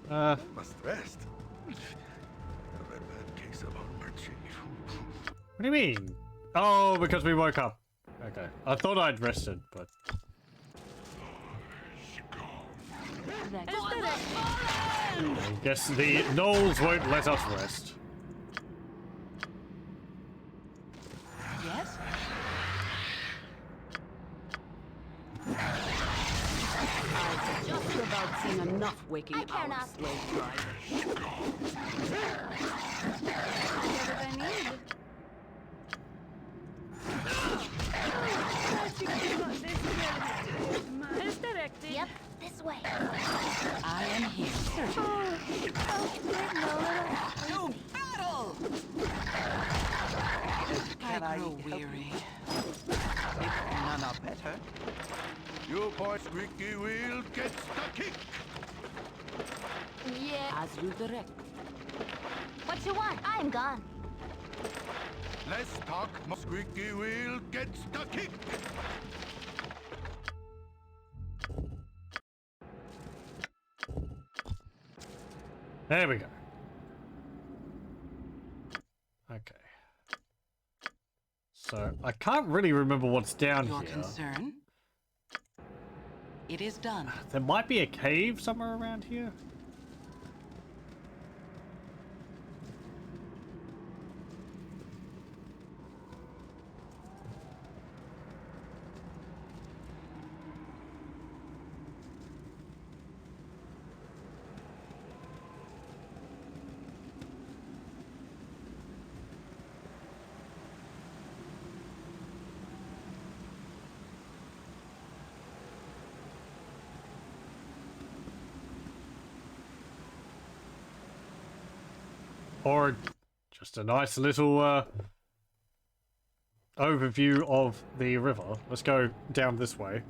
Must rest. A red bad case of overmarching. What do you mean? Oh, because we woke up. Okay. I thought I'd rested, but... I guess the gnolls won't let us rest. Yes? I've just about seen enough waking I care hours, not. slave driver. What do they need? Magic is not this well in a directed. Yep, this way. I am here. Oh, I'm getting a little To battle! Can I I grow help weary. if none are better? You boy squeaky wheel gets the kick. Yeah. As you direct. What you want? I'm gone. Less talk, more squeaky wheel gets the kick. There we go. Okay. So, I can't really remember what's down Your here. concern? It is done. There might be a cave somewhere around here. Or just a nice little overview of the river. Let's go down this way.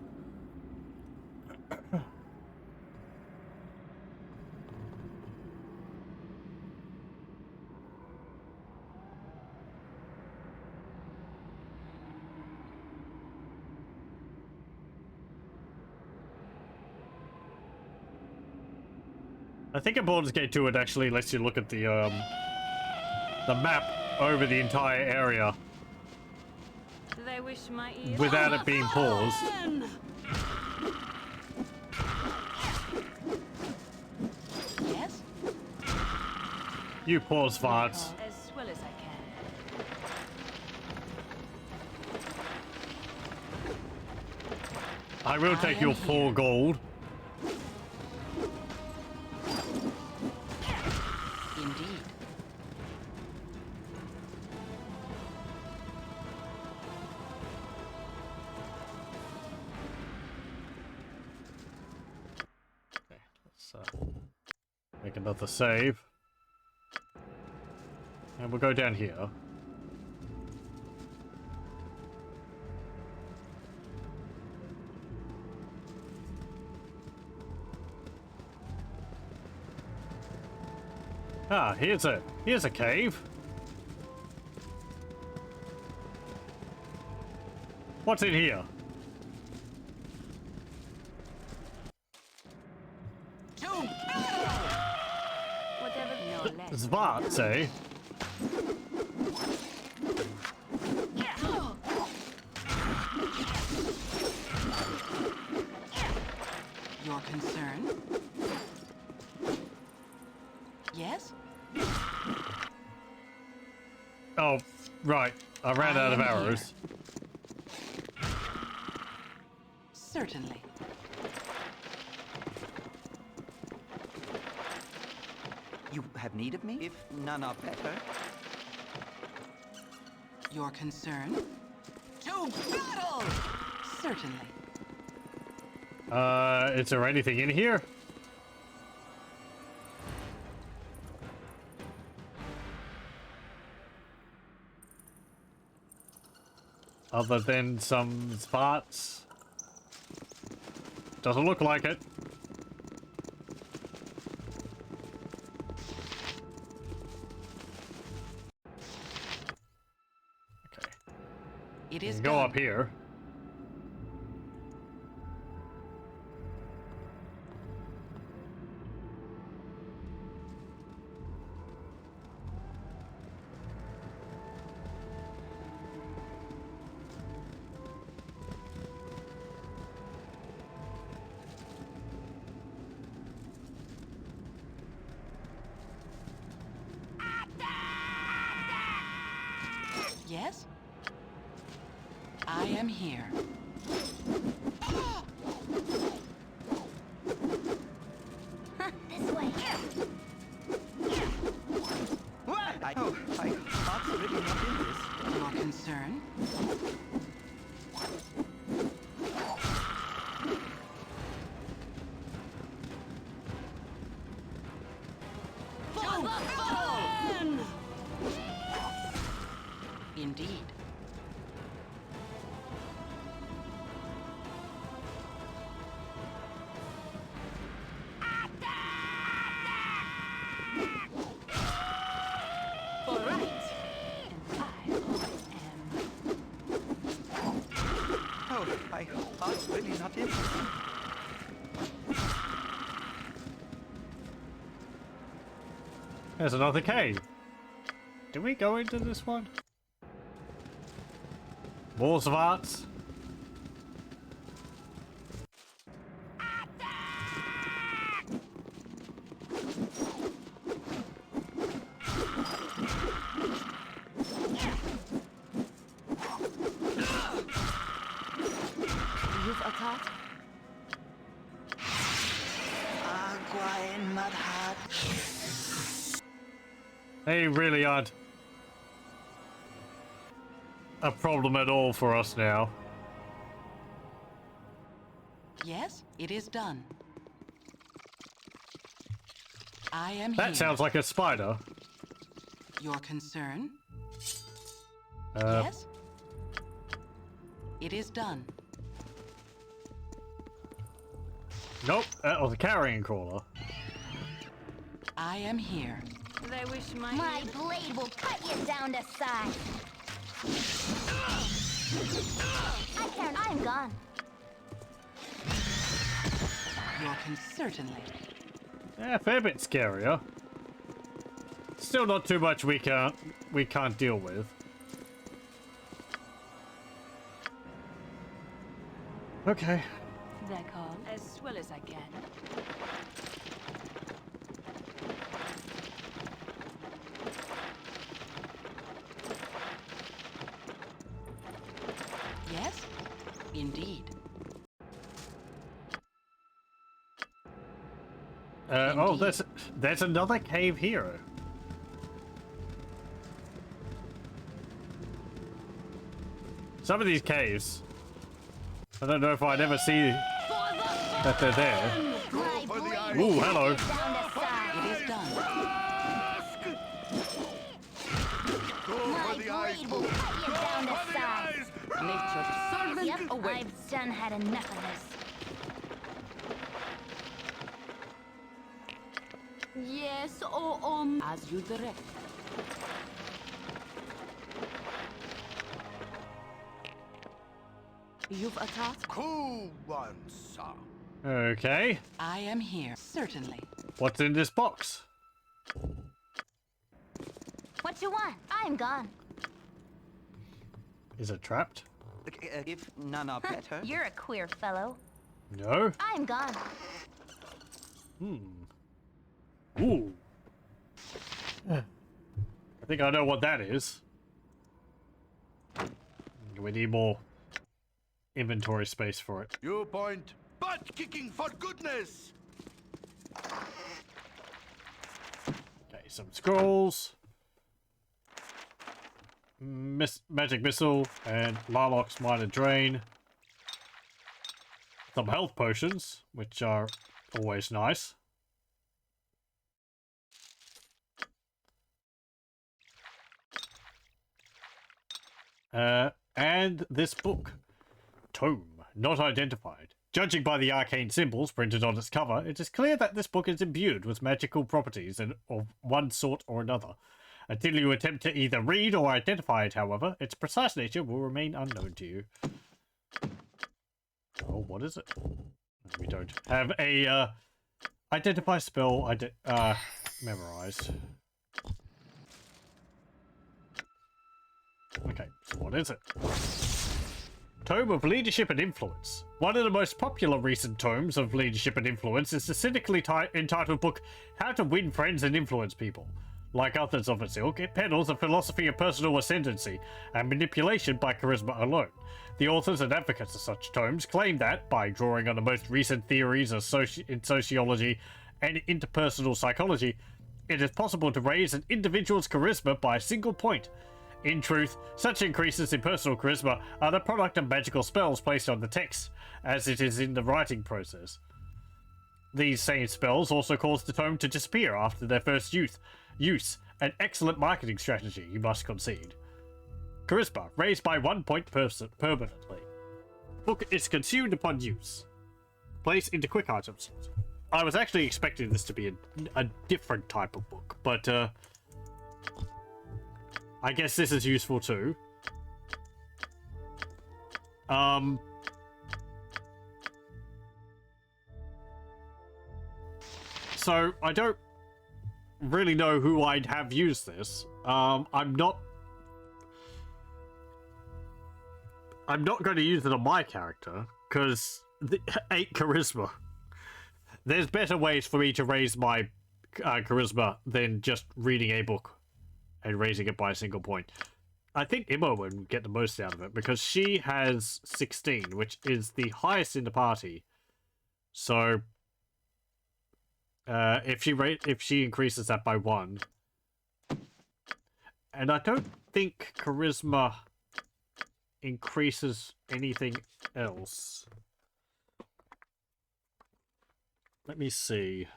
I think in Baldur's Gate 2 it actually lets you look at the map over the entire area They wish my ears. without it being paused. Yes? You pause farts. As well as I can. I will take your 4 gold. Indeed. Okay, let's make another save. And we'll go down here. Ah, here's a cave. What's in here? Whatever. No less. Zvarts, eh? Your concern? Yes? Oh, right. I ran out of am arrows. here. Certainly. You have need of me? If none are better. Your concern? To battle! Certainly. Is there anything in here? Other than some spots? Doesn't look like it. Okay. It is Go done. up here. Yes? I am here. This way. I thought really not in this. Your concern? Indeed. All right. And I am. Oh, I thought really not in this. There's another cave. Do we go into this one? More Zvarts? You've attacked? Agua en Madhat. They really aren't a problem at all for us now. Yes, it is done. I am That here. sounds like a spider. Your concern? Uh, Yes? It is done. Nope, that was a carrying crawler. I am here. I wish My blade will cut you down to size. I'm gone. Your certainly. Yeah, a fair bit scarier. Still not too much we can't deal with. Okay. That call as well as I can. Yes? Indeed. Oh, there's another cave here. Some of these caves, I don't know if I'd ever see that they're there. Ooh, hello. It is done. My blade will cut you down to size. Nature's servant Yep, awakens. I've done had enough of this. Yes, As you direct. You've a task? Cool one, sir. Okay. I am here. Certainly. What's in this box? What you want? I'm gone. Is it trapped? If none are better. You're a queer fellow. No. I'm gone. Ooh. I think I know what that is. We need more inventory space for it. You point butt kicking for goodness. Okay, some scrolls. Magic missile and Larlock's minor drain. Some health potions, which are always nice. And this book. Tome, not identified. Judging by the arcane symbols printed on its cover, it is clear that this book is imbued with magical properties of one sort or another. Until you attempt to either read or identify it, however, its precise nature will remain unknown to you. Oh, what is it? We don't have a identify spell memorized. Okay, so what is it? Tome of Leadership and Influence. One of the most popular recent tomes of leadership and influence is the cynically entitled book How to Win Friends and Influence People. Like others of its ilk, it peddles a philosophy of personal ascendancy and manipulation by charisma alone. The authors and advocates of such tomes claim that, by drawing on the most recent theories in sociology and interpersonal psychology, it is possible to raise an individual's charisma by a single point. In truth, such increases in personal charisma are the product of magical spells placed on the text, as it is in the writing process. These same spells also cause the tome to disappear after their first use, an excellent marketing strategy, you must concede. Charisma, raised by 1 point permanently. Book is consumed upon use. Place into quick items. I was actually expecting this to be a different type of book, but I guess this is useful too. So I don't really know who I'd have used this. I'm not going to use it on my character because 8 charisma. There's better ways for me to raise my charisma than just reading a book and raising it by a single point. I think Immo would get the most out of it because she has 16, which is the highest in the party. So if she increases that by 1, and I don't think charisma increases anything else. Let me see.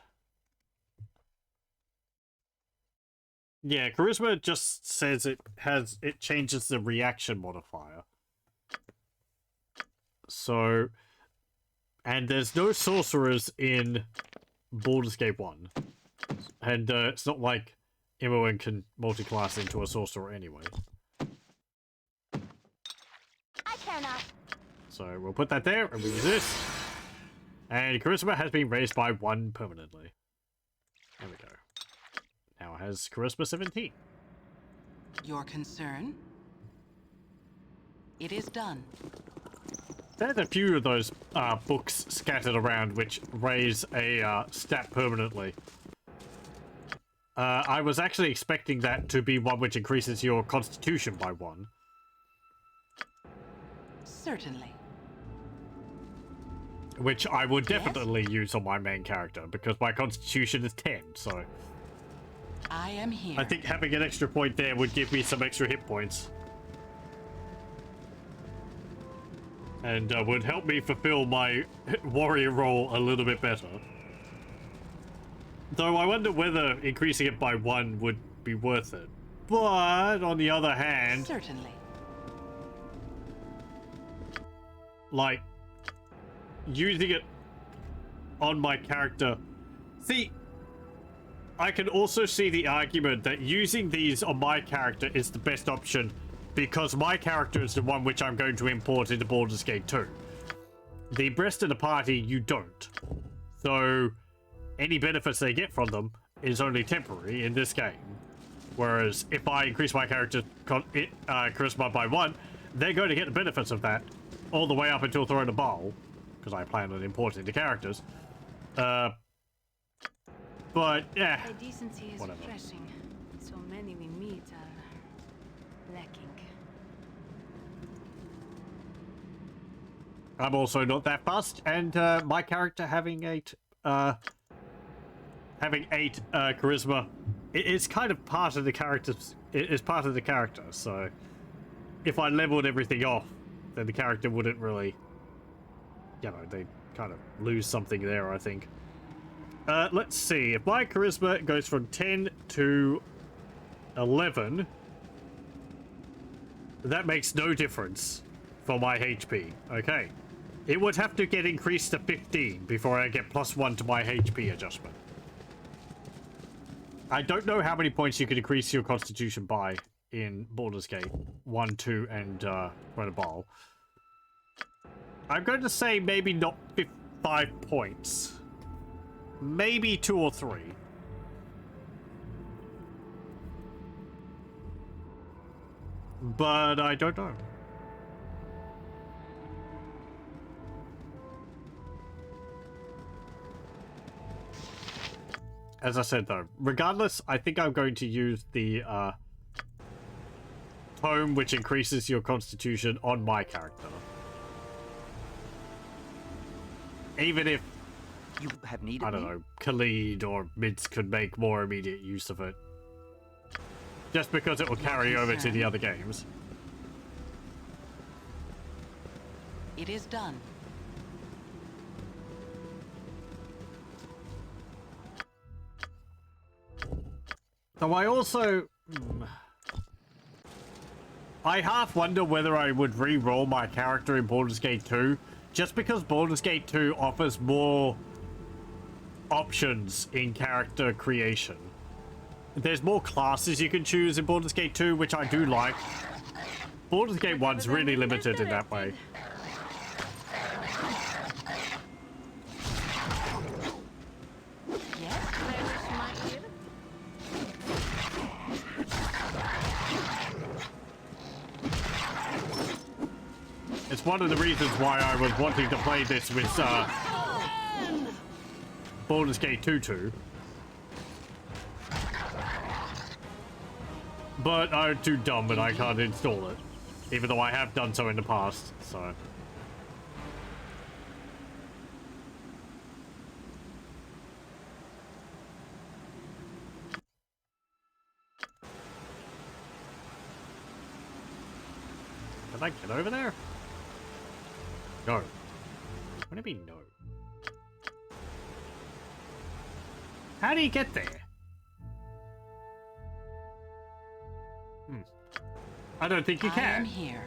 Yeah, charisma just says it changes the reaction modifier. So, and there's no sorcerers in Baldur's Gate 1. And it's not like Imoen can multi-class into a sorcerer anyway. I care not. So we'll put that there and we'll use this. And charisma has been raised by 1 permanently. There we go. Now it has charisma 17. Your concern? It is done. There's a few of those books scattered around which raise a stat permanently. I was actually expecting that to be one which increases your constitution by 1. Certainly. Which I would definitely use on my main character because my constitution is 10, so I am here. I think having an extra point there would give me some extra hit points. And would help me fulfill my warrior role a little bit better. Though I wonder whether increasing it by 1 would be worth it. But, on the other hand... Certainly. Like, using it on my character... See, I can also see the argument that using these on my character is the best option because my character is the one which I'm going to import into Baldur's Gate 2. The rest of the party, you don't. So, any benefits they get from them is only temporary in this game. Whereas, if I increase my character's charisma by 1, they're going to get the benefits of that all the way up until throwing a bowl, because I plan on importing the characters. But, yeah. The decency is Whatever. refreshing. So many we meet are lacking. I'm also not that fussed, and my character having 8 charisma, it's kind of part of the character's. It's part of the character. So, if I leveled everything off, then the character wouldn't really, you know, they kind of lose something there. I think. Let's see. If my charisma goes from 10 to 11, that makes no difference for my HP. Okay. It would have to get increased to 15 before I get +1 to my HP adjustment. I don't know how many points you can increase your constitution by in Baldur's Gate 1, 2, and Run a Ball. I'm going to say maybe not 5 points. Maybe 2 or 3. But I don't know. As I said though, regardless, I think I'm going to use the tome which increases your constitution on my character. Even if You have need I of don't me? know, Khalid or Mids could make more immediate use of it. Just because it will carry over to the other games. It is done. Though I also... I half wonder whether I would re-roll my character in Baldur's Gate 2, just because Baldur's Gate 2 offers more options in character creation. There's more classes you can choose in Baldur's Gate 2, which I do like. Baldur's Gate 1's really limited in that way. It's one of the reasons why I was wanting to play this with Baldur's Gate 2. But I'm too dumb and I can't install it. Even though I have done so in the past, so... Can I get over there? No. What do you mean no? How do you get there? I don't think you can. I am here.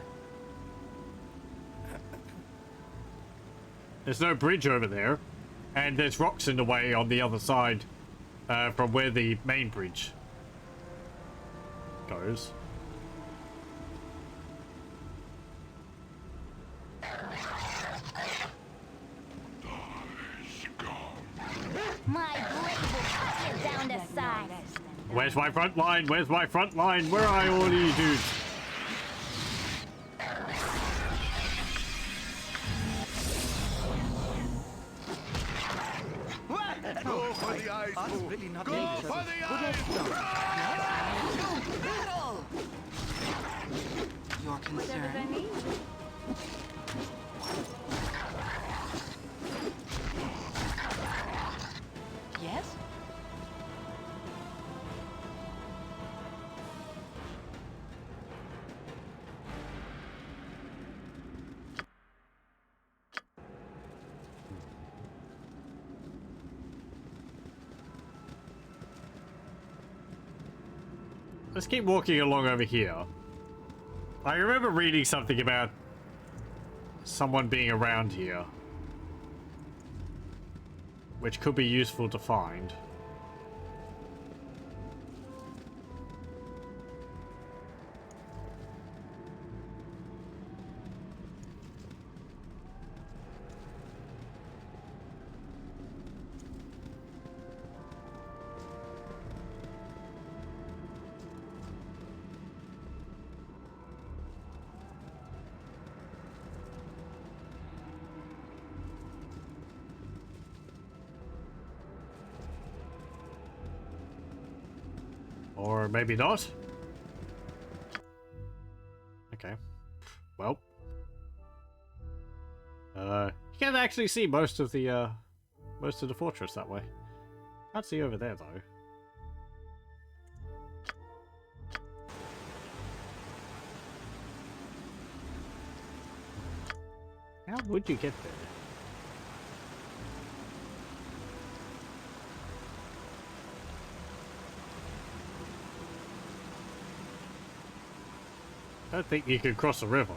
There's no bridge over there. And there's rocks in the way on the other side from where the main bridge goes. My blade will cut you down to size. Where's my front line? Where's my front line? Where are all you dudes? Go for the eyes, Boo! Really not Go dangerous. for the Good eyes! Battle! Your concern? Yes? Let's keep walking along over here. I remember reading something about someone being around here, which could be useful to find. Or maybe not. Okay. Well. You can actually see most of the fortress that way. Can't see over there though. How would you get there? I don't think you could cross a river.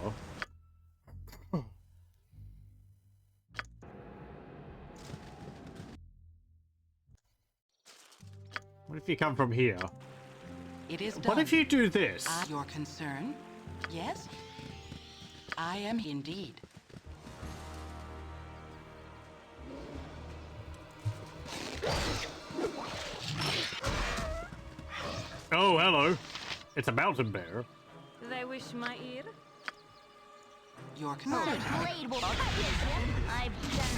What if you come from here? It is done. What if you do this? Your concern? Yes? I am indeed. Oh, hello. It's a mountain bear. They wish my ear? Your concern. Blade will cut you. I've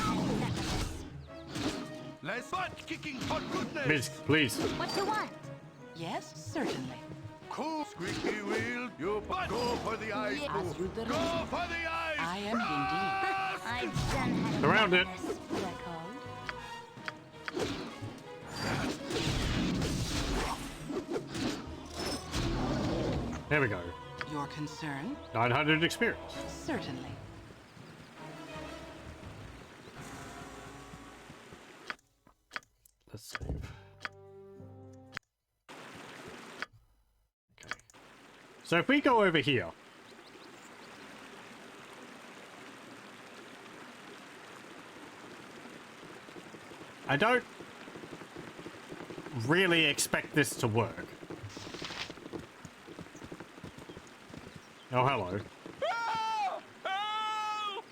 done that. Less butt kicking for goodness! Miss, please. What you want? Yes, certainly. Cool, squeaky wheel, you butt! Go for the eyes, Yes. Boo. As you direct. Go for the eyes! I am indeed. I've done had Around it. What I called. There we go. Your concern? 900 experience. Certainly. Let's save. Okay. So if we go over here. I don't really expect this to work. Oh, hello.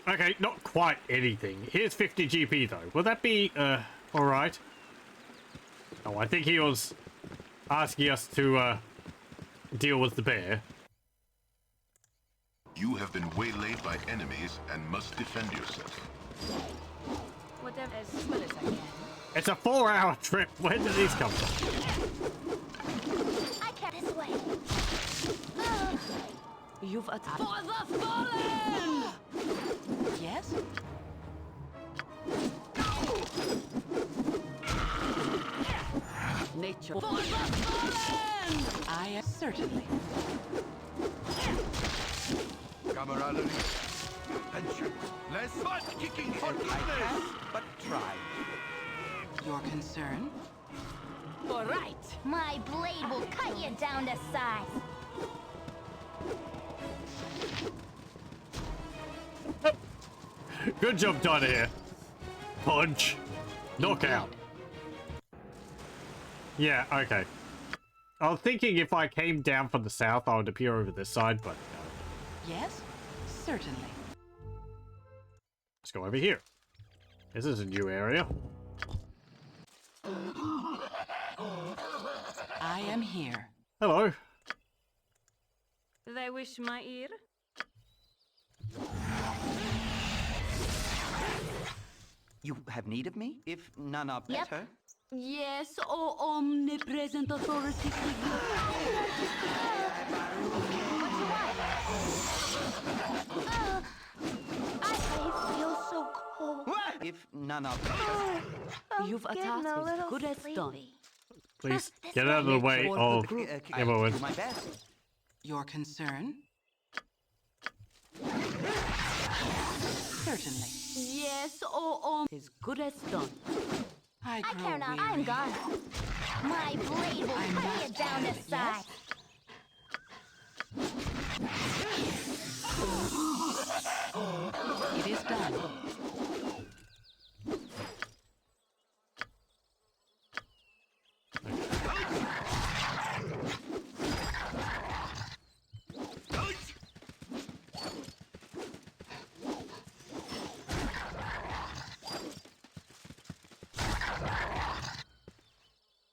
Okay, not quite anything. Here's 50 GP though. Will that be, alright? Oh, I think he was asking us to, deal with the bear. You have been waylaid by enemies and must defend yourself. Whatever, as well as I can. It's a 4-hour trip. Where did these come from? I can't this way. You've attacked. For the fallen! Yes? Nature. For the fallen! I am certainly. Camaraderie, attention, less butt kicking for goodness! But try. Your concern? All right. My blade will cut you down to size. Good job done here. Punch. Knockout. Yeah, okay. I was thinking if I came down from the south, I would appear over this side, but no. Yes? Certainly. Let's go over here. This is a new area. I am here. Hello. They wish my ear? You have need of me? If none are Yep. better. Yes, oh omnipresent authority figure. I feel so cold. If none are better. You've getting attacked a as little good as done. sleepy. Please get out of the way of I Emma. do my best. Your concern? Certainly. Yes, oh as good as done. I I grow care not. weary. I'm gone. My blade will cut you down to size. It is done.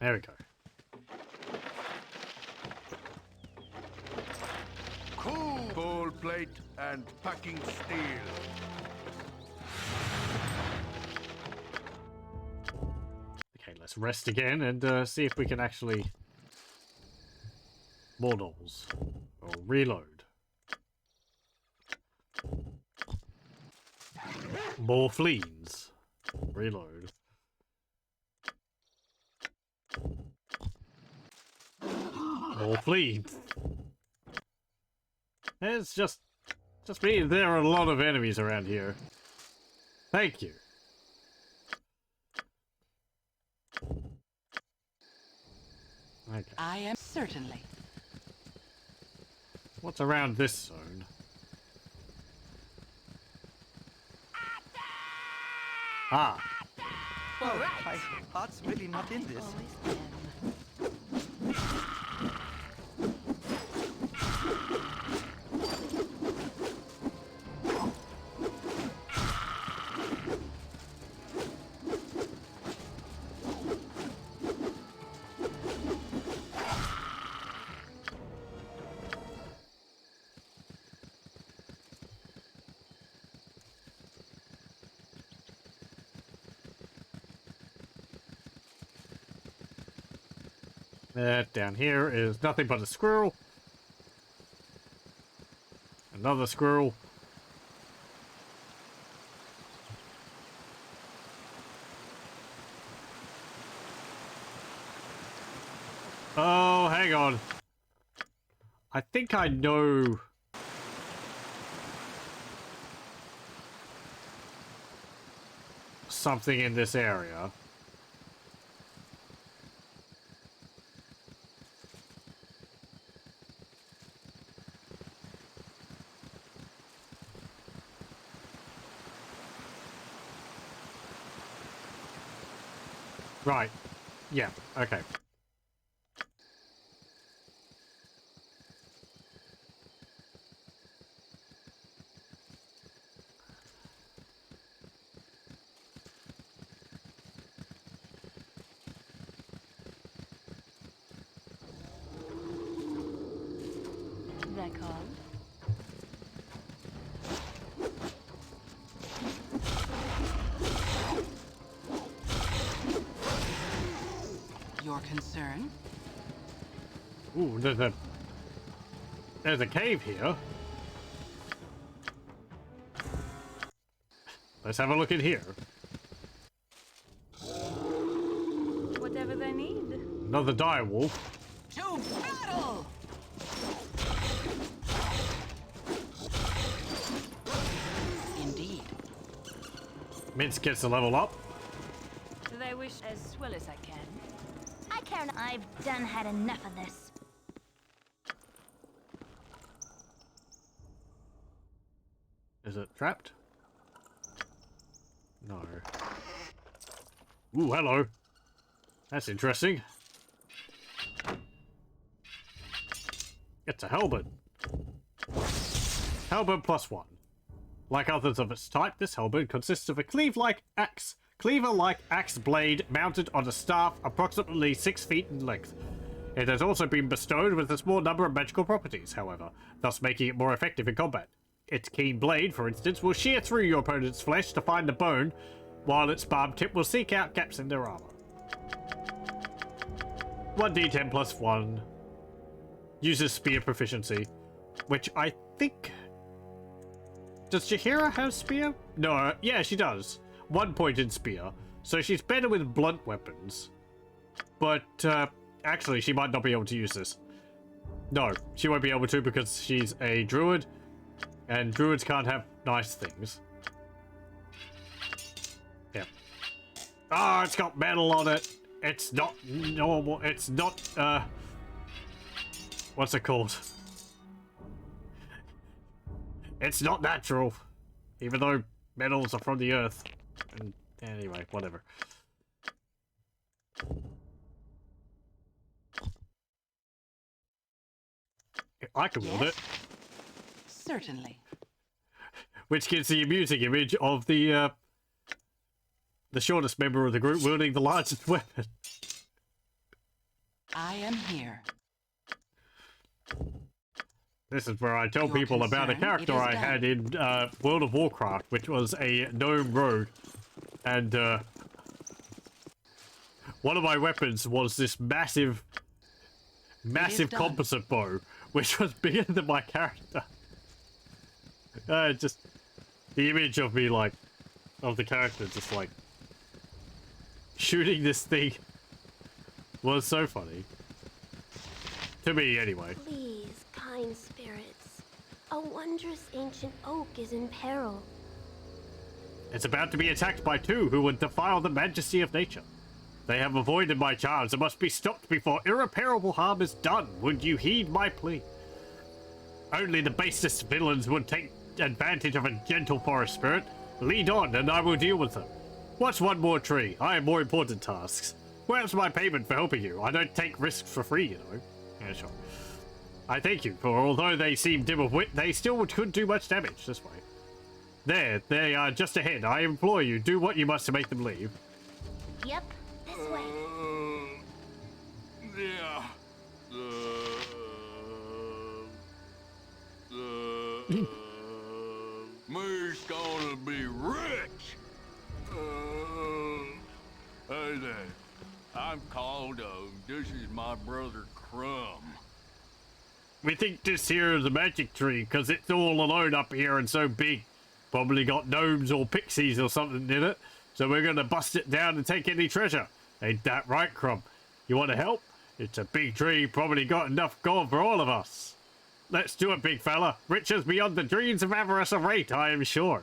There we go. Cool, gold plate and packing steel. Okay, let's rest again and see if we can actually Models. Or reload. More fleens. Reload. More fleens. It's just me. There are a lot of enemies around here. Thank you. Okay. I am certainly. What's around this zone? Ah. Oh, my heart's really not in this. Down here is nothing but a squirrel. Another squirrel. Oh, hang on. I think I know. Something in this area. Right. Yeah, okay. D'accord. Your concern? Ooh, there's a cave here. Let's have a look in here. Whatever they need. Another dire wolf. To battle! Indeed. Mince gets a level up. Do they wish as well as I can? I care not. I've done had enough of this. Is it trapped? No. Ooh, hello. That's interesting. It's a halberd. Halberd +1. Like others of its type, this halberd consists of a cleaver-like axe blade mounted on a staff approximately 6 feet in length. It has also been bestowed with a small number of magical properties, however, thus making it more effective in combat. Its keen blade, for instance, will shear through your opponent's flesh to find the bone, while its barbed tip will seek out gaps in their armor. 1d10 +1. Uses spear proficiency, which I think... Does Jaheira have spear? No, yeah, she does. 1 point in spear, so she's better with blunt weapons. But, actually, she might not be able to use this. No, she won't be able to because she's a druid, and druids can't have nice things. Yeah. Ah, it's got metal on it. It's not normal. It's not, what's it called? It's not natural. Even though metals are from the earth. And anyway, whatever. I can wield it. Certainly. Which gives the amusing image of the shortest member of the group wielding the largest weapon. I am here. This is where I tell Your people about a concern, character it is I done. had in World of Warcraft, which was a gnome rogue. And one of my weapons was this massive massive composite bow, which was bigger than my character. Just the image of me, like, of the character just like shooting this thing was so funny. To me, anyway. Please, kind spirits. A wondrous ancient oak is in peril. It's about to be attacked by two who would defile the majesty of nature. They have avoided my charms and must be stopped before irreparable harm is done. Would you heed my plea? Only the basest villains would take advantage of a gentle forest spirit. Lead on, and I will deal with them. What's one more tree? I have more important tasks. Where's my payment for helping you? I don't take risks for free, you know. Yeah, sure. I thank you, for although they seem dim of wit, they still couldn't do much damage this way. There, they are just ahead. I implore you, do what you must to make them leave. Yep, this way. Yeah. Me's gonna be rich. Hey there. I'm Caldo. This is my brother Crumb. We think this here is a magic tree, because it's all alone up here and so big. Probably got gnomes or pixies or something in it. So we're gonna bust it down and take any treasure. Ain't that right, Crumb? You want to help? It's a big tree, probably got enough gold for all of us. Let's do it, big fella. Riches beyond the dreams of avarice await, I am sure.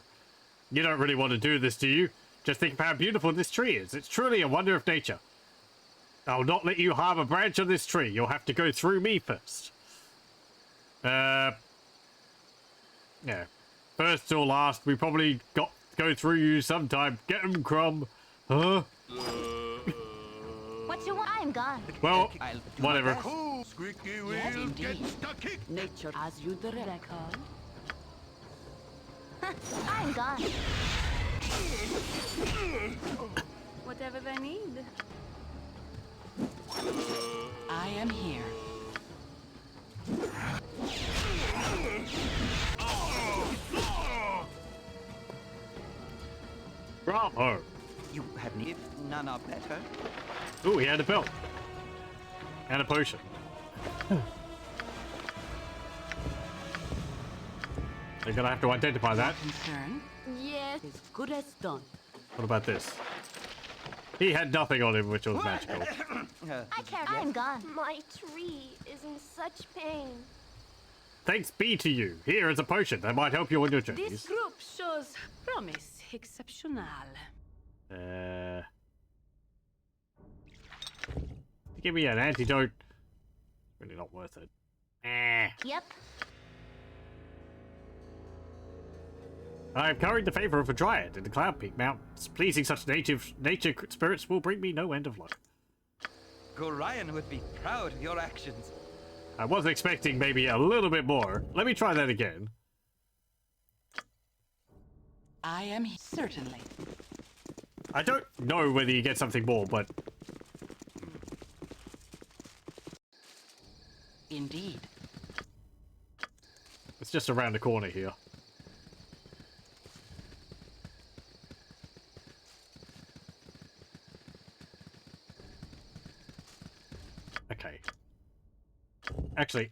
You don't really want to do this, do you? Just think of how beautiful this tree is. It's truly a wonder of nature. I'll not let you harm a branch on this tree. You'll have to go through me first. Yeah. First or last, we probably go through you sometime. Get him, Crumb. Huh? What you want? I'm gone. Well, whatever. Squeaky Yes, wheel indeed. gets stucky. Nature As you direct. I'm gone. Whatever they need. I am here. Bravo. You have need. None are better. Ooh, he had a belt. And a potion. They're gonna have to identify that. Concern? yes, as good as done. What about this? He had nothing on him, which was magical. I can't. I'm gone. My tree is in such pain. Thanks be to you. Here is a potion that might help you on your This journeys. group shows promise exceptional. Give me an antidote. Really not worth it. Yep. I've curried the favor of a dryad in the Cloud Peak Mountains. Pleasing such nature spirits will bring me no end of luck. Gorion would be proud of your actions. I was expecting maybe a little bit more. Let me try that again. I am certainly. I don't know whether you get something more, but Indeed. it's just around the corner here. Okay. Actually,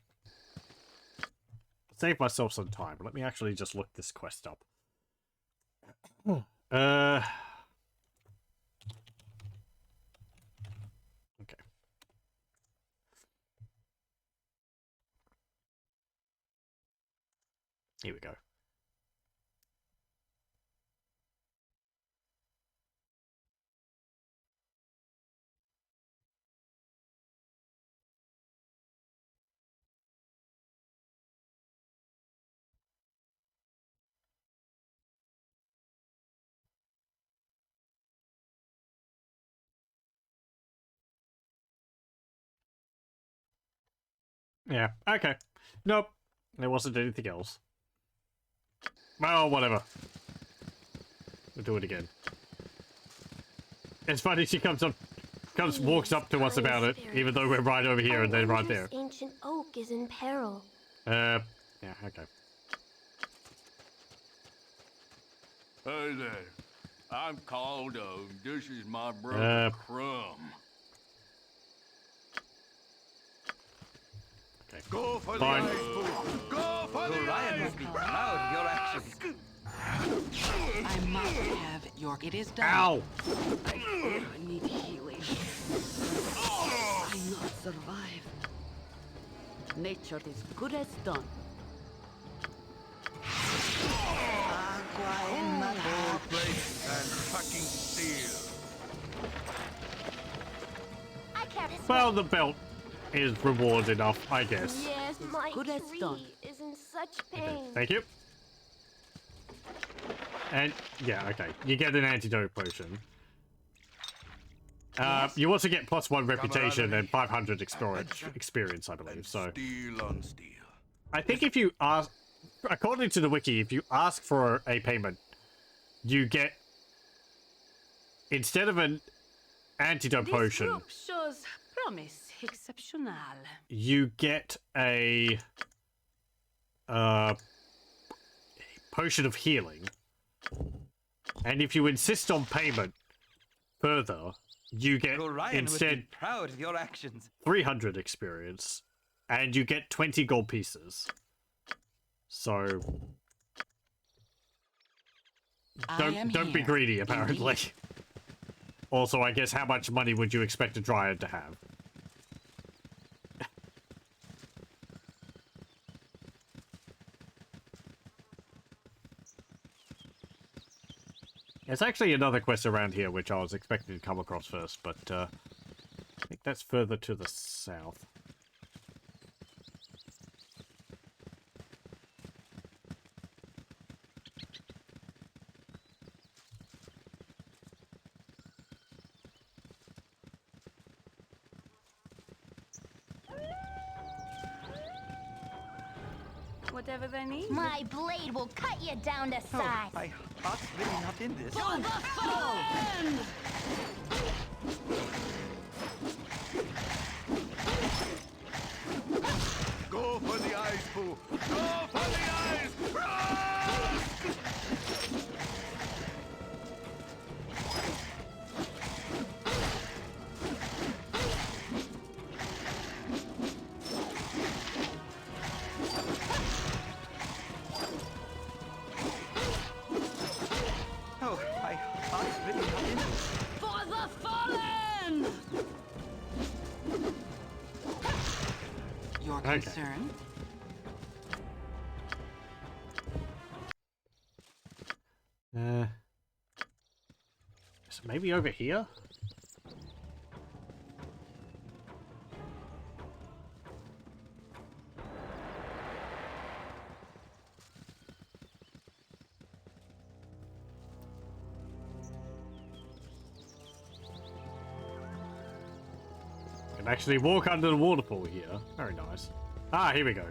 save myself some time. Let me actually just look this quest up. Okay. Here we go. Yeah, okay. Nope. There wasn't anything else. Well, whatever. We'll do it again. It's funny, she walks up to us about it, even though we're right over here and they're right there. Ancient oak is in peril. Yeah, okay. Hey there. I'm Caldo. This is my brother Crumb. Go for Fine. the ice pool. Go for the Gorion ice. must be proud of your actions. I must have your. It is done. Ow! I need healing. I not survive. Nature is good as done. Agua en my Cold plate and fucking steel. I can't. Well, the belt is reward enough, I guess. Yes, my good as tree done. is in such pain. Thank you. And, yeah, okay. You get an antidote potion. You also get +1 reputation and 500 experience, I believe, so... Steel on steel. I think if you ask... According to the wiki, if you ask for a payment, you get... Instead of an antidote This potion, group shows promise exceptional. you get a... potion of healing. And if you insist on payment further, you get Gorion instead must be proud of your actions. 300 experience, and you get 20 gold pieces. So don't be greedy, apparently. Indeed. Also, I guess how much money would you expect a dryad to have? There's actually another quest around here which I was expecting to come across first, but I think that's further to the south. Whatever they need. My blade will cut you down to Oh, size. my heart's really not in this. For the fallen! Go for the ice pool. Go for the ice. Rush! Oh, my heart's really not in this. For the fallen! Your Okay. concern? So maybe over here? Can actually walk under the waterfall here. Very nice. Ah, here we go.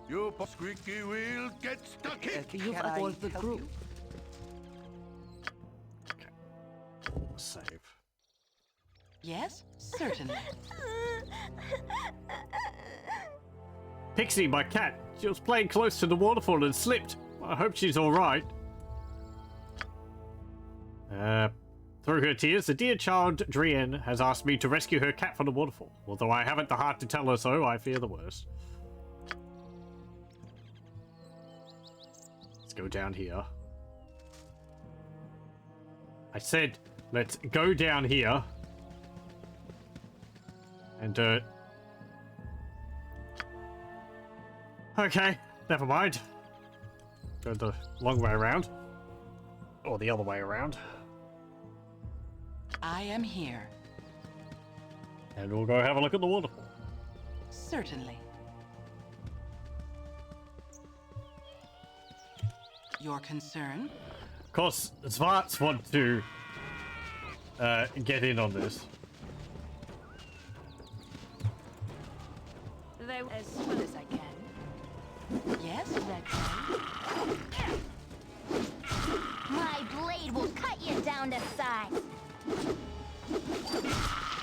You squeaky wheel, get stuck in. You've Can I aboard the help group. you? Save. Yes, certainly. Pixie, my cat. She was playing close to the waterfall and slipped. I hope she's alright. Through her tears, the dear child Drian has asked me to rescue her cat from the waterfall. Although I haven't the heart to tell her so, I fear the worst. Let's go down here. I said, let's go down here. And, okay, never mind. Go the long way around. Or the other way around. I am here. And we'll go have a look at the waterfall. Certainly. Your concern? Of course, Svarts want to get in on this. They as well as I can. Yes, that's My blade will cut you down to size.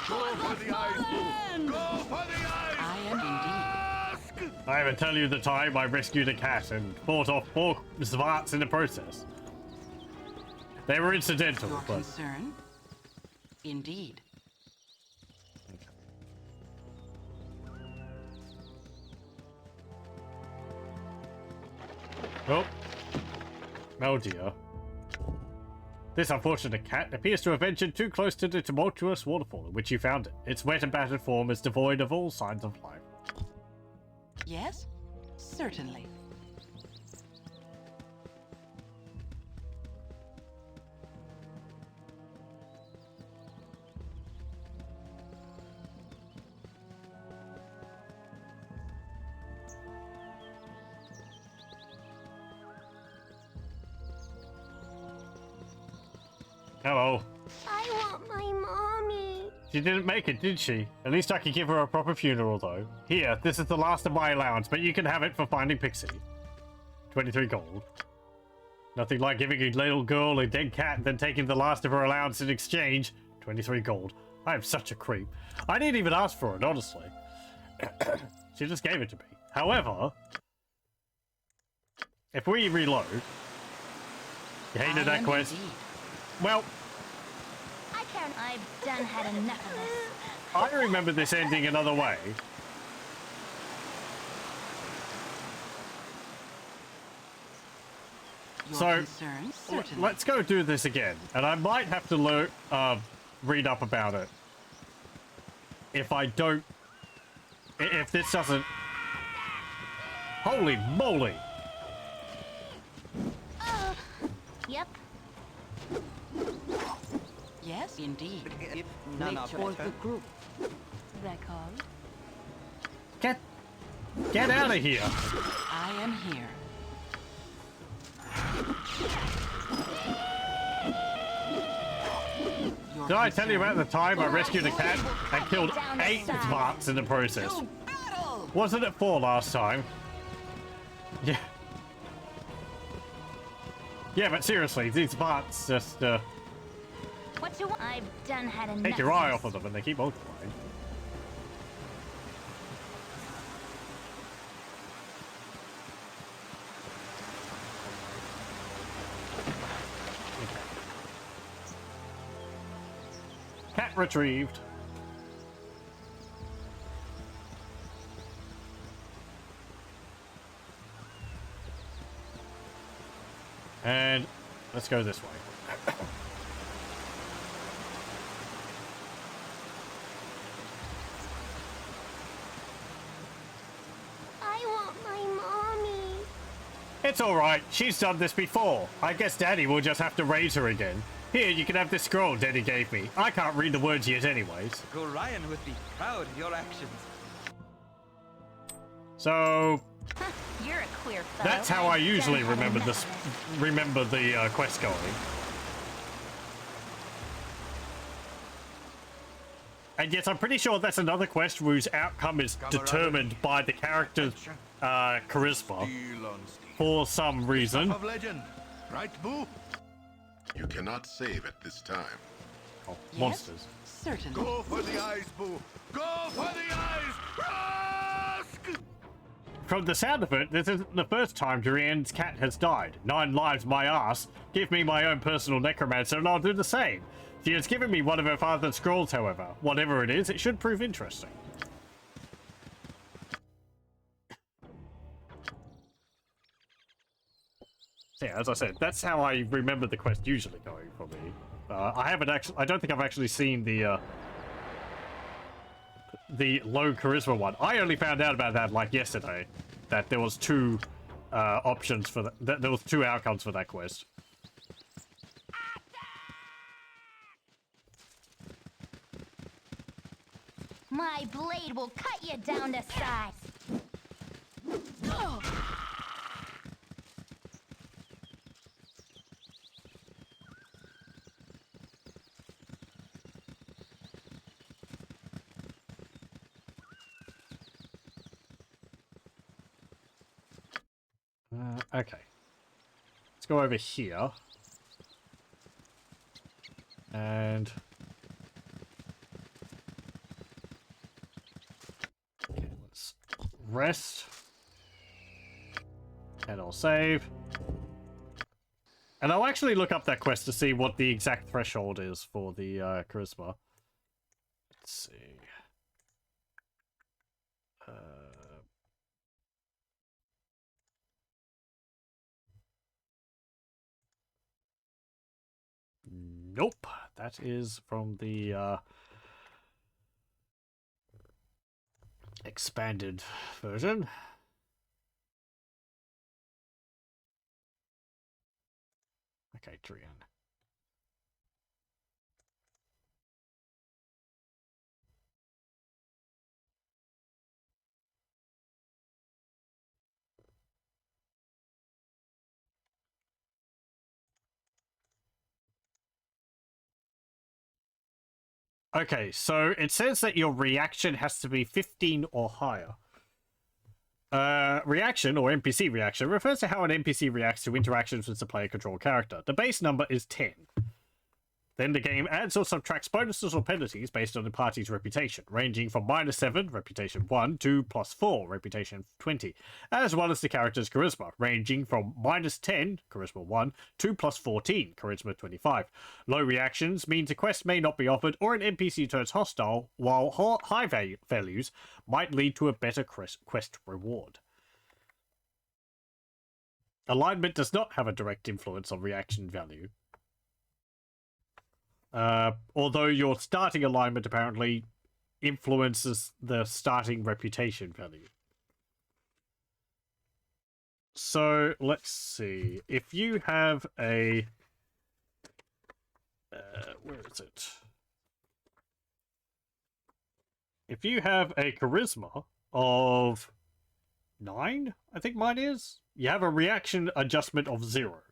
Go for the ice pool. Go for the ice. I am indeed. I will tell you the time I rescued a cat and fought off 4 Svarts in the process. They were incidental, Your but concern? Indeed. Oh. Oh dear. This unfortunate cat appears to have ventured too close to the tumultuous waterfall in which you found it. Its wet and battered form is devoid of all signs of life. Yes? Certainly. Hello. I want my mommy. She didn't make it, did she? At least I can give her a proper funeral, though. Here, this is the last of my allowance, but you can have it for finding Pixie. 23 gold. Nothing like giving a little girl a dead cat and then taking the last of her allowance in exchange. 23 gold. I am such a creep. I didn't even ask for it, honestly. She just gave it to me. However, if we reload... You hated that quest? Indeed. Well... I've done had enough of this. I remember this ending another way. Your So, concerns? Certainly. let's go do this again. And I might have to read up about it. If I don't... If this doesn't... Holy moly! Yep. Yes, indeed. If none are Nature was better. the group. They call. Get out of here! I am here. Your Did I tell you about the time I rescued a cat and killed Down the 8 side. bots in the process? To battle! Wasn't it 4 last time? Yeah. Yeah, but seriously, these bots just What you want? I've done had enough. take your eye off of them and they keep multiplying. Cat retrieved. And let's go this way. I want my mommy. It's alright, she's done this before. I guess Daddy will just have to raise her again. Here, you can have this scroll Daddy gave me. I can't read the words yet anyways. Gorion would be proud of your actions. So, You're a queer fellow. that's how I I've usually done had remember enough this, of this. remember the quest going. And yes, I'm pretty sure that's another quest whose outcome is determined by the character's charisma Steel on steel. for some reason. Of legend, right, Boo? You cannot save at this time. Oh, Yes? monsters. Certainly. Go for the eyes, Boo. Go for the eyes. Rusk! From the sound of it, this isn't the first time Dorion's cat has died. 9 lives, my ass. Give me my own personal necromancer and I'll do the same. She has given me one of her father's scrolls, however. Whatever it is, it should prove interesting. So yeah, as I said, that's how I remember the quest usually going for me. I haven't actually... I don't think I've actually seen the low charisma one. I only found out about that like yesterday, that there was 2 options for that. There was 2 outcomes for that quest. My blade will cut you down to size. Okay. Let's go over here. And... okay, let's rest. And I'll save. And I'll actually look up that quest to see what the exact threshold is for the charisma. Let's see. Nope. That is from the expanded version. Okay, Trian. Okay, so it says that your reaction has to be 15 or higher. Reaction, or NPC reaction, refers to how an NPC reacts to interactions with the player control character. The base number is 10. Then the game adds or subtracts bonuses or penalties based on the party's reputation, ranging from -7, reputation 1, to +4, reputation 20, as well as the character's charisma, ranging from -10, charisma 1, to +14, charisma 25. Low reactions means a quest may not be offered or an NPC turns hostile, while high values might lead to a better quest reward. Alignment does not have a direct influence on reaction value. Although your starting alignment apparently influences the starting reputation value. So, let's see. If you have a... where is it? If you have a charisma of 9, I think mine is, you have a reaction adjustment of 0.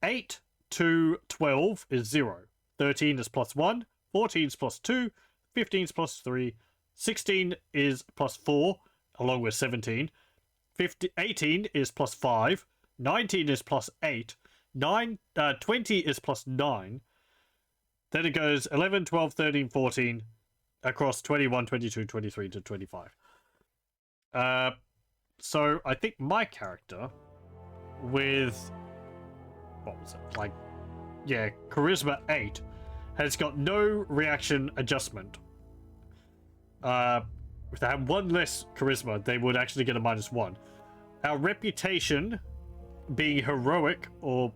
8 to 12 is 0. 13 is +1, 14 is +2, 15 is +3, 16 is +4, along with 17, 18 is +5, 19 is +8, 20 is +9, then it goes 11, 12, 13, 14, across 21, 22, 23 to 25. So I think my character with... what was it? Like... yeah, charisma 8 has got no reaction adjustment. If they had one less charisma, they would actually get a -1. Our reputation, being heroic, or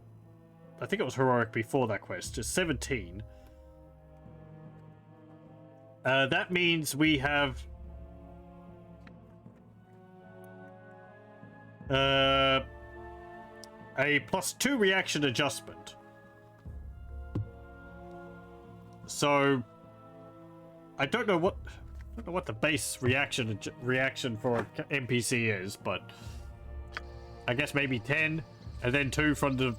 I think it was heroic before that quest, is 17. That means we have a +2 reaction adjustment. So I don't know what the base reaction for an NPC is, but I guess maybe 10, and then 2 from the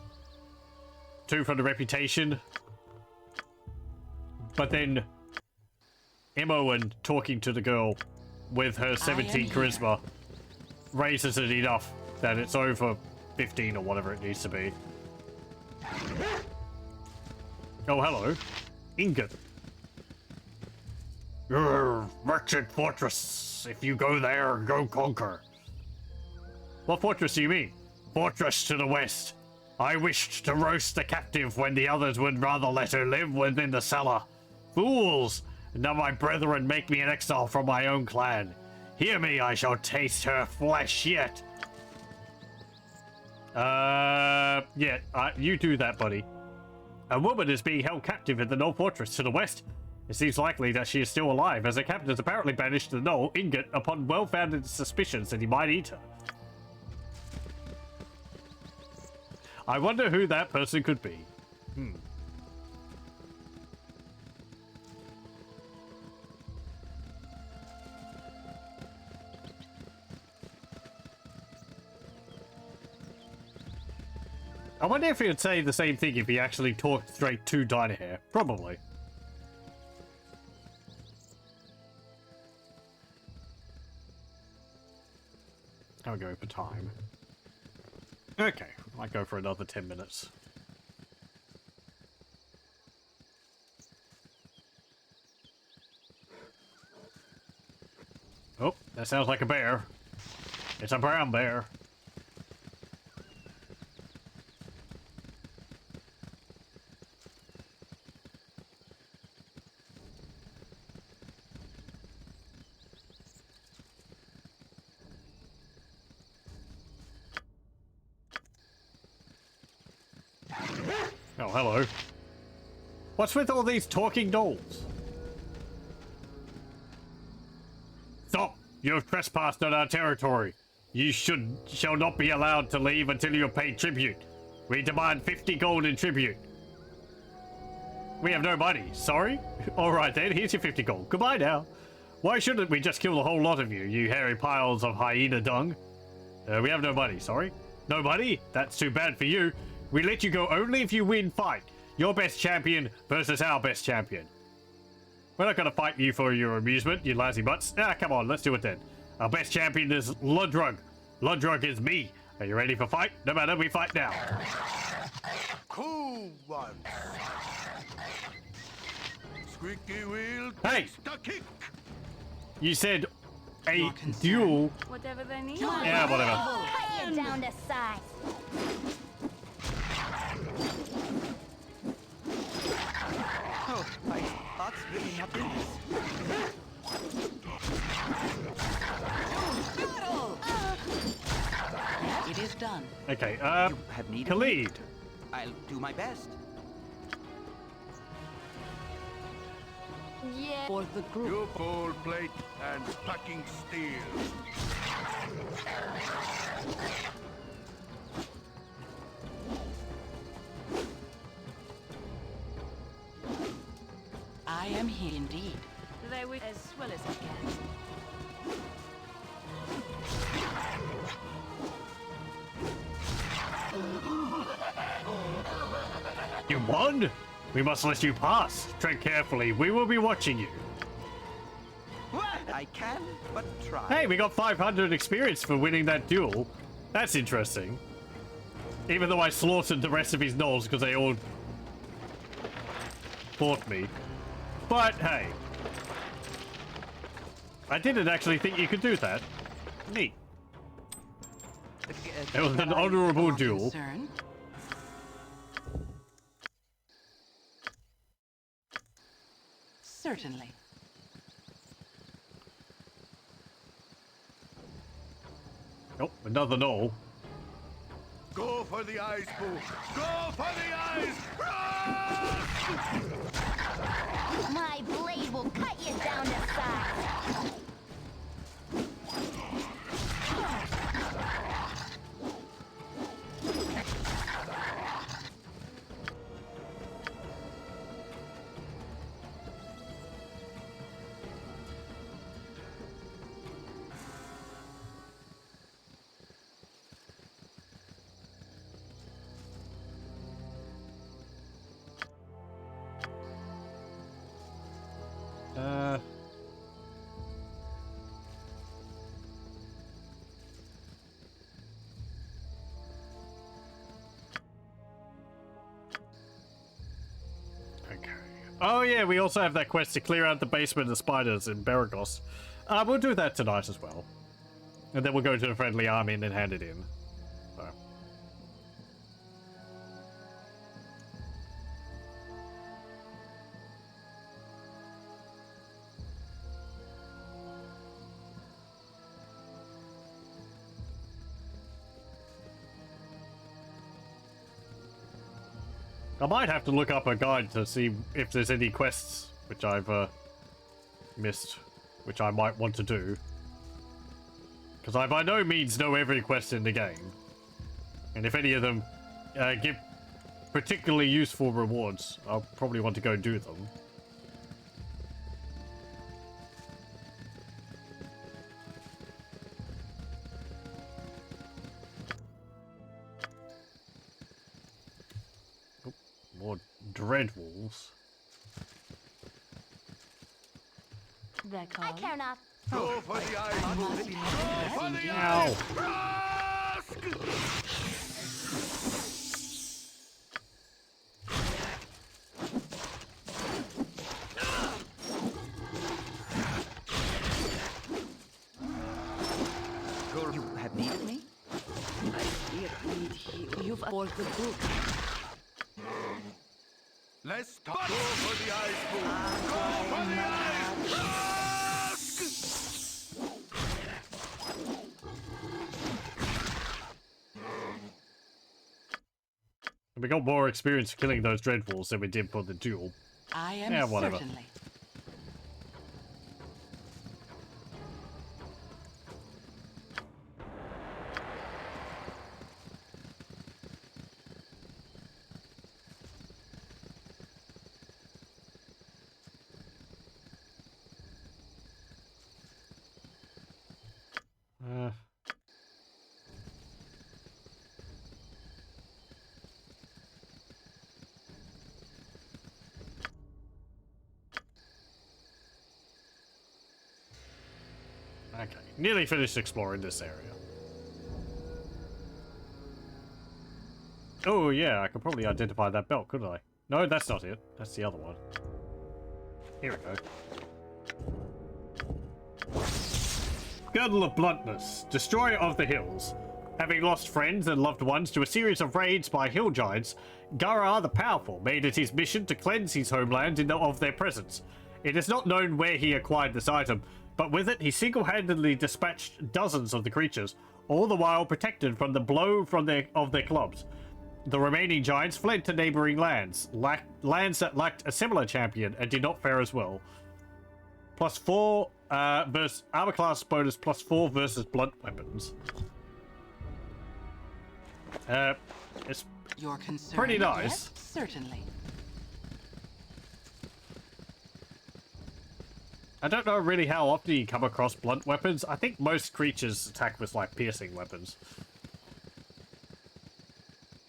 reputation. But then Imoen talking to the girl with her 17 charisma raises it enough that it's over 15 or whatever it needs to be. Oh, hello. Ingot. Wretched fortress. If you go there, go conquer. What fortress do you mean? Fortress to the west. I wished to roast the captive when the others would rather let her live within the cellar. Fools! Now my brethren make me an exile from my own clan. Hear me, I shall taste her flesh yet. You do that, buddy. A woman is being held captive in the Knoll Fortress to the west. It seems likely that she is still alive, as the captain has apparently banished the Knoll Ingot upon well-founded suspicions that he might eat her. I wonder who that person could be. I wonder if he would say the same thing if he actually talked straight to Dynahair. Probably. I'll go for time. Okay, I might go for another 10 minutes. Oh, that sounds like a bear. It's a brown bear. Oh, hello. What's with all these talking dolls? Stop! You have trespassed on our territory. You shall not be allowed to leave until you have paid tribute. We demand 50 gold in tribute. We have no money. Sorry? Alright then, here's your 50 gold. Goodbye now. Why shouldn't we just kill the whole lot of you, you hairy piles of hyena dung? We have no money, sorry. No money? That's too bad for you. We let you go only if you win fight. Your best champion versus our best champion. We're not gonna fight you for your amusement, you lazy butts. Ah, come on, let's do it then. Our best champion is Ludrug. Ludrug is me. Are you ready for fight? No matter, we fight now. Cool one. Squeaky wheel. Hey! The kick. You said a duel. Whatever they need. Yeah, whatever. Cut you down to size. Oh, my heart's really not in this. It is done. Okay, You have need of me? Khalid. I'll do my best. Yeah. For the group. You cold plate and packing steel. I am here indeed. They will as well as I can. You won? We must let you pass. Tread carefully. We will be watching you. I can, but try. Hey, we got 500 experience for winning that duel. That's interesting. Even though I slaughtered the rest of his gnolls because they all fought me. But hey, I didn't actually think you could do that. Neat. It was an honorable duel. Concern. Certainly. Oh, another gnoll. Go for the eyes, Boo. Go for the eyes. My blade will cut you down to size. Okay. Oh yeah, we also have that quest to clear out the basement of spiders in Beragos. We'll do that tonight as well. And then we'll go to the friendly army and then hand it in. So. I might have to look up a guide to see if there's any quests which I've missed, which I might want to do. Because I by no means know every quest in the game. And if any of them give particularly useful rewards, I'll probably want to go do them. More dread wolves. I care not. Go for the eyes, Boo. Go for the Ow. You have need of me? You've for the group. Let's talk. Go for the eyes, Boo. Go for the eyes. We got more experience killing those dread wolves than we did for the duel. I am Yeah, whatever. certainly. Okay, nearly finished exploring this area. Oh yeah, I could probably identify that belt, couldn't I? No, that's not it. That's the other one. Here we go. Girdle of Bluntness, Destroyer of the Hills. Having lost friends and loved ones to a series of raids by hill giants, Gara the Powerful made it his mission to cleanse his homeland of their presence. It is not known where he acquired this item, but with it he single-handedly dispatched dozens of the creatures, all the while protected from the blow of their clubs. The remaining giants fled to neighboring lands that lacked a similar champion and did not fare as well. +4 versus armor class bonus, +4 versus blunt weapons. It's Your concern, pretty nice. Yes, certainly. I don't know really how often you come across blunt weapons. I think most creatures attack with like piercing weapons.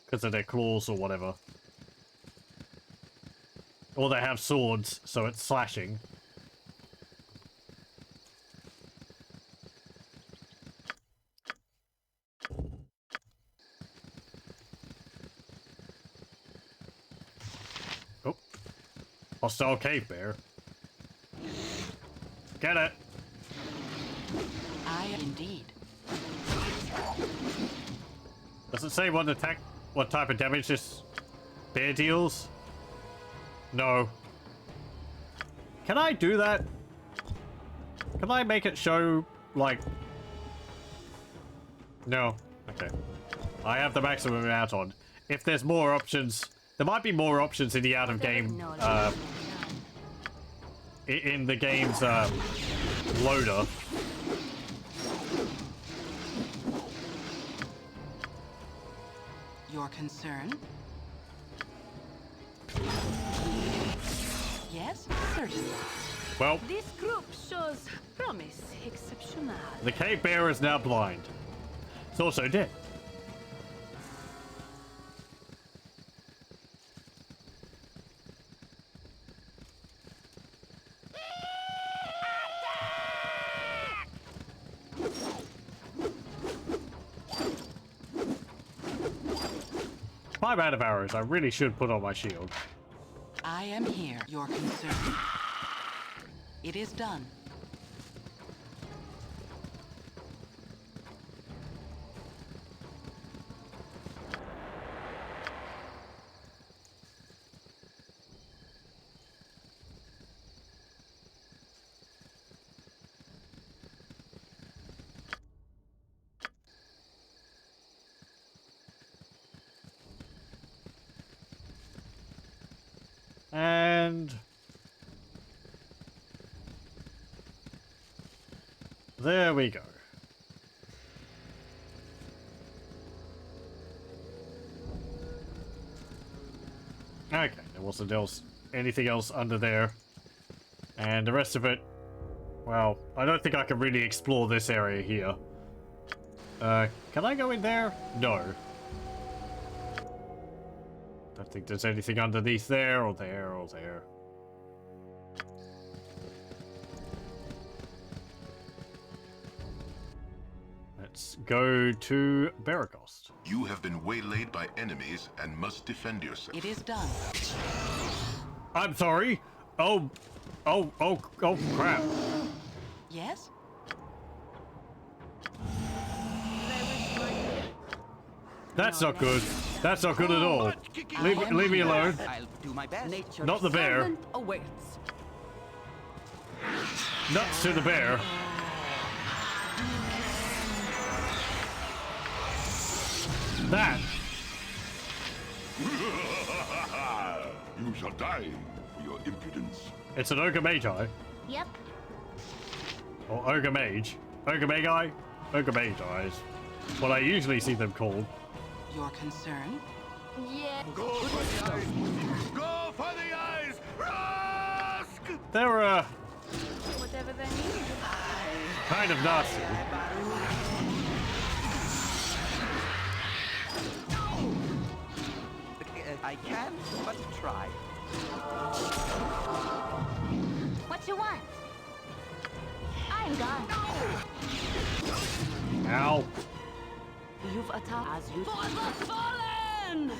Because of their claws or whatever. Or they have swords, so it's slashing. Oh. Hostile cave bear. Get it. I am indeed. Does it say what type of damage this bear deals? No. Can I do that? Can I make it show, like... No. Okay. I have the maximum amount on. If there's more options... There might be more options in the out-of-game, in the game's, loader. Your concern? Yes, certainly. Well, This group shows promise exceptional. the cave bear is now blind. It's also dead. I'm out of arrows. I really should put on my shield. I am here. Your concern? It is done. And there we go. Okay, there wasn't anything else under there. And the rest of it, well, I don't think I can really explore this area here. Can I go in there? No. Don't think there's anything underneath there, or there, or there. Let's go to Baragost. You have been waylaid by enemies and must defend yourself. It is done. I'm sorry. Oh, crap. Yes? That's not good. That's not good at all. Leave me alone. I'll do my best. Nature's Not the bear. servant awaits. Nuts to the bear. That. You shall die for your impudence. It's an ogre magi. Yep. Or ogre mage. Ogre magi? Ogre magi is what I usually see them called. Your concern? Yeah. Go for the eyes! Go for the eyes! Rask! They're, Whatever they need. kind of nasty. I can, but try. What you want? I'm gone. Ow. You've attacked as you. For the fallen!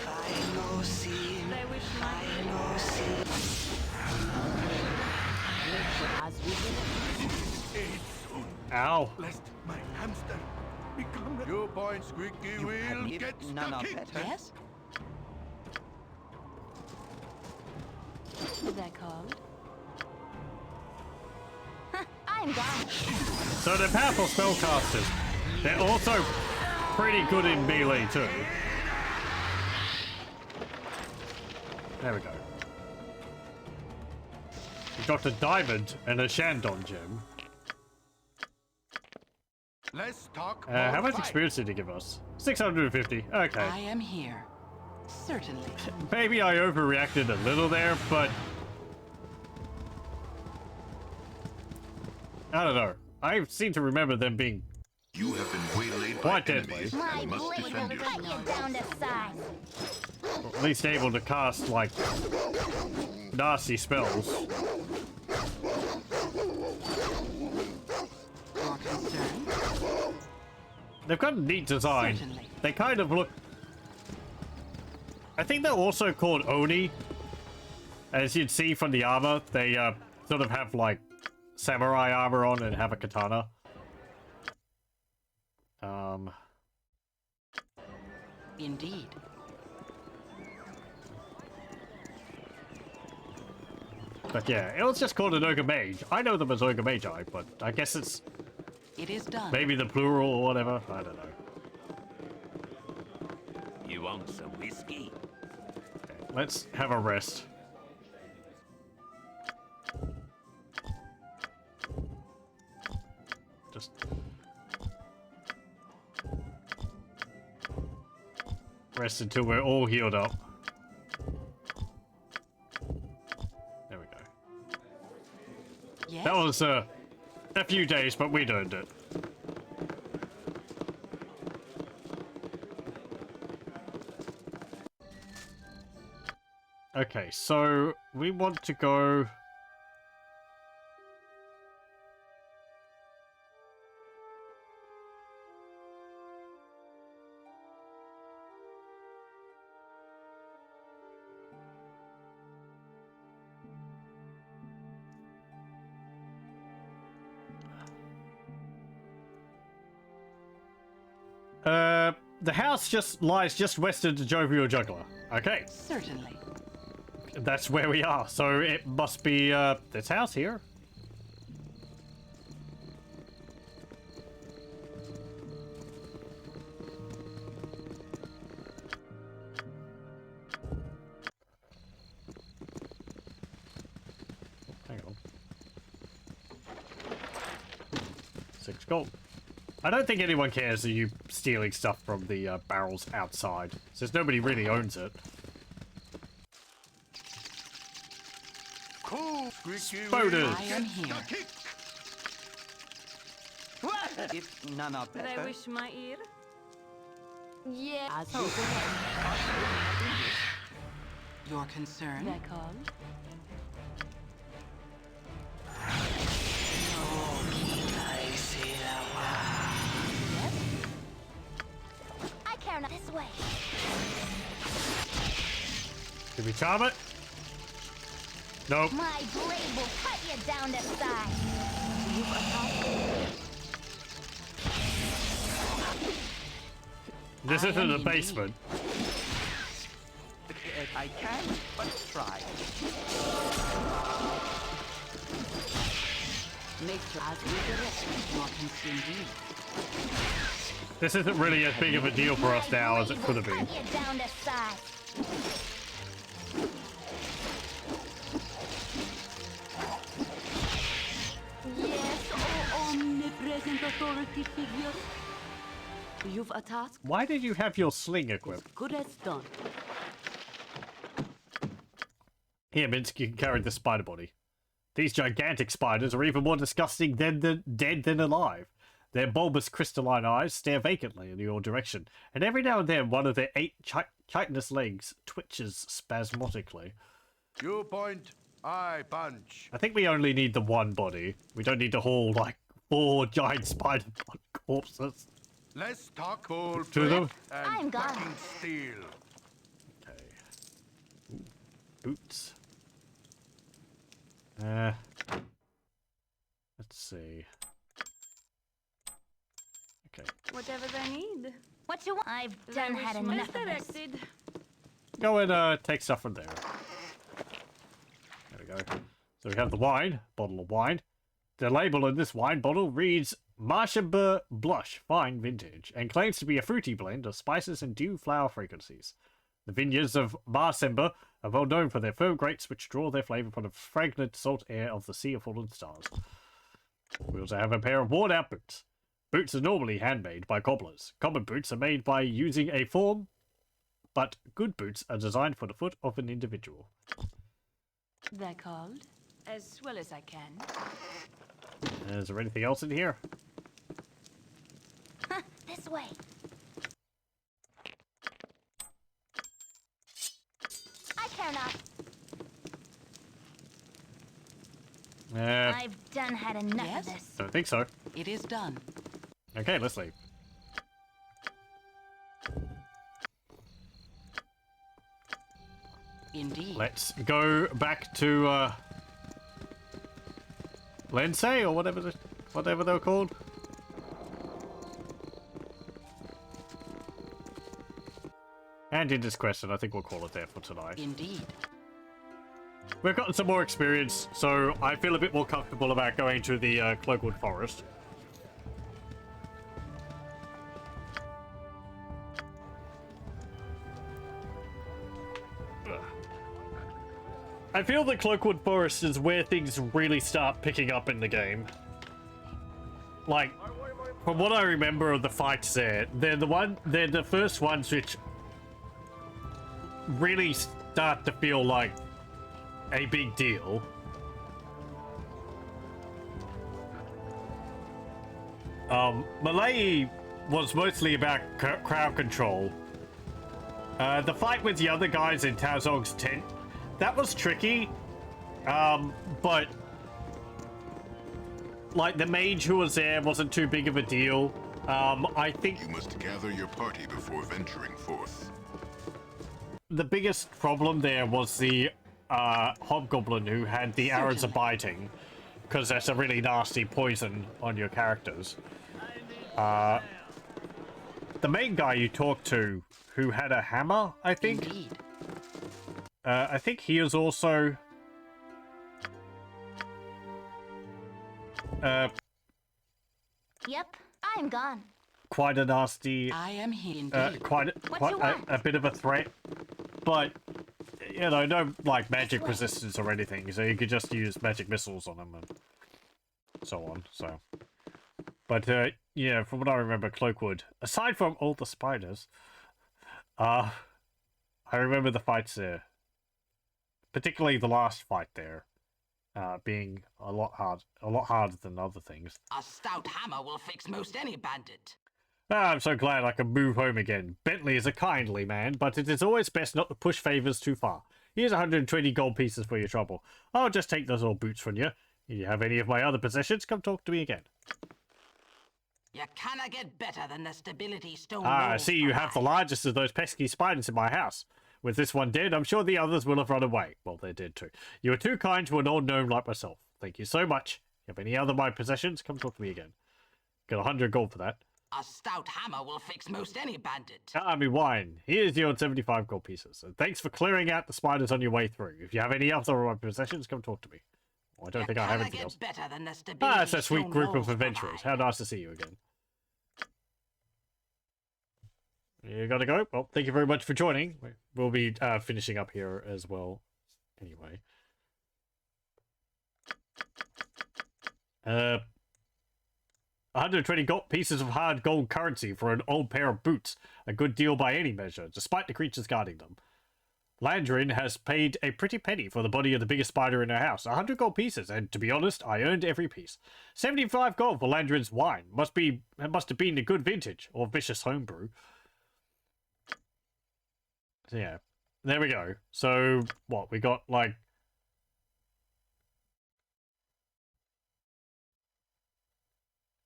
Final scene. They wish my Final scene. As you did. Eat soon, Ow. lest my hamster become... 2 points, Squeaky Wheel. If Get none are stuck better. Yes? Is that called? I'm gone. So they're powerful spellcasters. They're also pretty good in melee too. There we go. We've got a diamond and a Shandon gem. Let's talk How more much fight. experience did he give us? 650. Okay. I am here. Certainly. Maybe I overreacted a little there, but I don't know. I seem to remember them being You have been waylaid by quite deadly. enemies My and must blade defend will cut yourself. you down to size. Or at least able to cast like nasty spells. Your concern? They've got a neat design. Certainly. They kind of look. I think they're also called Oni. As you'd see from the armor, they sort of have like samurai armor on and have a katana. Indeed. But yeah, it was just called an ogre mage. I know them as ogre magi, but I guess it's It is done. maybe the plural or whatever. I don't know. You want some whiskey? Okay, let's have a rest. Just rest until we're all healed up. There we go. Yes? That was a few days, but we earned it. Okay, so we want to go. The house just lies just west of the Jovial Juggler. Okay, Certainly. that's where we are. So it must be this house here. Hang on. 6 gold. I don't think anyone cares that you stealing stuff from the barrels outside, since nobody really owns it. Cool, Squeaky Boders. Wheel. I am Get here. stuck. What? If none are They better. wish my ear. Yeah. As you Your concern? That called? I care not this way. Did we charm it? Nope. My blade will cut you down to size. You've attacked. This I isn't am a indeed. basement. I can, but try. Nature as we direct. Your concern? This isn't really as big of a deal for us now as it could have been. Cut you down to size. present authority figure. You've a task Why did you have your sling equipped? good as done. Here, Minsk, you can carry the spider body. These gigantic spiders are even more disgusting dead than alive. Their bulbous crystalline eyes stare vacantly in your direction, and every now and then one of their 8 chitinous legs twitches spasmodically. You point, I punch. I think we only need the one body. We don't need to haul, like, 4 giant spider corpses. Let's talk full To them. and I'm gone. fucking steel. Okay. Ooh, boots. Let's see. Okay. Whatever they need. What you want? I've done had enough of this. Misdirected. Go and take stuff from there. There we go. So we have the wine, bottle of wine. The label in this wine bottle reads Marshember Blush Fine Vintage and claims to be a fruity blend of spices and dew flower fragrances. The vineyards of Marshember are well known for their firm grapes which draw their flavour from the fragrant salt air of the Sea of Fallen Stars. We also have a pair of worn-out boots. Boots are normally handmade by cobblers. Common boots are made by using a form, but good boots are designed for the foot of an individual. They're called as well as I can. Is there anything else in here? This way. I care not. I've done had enough of this. Don't think so. It is done. Okay, let's leave. Indeed. Let's go back to Lensei or whatever they were called. And in this question, I think we'll call it there for tonight. Indeed. We've gotten some more experience, so I feel a bit more comfortable about going to the Cloakwood Forest. I feel the Cloakwood Forest is where things really start picking up in the game. Like, from what I remember of the fights there, they're the first ones which really start to feel like a big deal. Malay was mostly about crowd control. The fight with the other guys in Tazog's tent, that was tricky, but like the mage who was there wasn't too big of a deal. I think You must gather your party before venturing forth. the biggest problem there was the hobgoblin who had the arrows of biting, because that's a really nasty poison on your characters. The main guy you talked to who had a hammer, I think. Indeed. I think he is also Yep, I'm gone. quite a nasty, I am here indeed. quite a bit of a threat, but you know, no like magic resistance or anything, so you could just use magic missiles on him and so on. So, but yeah, from what I remember, Cloakwood, aside from all the spiders, I remember the fights there. Particularly the last fight there, being a lot harder than other things. A stout hammer will fix most any bandit. I'm so glad I can move home again. Bentley is a kindly man, but it is always best not to push favors too far. Here's 120 gold pieces for your trouble. I'll just take those old boots from you. If you have any of my other possessions, come talk to me again. You cannot get better than the stability stone. I see you have the largest of those pesky spiders in my house. With this one dead, I'm sure the others will have run away. Well, they're dead too. You are too kind to an old gnome like myself. Thank you so much. If you have any other of my possessions, come talk to me again. Get 100 gold for that. A stout hammer will fix most any bandit. Ah, me wine. Here's your 75 gold pieces. And thanks for clearing out the spiders on your way through. If you have any other of my possessions, come talk to me. Well, I don't think I have anything else. Better than the stability It's a sweet stone group of walls adventurers. provide. How nice to see you again. You gotta go. Well, thank you very much for joining. We'll be finishing up here as well. Anyway. 120 gold pieces of hard gold currency for an old pair of boots. A good deal by any measure, despite the creatures guarding them. Landrin has paid a pretty penny for the body of the biggest spider in her house. 100 gold pieces, and to be honest, I earned every piece. 75 gold for Landrin's wine. It must have been a good vintage, or vicious homebrew. So yeah, there we go. So, what, we got, like...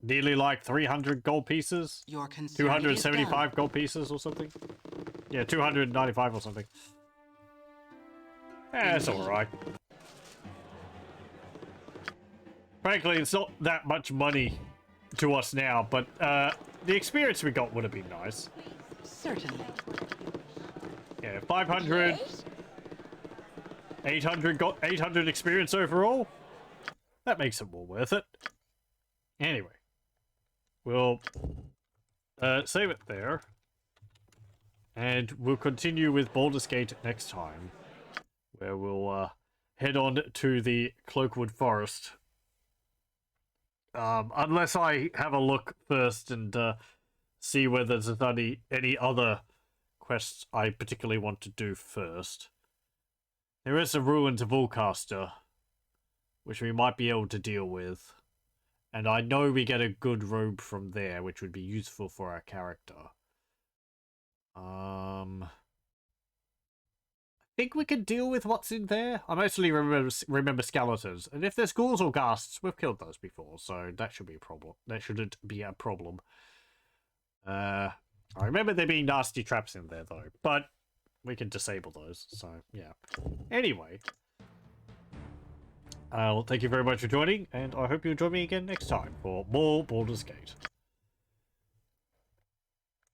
nearly like 300 gold pieces? Your concern 275 gold pieces or something? Yeah, 295 or something. Yeah, it's alright. Frankly, it's not that much money to us now, but the experience we got would have been nice. Certainly. Yeah, 500... 800 experience overall? That makes it more worth it. Anyway. We'll save it there. And we'll continue with Baldur's Gate next time. Where we'll head on to the Cloakwood Forest. Unless I have a look first and see whether there's any other quests I particularly want to do first. There is the ruins of Ulcaster, which we might be able to deal with. And I know we get a good robe from there, which would be useful for our character. I think we can deal with what's in there. I mostly remember skeletons. And if there's ghouls or ghasts, we've killed those before, so that should be a problem. That shouldn't be a problem. I remember there being nasty traps in there, though. But we can disable those, so yeah. Anyway. Well, thank you very much for joining, and I hope you'll join me again next time for more Baldur's Gate.